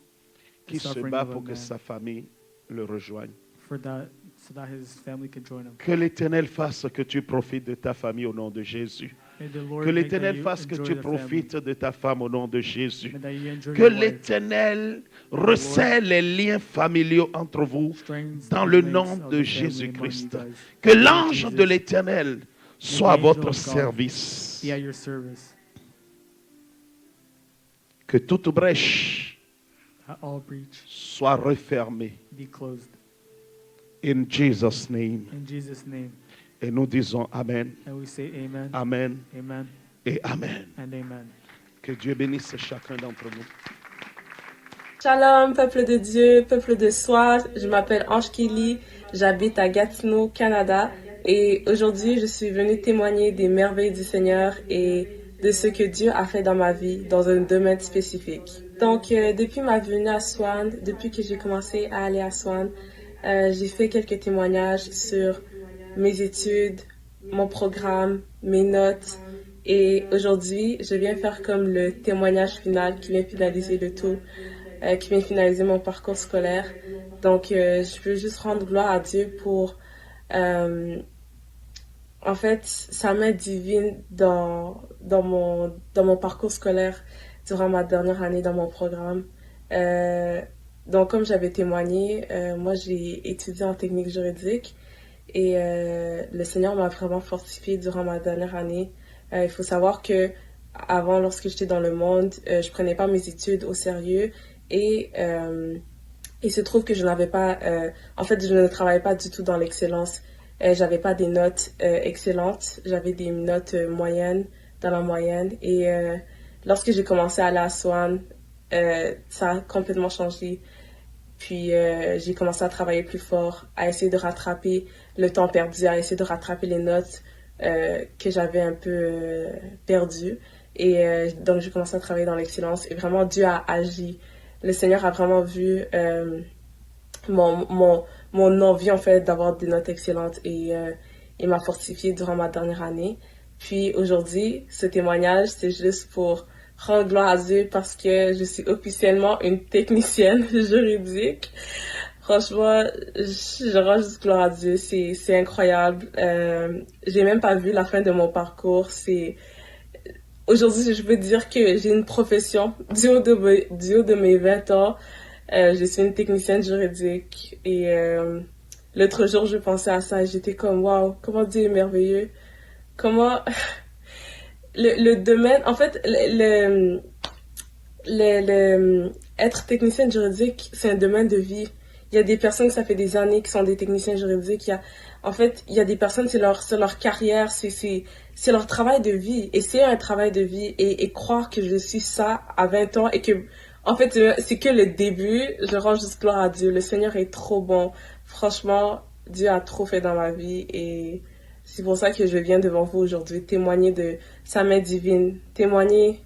the qui se suffering bat of a pour que man sa famille le rejoigne. for that, so that his family can join him. Que l'Éternel fasse que tu profites de ta famille au nom de Jésus. May the Lord Que make that l'Éternel you fasse que enjoy tu the family. profites de ta femme au nom de Jésus. May that you enjoy Que your wife. l'Éternel resserre les liens familiaux entre vous Strengthens dans the le links nom of de the family among Jésus-Christ. you guys. Que In l'ange Jesus, de l'Éternel soit à angel votre of God service. be at your service. Que toute brèche That all breach soit refermée. be closed. In Jesus' name. In Jesus' name. Et nous disons Amen, And we say amen. Amen Amen. et Amen. And amen. Que Dieu bénisse chacun d'entre nous. Shalom, peuple de Dieu, peuple de soi. Je m'appelle Ange Kelly, j'habite à Gatineau, Canada. Et aujourd'hui, je suis venue témoigner des merveilles du Seigneur et de ce que Dieu a fait dans ma vie, dans un domaine spécifique. Donc, depuis ma venue à Swan, depuis que j'ai commencé à aller à Swan, j'ai fait quelques témoignages sur mes études, mon programme, mes notes. Et aujourd'hui, je viens faire comme le témoignage final qui vient finaliser le tout, qui vient finaliser mon parcours scolaire. Donc, je veux juste rendre gloire à Dieu pour, en fait, sa main divine dans mon parcours scolaire durant ma dernière année dans mon programme. Donc, comme j'avais témoigné, moi, j'ai étudié en technique juridique et le Seigneur m'a vraiment fortifiée durant ma dernière année. Il faut savoir que avant, lorsque j'étais dans le monde, je prenais pas mes études au sérieux et il se trouve que je n'avais pas, en fait, je ne travaillais pas du tout dans l'excellence. J'avais pas des notes excellentes, j'avais des notes moyennes, dans la moyenne. Et lorsque j'ai commencé à aller à Swan, ça a complètement changé. Puis j'ai commencé à travailler plus fort, à essayer de rattraper le temps perdu, à essayer de rattraper les notes que j'avais un peu perdues. Et donc j'ai commencé à travailler dans l'excellence. Et vraiment, Dieu a agi. Le Seigneur a vraiment vu mon envie en fait d'avoir des notes excellentes et il m'a fortifiée durant ma dernière année. Puis aujourd'hui, ce témoignage, c'est juste pour rendre gloire à Dieu parce que je suis officiellement une technicienne juridique. Franchement, je rends juste gloire à Dieu, c'est incroyable. J'ai même pas vu la fin de mon parcours. Aujourd'hui, je peux dire que j'ai une profession du haut de mes 20 ans. Je suis une technicienne juridique et l'autre jour, je pensais à ça et j'étais comme, waouh, comment Dieu est merveilleux. Comment le domaine, en fait, être technicienne juridique, c'est un domaine de vie. Il y a des personnes que ça fait des années qui sont des techniciens juridiques. En fait, il y a des personnes, c'est leur carrière, c'est leur travail de vie. Et c'est un travail de vie. Et croire que je suis ça à 20 ans et que, en fait, c'est que le début, je rends juste gloire à Dieu. Le Seigneur est trop bon. Franchement, Dieu a trop fait dans ma vie et c'est pour ça que je viens devant vous aujourd'hui, témoigner de sa main divine, témoigner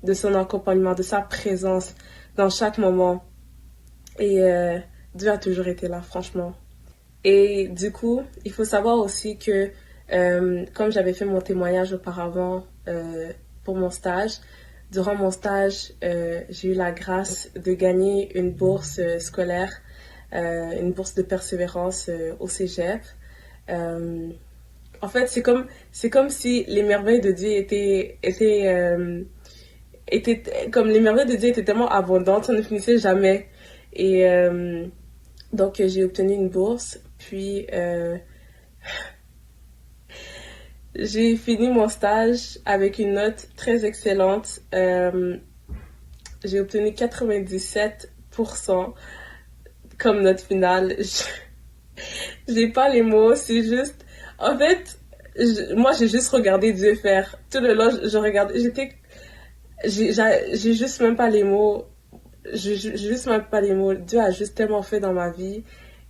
de son accompagnement, de sa présence dans chaque moment. Et Dieu a toujours été là, franchement. Et du coup, il faut savoir aussi que, comme j'avais fait mon témoignage auparavant pour mon stage, durant mon stage, j'ai eu la grâce de gagner une bourse scolaire, une bourse de persévérance au cégep. En fait, c'est comme si les merveilles de Dieu étaient comme les merveilles de Dieu étaient tellement abondantes, ça ne finissait jamais. Et donc, j'ai obtenu une bourse, puis j'ai fini mon stage avec une note très excellente. J'ai obtenu 97% comme note finale. J'ai pas les mots, c'est juste... En fait, moi, j'ai juste regardé Dieu faire. Tout le long, je regardais... J'ai juste même pas les mots. J'ai juste même pas les mots. Dieu a juste tellement fait dans ma vie.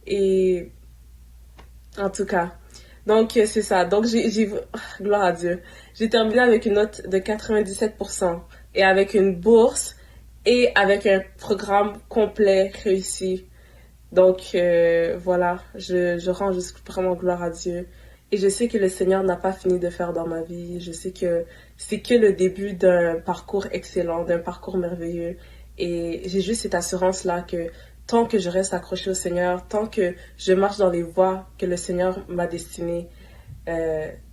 Et... En tout cas... Donc, c'est ça. Donc, gloire à Dieu. J'ai terminé avec une note de 97% et avec une bourse et avec un programme complet réussi. Donc, voilà, je rends juste vraiment gloire à Dieu. Et je sais que le Seigneur n'a pas fini de faire dans ma vie. Je sais que c'est que le début d'un parcours excellent, d'un parcours merveilleux. Et j'ai juste cette assurance-là que tant que je reste accrochée au Seigneur, tant que je marche dans les voies que le Seigneur m'a destinées,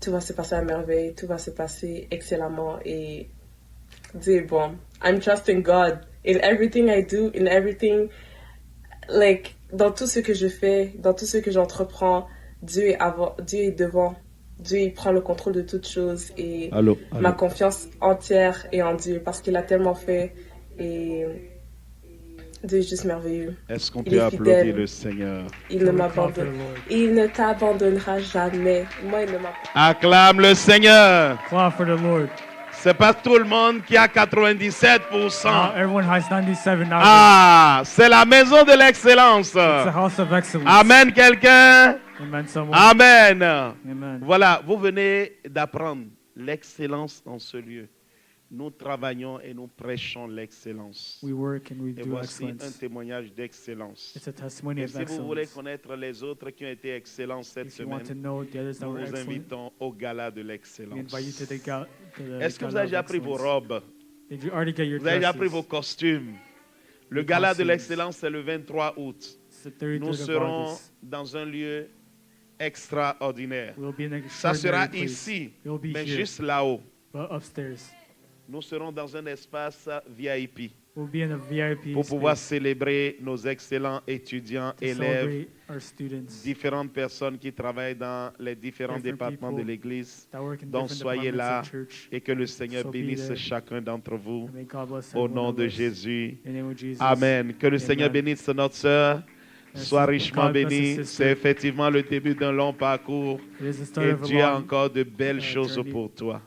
tout va se passer à merveille, tout va se passer excellemment. Et Dieu est bon. I'm trusting God in everything I do, in everything, like, dans tout ce que je fais, dans tout ce que j'entreprends, Dieu est devant. Dieu, il prend le contrôle de toutes choses et ma confiance entière est en Dieu parce qu'il a tellement fait et Dieu est juste merveilleux. Est-ce qu'on peut applaudir le Seigneur? Il ne m'abandonne. Il ne t'abandonnera jamais. Moi, il ne m'abandonne. Acclame le Seigneur. Clap for the Lord. C'est pas tout le monde qui a 97%. Everyone has 97 now. Ah, c'est la maison de l'excellence. It's the house of excellence. Amen, quelqu'un. Amen, someone. Amen. Amen. Voilà, vous venez d'apprendre l'excellence dans ce lieu. Nous travaillons et nous prêchons l'excellence. We work and we Et do voici excellence. un témoignage d'excellence. It's a testimony Et of si vous excellence. voulez connaître les autres qui ont été excellents cette If you semaine, want to know the others that nous were vous excellent, invitons au gala de we l'excellence. invite you to the Est-ce que vous gala avez déjà of pris vos excellence. robes? Did you already get your Vous avez déjà dresses? pris vos costumes? Le Your gala de costumes. l'excellence, c'est le 23 août. nous serons dans un lieu extraordinaire. Ça sera ici, mais juste là-haut. Nous serons dans un espace VIP pour pouvoir célébrer nos excellents étudiants, élèves, différentes personnes qui travaillent dans les différents départements de l'Église. Donc soyez là et que le Seigneur bénisse chacun d'entre vous au nom de Jésus. Amen. Que le Seigneur bénisse notre sœur. Sois richement béni. C'est effectivement le début d'un long parcours et Dieu a encore de belles choses pour toi.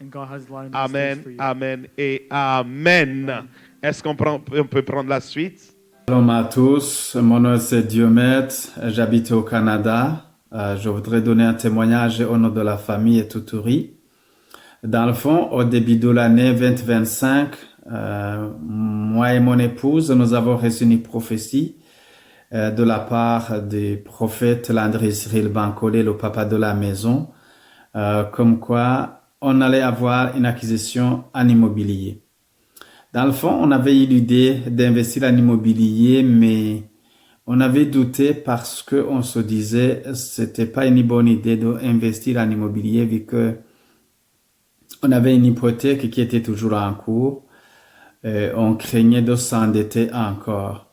Amen, amen et amen. Est-ce qu'on peut prendre la suite? Shalom à tous, mon nom c'est Diomède, j'habite au Canada. Je voudrais donner un témoignage au nom de la famille Toutouri. Dans le fond, au début de l'année 2025, moi et mon épouse, nous avons reçu une prophétie de la part du prophète Landry Cyril Bancolé, le papa de la maison, comme quoi on allait avoir une acquisition en immobilier. Dans le fond, on avait eu l'idée d'investir en immobilier, mais on avait douté parce qu'on se disait que c'était pas une bonne idée d'investir en immobilier vu que on avait une hypothèque qui était toujours en cours. On craignait de s'endetter encore.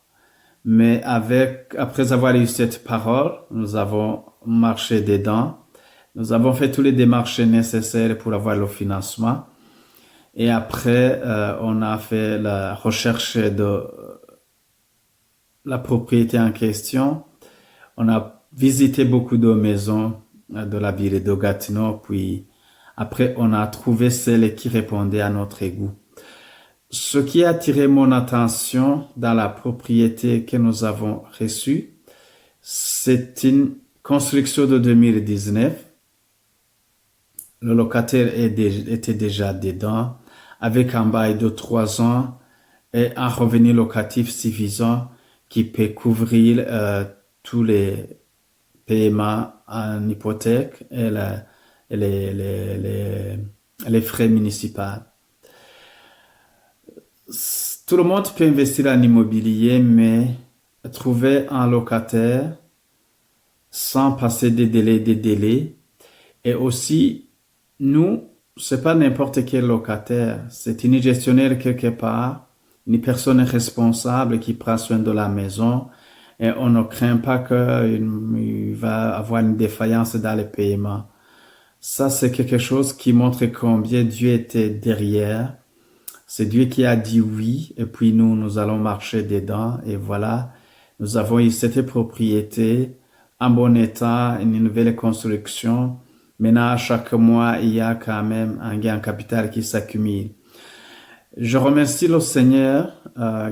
Mais après avoir eu cette parole, nous avons marché dedans. Nous avons fait tous les démarches nécessaires pour avoir le financement. Et après, on a fait la recherche de la propriété en question. On a visité beaucoup de maisons de la ville de Gatineau. Puis après, on a trouvé celle qui répondait à notre goût. Ce qui a attiré mon attention dans la propriété que nous avons reçue, c'est une construction de 2019. Le locataire était déjà dedans, avec un bail de 3 ans et un revenu locatif suffisant qui peut couvrir tous les paiements en hypothèque et les frais municipaux. Tout le monde peut investir en immobilier, mais trouver un locataire sans passer des délais. Et aussi, nous, c'est pas n'importe quel locataire. C'est une gestionnaire quelque part, une personne responsable qui prend soin de la maison. Et on ne craint pas qu'il va avoir une défaillance dans les paiements. Ça, c'est quelque chose qui montre combien Dieu était derrière. C'est Dieu qui a dit oui, et puis nous allons marcher dedans, et voilà, nous avons eu cette propriété en bon état, une nouvelle construction. Maintenant, à chaque mois, il y a quand même un gain en capital qui s'accumule. Je remercie le Seigneur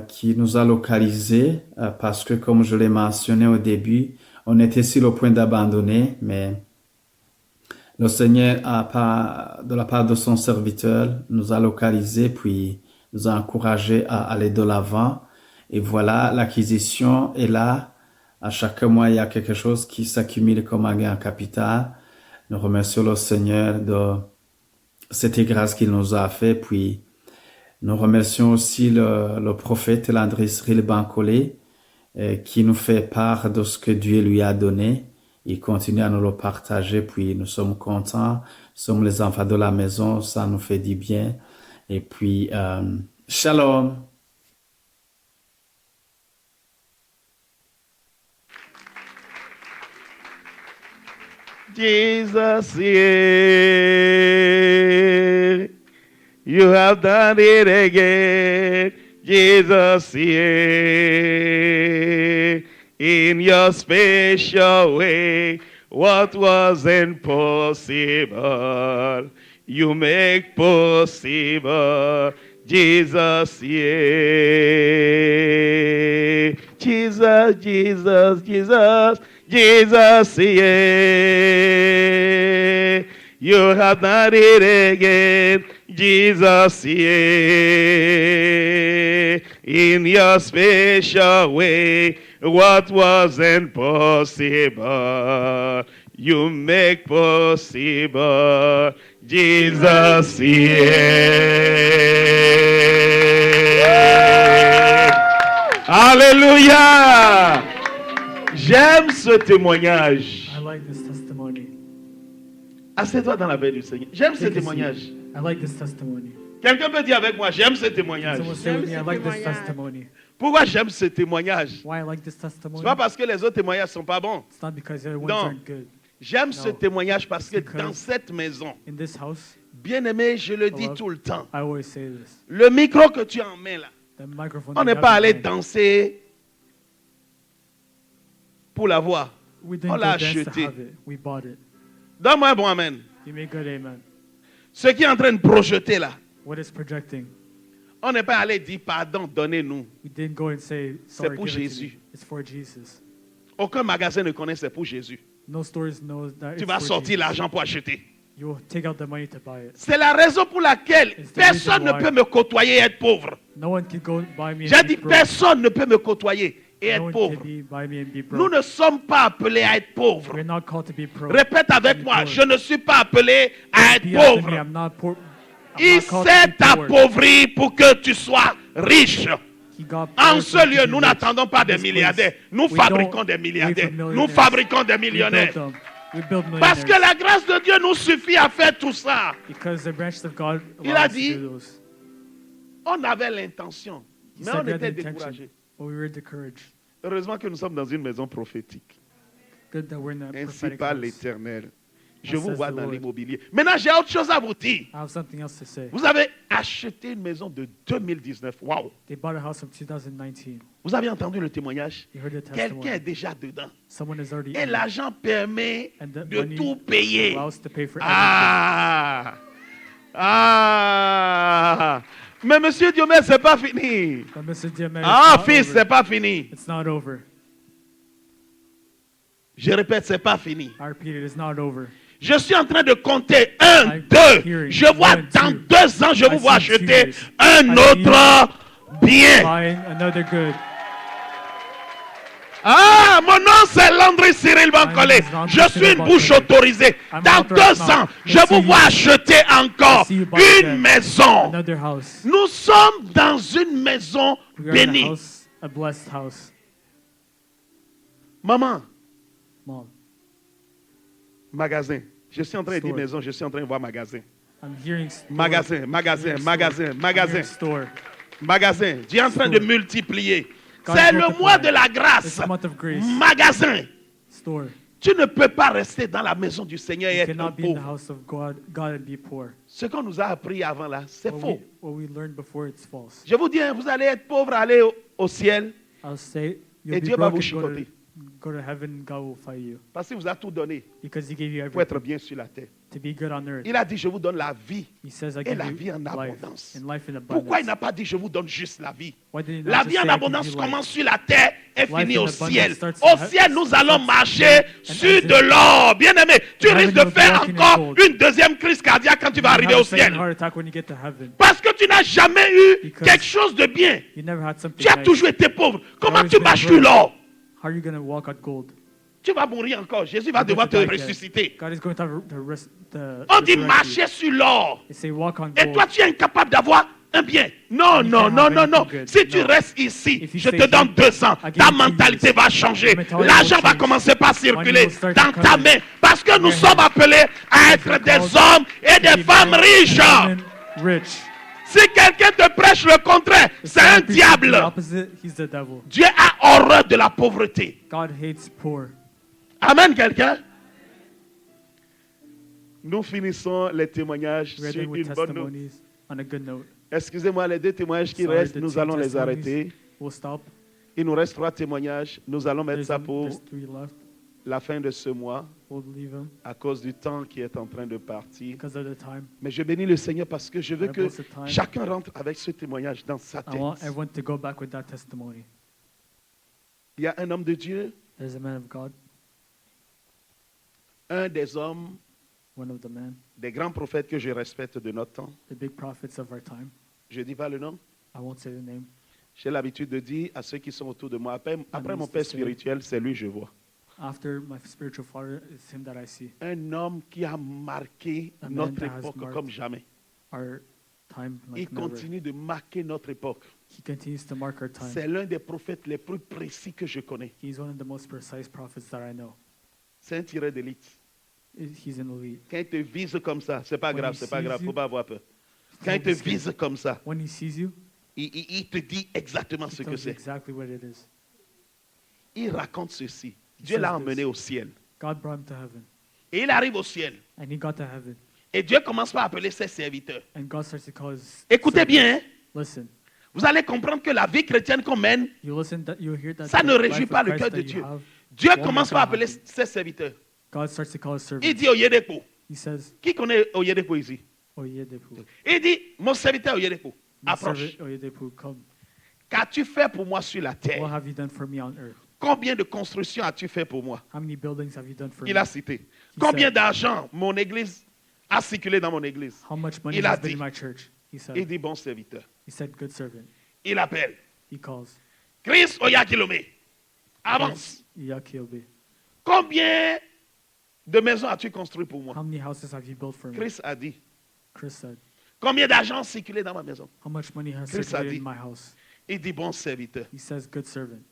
qui nous a localisés, parce que comme je l'ai mentionné au début, on était sur le point d'abandonner, mais le Seigneur, de la part de son serviteur, nous a localisés, puis nous a encouragés à aller de l'avant. Et voilà, l'acquisition est là. À chaque mois, il y a quelque chose qui s'accumule comme un gain en capital. Nous remercions le Seigneur de cette grâce qu'il nous a fait. Puis, nous remercions aussi le prophète Landry Cyril Bancolé, qui nous fait part de ce que Dieu lui a donné. Il continue à nous le partager, puis nous sommes contents. Nous sommes les enfants de la maison, ça nous fait du bien. Et puis, shalom. Jesus, yeah, you have done it again. Jesus, yeah, in your special way, what was impossible, you make possible. Jesus, yeah, Jesus, Jesus, Jesus, Jesus, yeah, you have done it again. Jesus, yeah, in your special way, what was impossible, you make possible. Jesus, yeah. Alléluia. J'aime ce témoignage. I like this testimony. Assieds-toi dans la paix du Seigneur. J'aime ce Take a témoignage. seat. I like this testimony. Quelqu'un peut dire avec moi, j'aime ce témoignage. Someone say with me, I like this testimony. Pourquoi j'aime ce témoignage? Why I like this Ce testimony? n'est pas parce que les autres témoignages ne sont pas bons. It's not because the other ones Non. aren't good. J'aime ce No. témoignage parce que Because dans cette maison, in this house, bien-aimé, je le dis Beloved, tout le temps, I always say this. le micro que tu en mets là, The microphone on that n'est you pas have in allé hand, danser pour la voix. we On didn't l'a go dance to acheté. have it. We bought it. Donne-moi un bon amen. You make good amen. Ce qui est en train de projeter là, What is projecting? on n'est pas allé dire pardon, donnez-nous. We didn't go and say, C'est sorry, pour give it to Jésus. me. It's for Jesus. Aucun magasin ne connaît, c'est pour Jésus. No stores know that Tu it's vas for sortir Jesus. l'argent pour acheter. You will take out the money to buy it. C'est la raison pour laquelle It's the personne ne reason why peut me côtoyer et être pauvre. No one can go buy me J'ai and dit, be broke. personne ne peut me côtoyer et No être one pauvre. can buy me and be Nous broke. ne sommes pas appelés à être pauvres. We're not called to be broke. Répète avec Be moi, poor. je ne suis pas appelé à être Repeat after me, pauvre. I'm not poor. I'm Il not called s'est to be poor. appauvri pour que tu sois riche. He got En poor ce so he lieu, could be nous rich. n'attendons pas des In this milliardaires. place, Nous we fabriquons don't des wait milliardaires. for Nous millionaires. fabriquons des We build millionnaires. them. We build Parce que millionaires. la grâce de Dieu nous suffit à faire tout ça. Because the branches of God Il allow a us to dit, do those. On avait l'intention, He mais said on we had the était intention, découragés. but we were discouraged. Heureusement que nous sommes dans une maison prophétique. Good that we're in a Ainsi prophetic parle house. l'Éternel. Je Thus vous says vois the dans Lord. l'immobilier. Maintenant, j'ai autre chose à vous dire. I have something else to say. Vous avez acheté une maison de 2019. Waouh! They bought a house in 2019. Vous avez entendu le témoignage? You heard the Quelqu'un testimony. est déjà dedans. Someone is already Et in it. l'argent permet And the de money tout payer. allows to pay for Ah! Ah! Mais monsieur Diomet, c'est pas fini. everything. But Mr. Diamant, Ah, it's not fils, over. c'est pas fini. It's not over. Je répète, c'est pas fini. I repeat it, it's not over. Je suis en train de compter. 1, I'm 2. hearing Je vois 1, dans 2. 2 ans, je I vous vois see 2 acheter years. un I autre bien. Buying another good. Ah, mon nom c'est Landry Cyril Bancolé. My name is Landry Je suis Cyril une bouche Bancolé. autorisée. I'm Dans authorized 2 now. ans, In je 2 vous vois years, acheter encore I see you buy une again. maison. Another house. Nous sommes dans une maison We are in a bénie. house, a blessed house. Maman, Mom, magasin. Je suis en train de dire Store. maison, je suis en train de voir magasin. I'm hearing store. Magasin, magasin, I'm hearing magasin, store. I'm magasin. hearing store. Magasin. Dieu est en train de Store. multiplier. God C'est is le multiplying. mois de la It's grâce. the month of grace. Magasin. Store. Tu ne peux pas rester dans la maison du Seigneur et You être un cannot be in the pauvre. house of God and be poor. Ce qu'on nous a appris avant là, c'est faux. What we learned before, it's false. Je vous dis, hein, vous allez être pauvre, aller au ciel, I'll say you'll et be Dieu va broke vous and go chicoter. go to heaven, God will fight you. Parce qu'il vous a tout donné Because he gave you pour être everything bien sur la terre. to be good on earth. Il a dit, je vous donne la vie He says, I et give la you vie en life abondance. and life in abundance. Pourquoi il n'a pas dit, je vous donne juste la vie? Why did he not La just vie en say, I give abondance you life? commence sur la terre et Life finit in au abundance ciel. starts Au in ciel, nous allons starts marcher and sur ends de in- l'or. Bien-aimé, tu In heaven, risques de you'll be faire walking in encore gold. une deuxième crise cardiaque quand tu vas You arriver have au a second ciel. heart attack when you get to heaven. Parce que tu n'as jamais eu Because quelque chose de bien. You never had something Tu as nice. toujours été pauvre. Comment always tu been marches broke. sur l'or? How are you going to walk on gold? Tu vas mourir encore. Jésus va You're devoir te going to die again. ressusciter. God is going to have the On dit resurrect you. marcher sur l'or. They say walk on Et gold. toi, tu es incapable d'avoir un bien. Non, You non, can't non, have non, non. anything good. Si tu No. restes ici, If you je stay te donne here, 2 ans. I give Ta you 2 mentalité years. va changer. Your mentality L'argent will va change. commencer par circuler will start dans to ta come in. main. Parce que nous Your sommes hand. appelés à être You're des called hommes et to des be femmes men riches. and women rich. Si quelqu'un te prêche le contraire, If c'est un someone preaches diable. The opposite, he's the devil. Dieu a horreur de la pauvreté. God hates poor. Amen, quelqu'un? Nous finissons les témoignages We're sur ending with une bonne note. testimonies on a good note. Excusez-moi, les 2 témoignages qui Sorry, restent, the nous 2 allons les testimonies arrêter. We'll stop. Il nous reste 3 témoignages. Nous allons mettre ça pour There's 3 left. la fin de ce mois We'll leave them à cause du temps qui est en train de partir. because of the time. Mais je bénis le Seigneur parce que je veux I que bless the time. chacun rentre avec ce témoignage dans sa I want tête. everyone to go back with that testimony. Il y a un homme de Dieu, There's a man of God, un des hommes, one of the men, des grands prophètes que je respecte de notre temps. the big prophets of our time. Je dis pas le nom. I won't say the name. J'ai l'habitude de dire à ceux qui sont autour de moi, après mon used père to say- spirituel, c'est lui que je vois. After my spiritual father, it's him that I see. Un homme qui a marqué A man notre that has époque marked comme jamais. Our time Il like never. continue de marquer notre époque. He continues to mark our time. C'est l'un des prophètes les plus précis que je connais. He's one of the most precise prophets that I know. C'est un tireur d'élite. He's an elite. Quand il te vise comme ça, c'est pas When grave, he c'est pas sees grave, you, faut pas avoir peur. Quand il te vise comme ça, When he sees you, il te dit exactement he ce que tells you c'est. exactly what it is. Il raconte ceci. He Dieu l'a says emmené this. au ciel. God brought him to heaven. Et il arrive au ciel. And he got to heaven. Et Dieu commence par appeler ses serviteurs. And God starts to call his Écoutez servants. bien, hein. Listen. Vous allez comprendre que la vie chrétienne qu'on mène, You listen that you hear that ça the ne life réjouit of pas le Christ cœur that de you Dieu. have Dieu won't commence make par God appeler happy. ses serviteurs. God starts to call his servants. Il dit Oyedepo. He says, Qui connaît Oyedepo ici? Oyedepo. Il dit, mon serviteur Oyedepo, My approche. servant Oyedepo, come. Qu'as-tu fait pour moi sur la What terre? have you done for me on earth? Combien de constructions as-tu fait pour moi? How many buildings have you done for Il me? a cité. He Combien said, d'argent mon église a circulé dans mon église? How much money Il a has been dit. in my church? He said, Il dit, bon serviteur. he said, good servant. Il appelle. He calls. Chris Oyakilome, avance. Yakilbe. Combien de maisons as-tu construit pour moi? How many houses have you built for me? Chris a dit. Chris said, Combien d'argent a circulé dans ma maison? how much money has Chris a circulated dit. in my house? Il dit, bon serviteur. He says, good servant.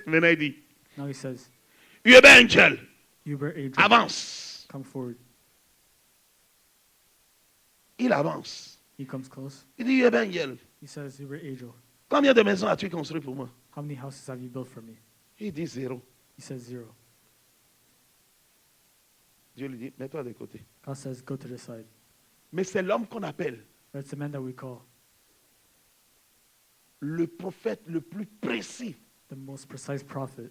Maintenant, il dit, Now he says, Ube Angel, Uber angel, avance. come forward. Il avance. He comes close. Il dit, Ube Angel, He says, Uber angel, combien de maisons as-tu construit pour moi? how many houses have you built for me? Il dit 0. He says, 0. Dieu lui dit, mets-toi de côté. God says, go to the side. Mais c'est l'homme qu'on appelle That's the man that we call le prophète le plus précis the most precise prophet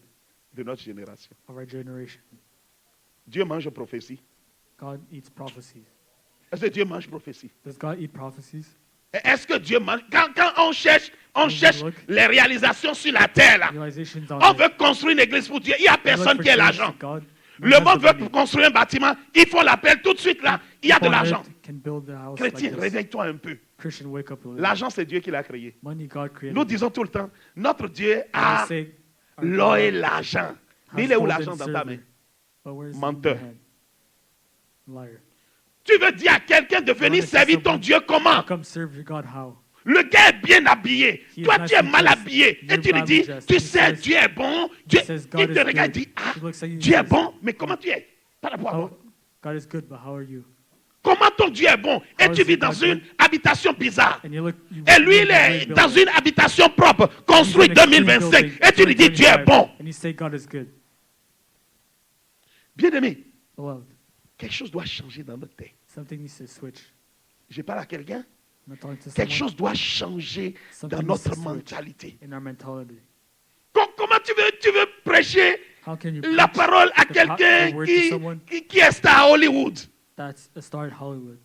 de notre génération. of our generation. Dieu mange prophétie. God eats prophecies. Est-ce que Dieu mange prophétie? Does God eat prophecies? Est-ce que Dieu mange? Quand on cherche les réalisations sur la terre, là, Realizations on on it. veut construire une église pour Dieu. Il n'y a We look personne for qui a church l'argent. to God. Le has monde the veut money. construire un bâtiment. Ils font l'appel tout de suite là. Il y a de People on l'argent. earth can build the house Chrétien, like this. réveille-toi un peu. Christian, wake up a little. L'argent, c'est Dieu qui l'a créé. Money God created. Nous disons tout le temps, notre Dieu And we a say, our l'or et God l'argent. has Il est où gold l'argent and dans ta silver. main? But where's the Menteur. hand? Liar. Tu veux dire à quelqu'un de venir servir ton Dieu comment? Come serve your God how? Le gars est bien habillé. He is Toi, tu es nicely mal dressed. habillé. You're Et tu lui badly dis, dressed. tu He sais, says- Dieu est bon. Dieu, says il God te is regarde et good. dit, ah, He looks at you and Dieu est says, bon, mais comment tu es? Par rapport à moi. God is good, but how are you? Comment ton Dieu est bon? Et How tu is vis it dans God une good? habitation bizarre. And you look, Et lui, il est dans une habitation propre, construite 2025. Et tu lui dis, Dieu est bon. And you say God is good. Bien-aimé, Beloved, quelque chose doit changer dans notre tête. something needs to switch. Je parle à quelqu'un. I'm not talking to Quelque someone. chose doit changer Something dans needs to notre switch mentalité. in our mentality. Comment tu veux prêcher How can you la preach parole à the quelqu'un word to someone qui est star à Hollywood? that's a star at Hollywood?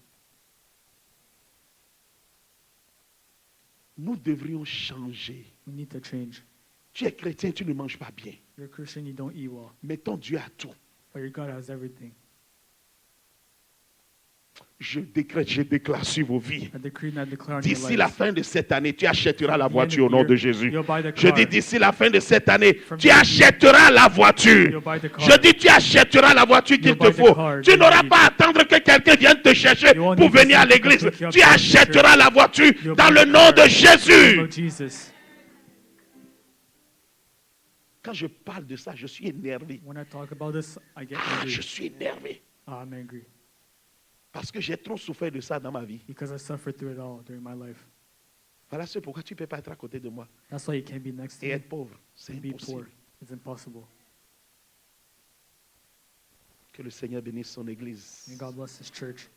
Nous devrions changer. We need to change. Tu es chrétien, tu ne manges pas bien. You're a Christian, you don't eat well, Mais ton Dieu a tout. but your God has everything. Je décrète, je déclare sur vos vies. I decree and I declare on your D'ici la lives. fin de cette année, tu achèteras la At the end voiture au of nom the de year, Jésus. you'll buy the Je car. dis d'ici la fin de cette année, From tu the end of the year, achèteras la voiture. you'll buy the car. Je dis tu achèteras la voiture qu'il You'll te buy the faut. car Tu that n'auras you pas à need. attendre que quelqu'un vienne te chercher You won't pour need to venir à send people l'église. to pick you up Tu from the achèteras church. la voiture You'll dans buy le the nom car de in the name Jésus. of Jesus. Quand je parle de ça, je suis énervé. When I talk about this, I get Ah, angry. je suis énervé. I'm angry Parce que j'ai trop souffert de ça dans ma vie. because I suffered through it all during my life. Voilà ce pourquoi tu ne peux pas être à côté de moi That's why you can't be next to et me être pauvre. C'est and be poor. impossible. It's impossible. Que le Seigneur bénisse son église. May God bless His church.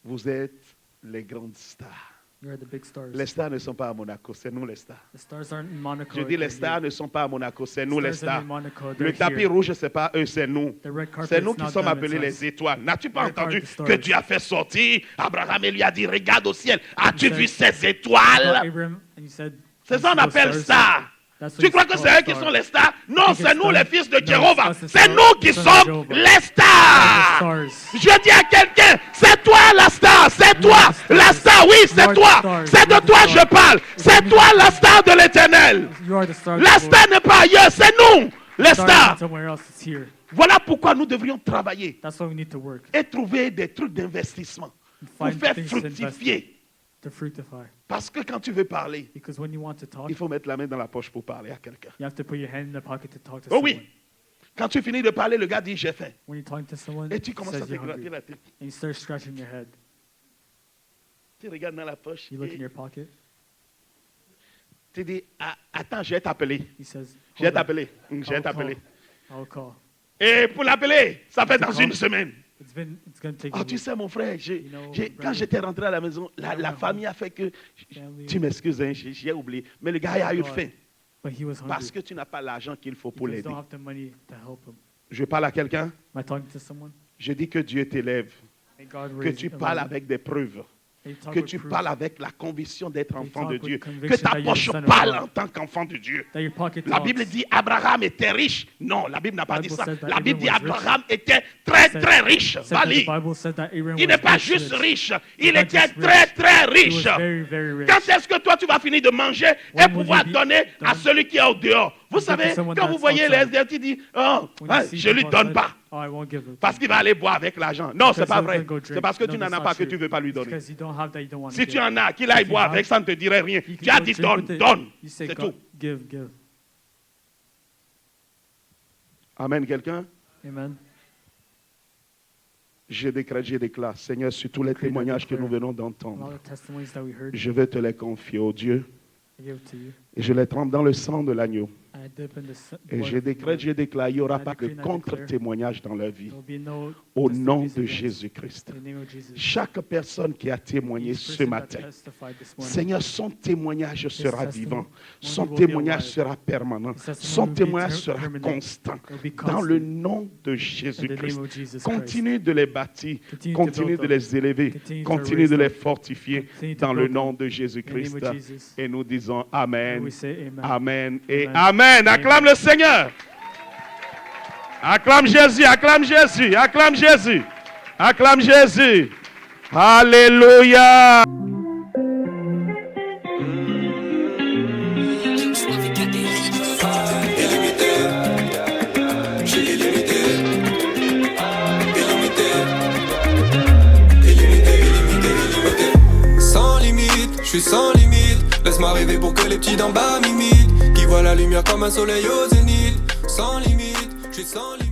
Vous êtes les grandes stars. You're the big stars. Les stars ne sont pas à Monaco, c'est nous les stars. The stars aren't in Monaco. Je dis les they're stars here. ne sont pas à Monaco, c'est nous les Stars aren't stars. in Monaco, Le they're tapis here. rouge, c'est pas eux, c'est nous. The red carpet C'est nous is qui not sommes them, appelés it's les us. étoiles. N'as-tu pas We're part entendu of the stars. que Dieu a fait sortir Abraham et lui a dit, regarde au ciel, as-tu He vu said- ces étoiles? Abraham, and he said, C'est ça qu'on "Those appelle stars." stars. That's what Tu he's crois que called c'est eux qui stars. sont les stars? Non, think c'est it's nous les them. fils de No, Jéhovah. it's us, the C'est stars- nous qui sons of sommes Jehovah. les stars. We're the stars. Je dis à quelqu'un, c'est toi la star, c'est toi are the stars. la star, oui, You c'est are the toi. stars. C'est You de are the toi stars. je parle. C'est me. toi la star de l'éternel. You are the stars. La of the star Lord. n'est pas ailleurs, c'est nous, les Stars stars. aren't somewhere else, it's here. Voilà pourquoi nous devrions travailler That's why we need to work. et trouver des trucs d'investissement And pour find faire things to invest in, fructifier to fructify. Parce que quand tu veux parler, Because when you want to talk, il faut mettre la main dans la poche pour parler à quelqu'un. you have to put your hand in the pocket to talk to Oh someone. oui. Quand tu finis de parler, le gars dit j'ai faim. When you're talking to someone, Et tu he commences says à te you're gratter hungry. la tête. And you start scratching your head. Tu regardes dans la poche. You look in Et your pocket. tu dis, ah, attends, je vais t'appeler. He says, Je vais "Hold on, t'appeler. Je vais I'll t'appeler. call. I'll call." Et pour l'appeler, ça fait To dans call? une semaine. It's going to take Ah, a tu week. sais, mon frère, You know, quand brother, j'étais rentré à la maison, la famille a fait que. family, Tu m'excuses, hein, j'ai oublié. Mais le gars a eu faim. but he was hungry. Parce que tu n'as pas l'argent qu'il faut pour Because you l'aider. don't have the money to help him. Je parle à quelqu'un. Am I talking to someone? Je dis que Dieu t'élève. May God Que raise tu him parles up. avec des preuves. May you talk Que with tu proof. parles avec la conviction d'être enfant talk de with Dieu. Que conviction ta that you're poche the son of parle God. en tant qu'enfant de Dieu. That your pocket La talks. Bible dit Abraham était riche. Non, la Bible n'a pas dit Bible ça. says that La Bible dit Abraham was rich. Abraham était très Said- très riche. said that Vali. the Bible said that Abraham Il was n'est pas rich, juste rich. riche. He's Il not était just très rich. très He riche. was very, very rich. Quand est-ce que toi tu vas finir de manger et When will pouvoir you be donner à done? celui qui est au dehors? Vous give to savez, someone quand vous that's voyez les outside. SDF, tu dis, oh, When hein, you see je lui people donne outside, pas. oh, I won't give it. Parce qu'il va aller boire avec l'argent. Non, c'est Because pas he's vrai. gonna go C'est drink. parce que No, tu n'en that's as not pas que true. tu ne veux pas lui It's donner. because you don't have that you don't want to Si tu give. en as, qu'il aille If you boire have, avec, ça ne te dirait rien. you Tu can as go dit drink donne, with it. donne. You say, C'est "God, tout. give. Amen, quelqu'un? Amen. Je décrète, je déclare, Seigneur, sur tous les Decree, témoignages que declare. nous venons All d'entendre, the testimonies that we heard, je vais te les confier, oh Dieu, I give it to you. et je les trempe dans le sang de l'agneau. I dip in the Et blood je of the décrète, Lord. je déclare, il n'y aura I pas de decree and I contre-témoignage dans leur vie. There will be no Au nom testimonies de against Jésus-Christ. in the name of Jesus. Chaque personne qui a témoigné Each ce person that matin, testified this morning, Seigneur, son témoignage sera testimony vivant, will son be témoignage alive. sera permanent, His testimony son will be témoignage sera permanent. constant. It will be Dans le constant. nom de In the name Jésus-Christ, of Jesus Christ. continue de les bâtir, Continue to continue build de up. les élever, Continue to continue raise de les up. fortifier Continue to dans le build nom up. de In Jésus-Christ. the name of Jesus. Et nous disons Amen, And we say amen. Amen et Amen. Amen. Acclame le Seigneur. Acclame Jésus, acclame Jésus, acclame Jésus, acclame Jésus. Alléluia. Sans limite, je suis sans limite. Laisse-moi rêver pour que les petits d'en bas m'imitent. Qui voient la lumière comme un soleil au zénith. Sans limite, je suis sans limite.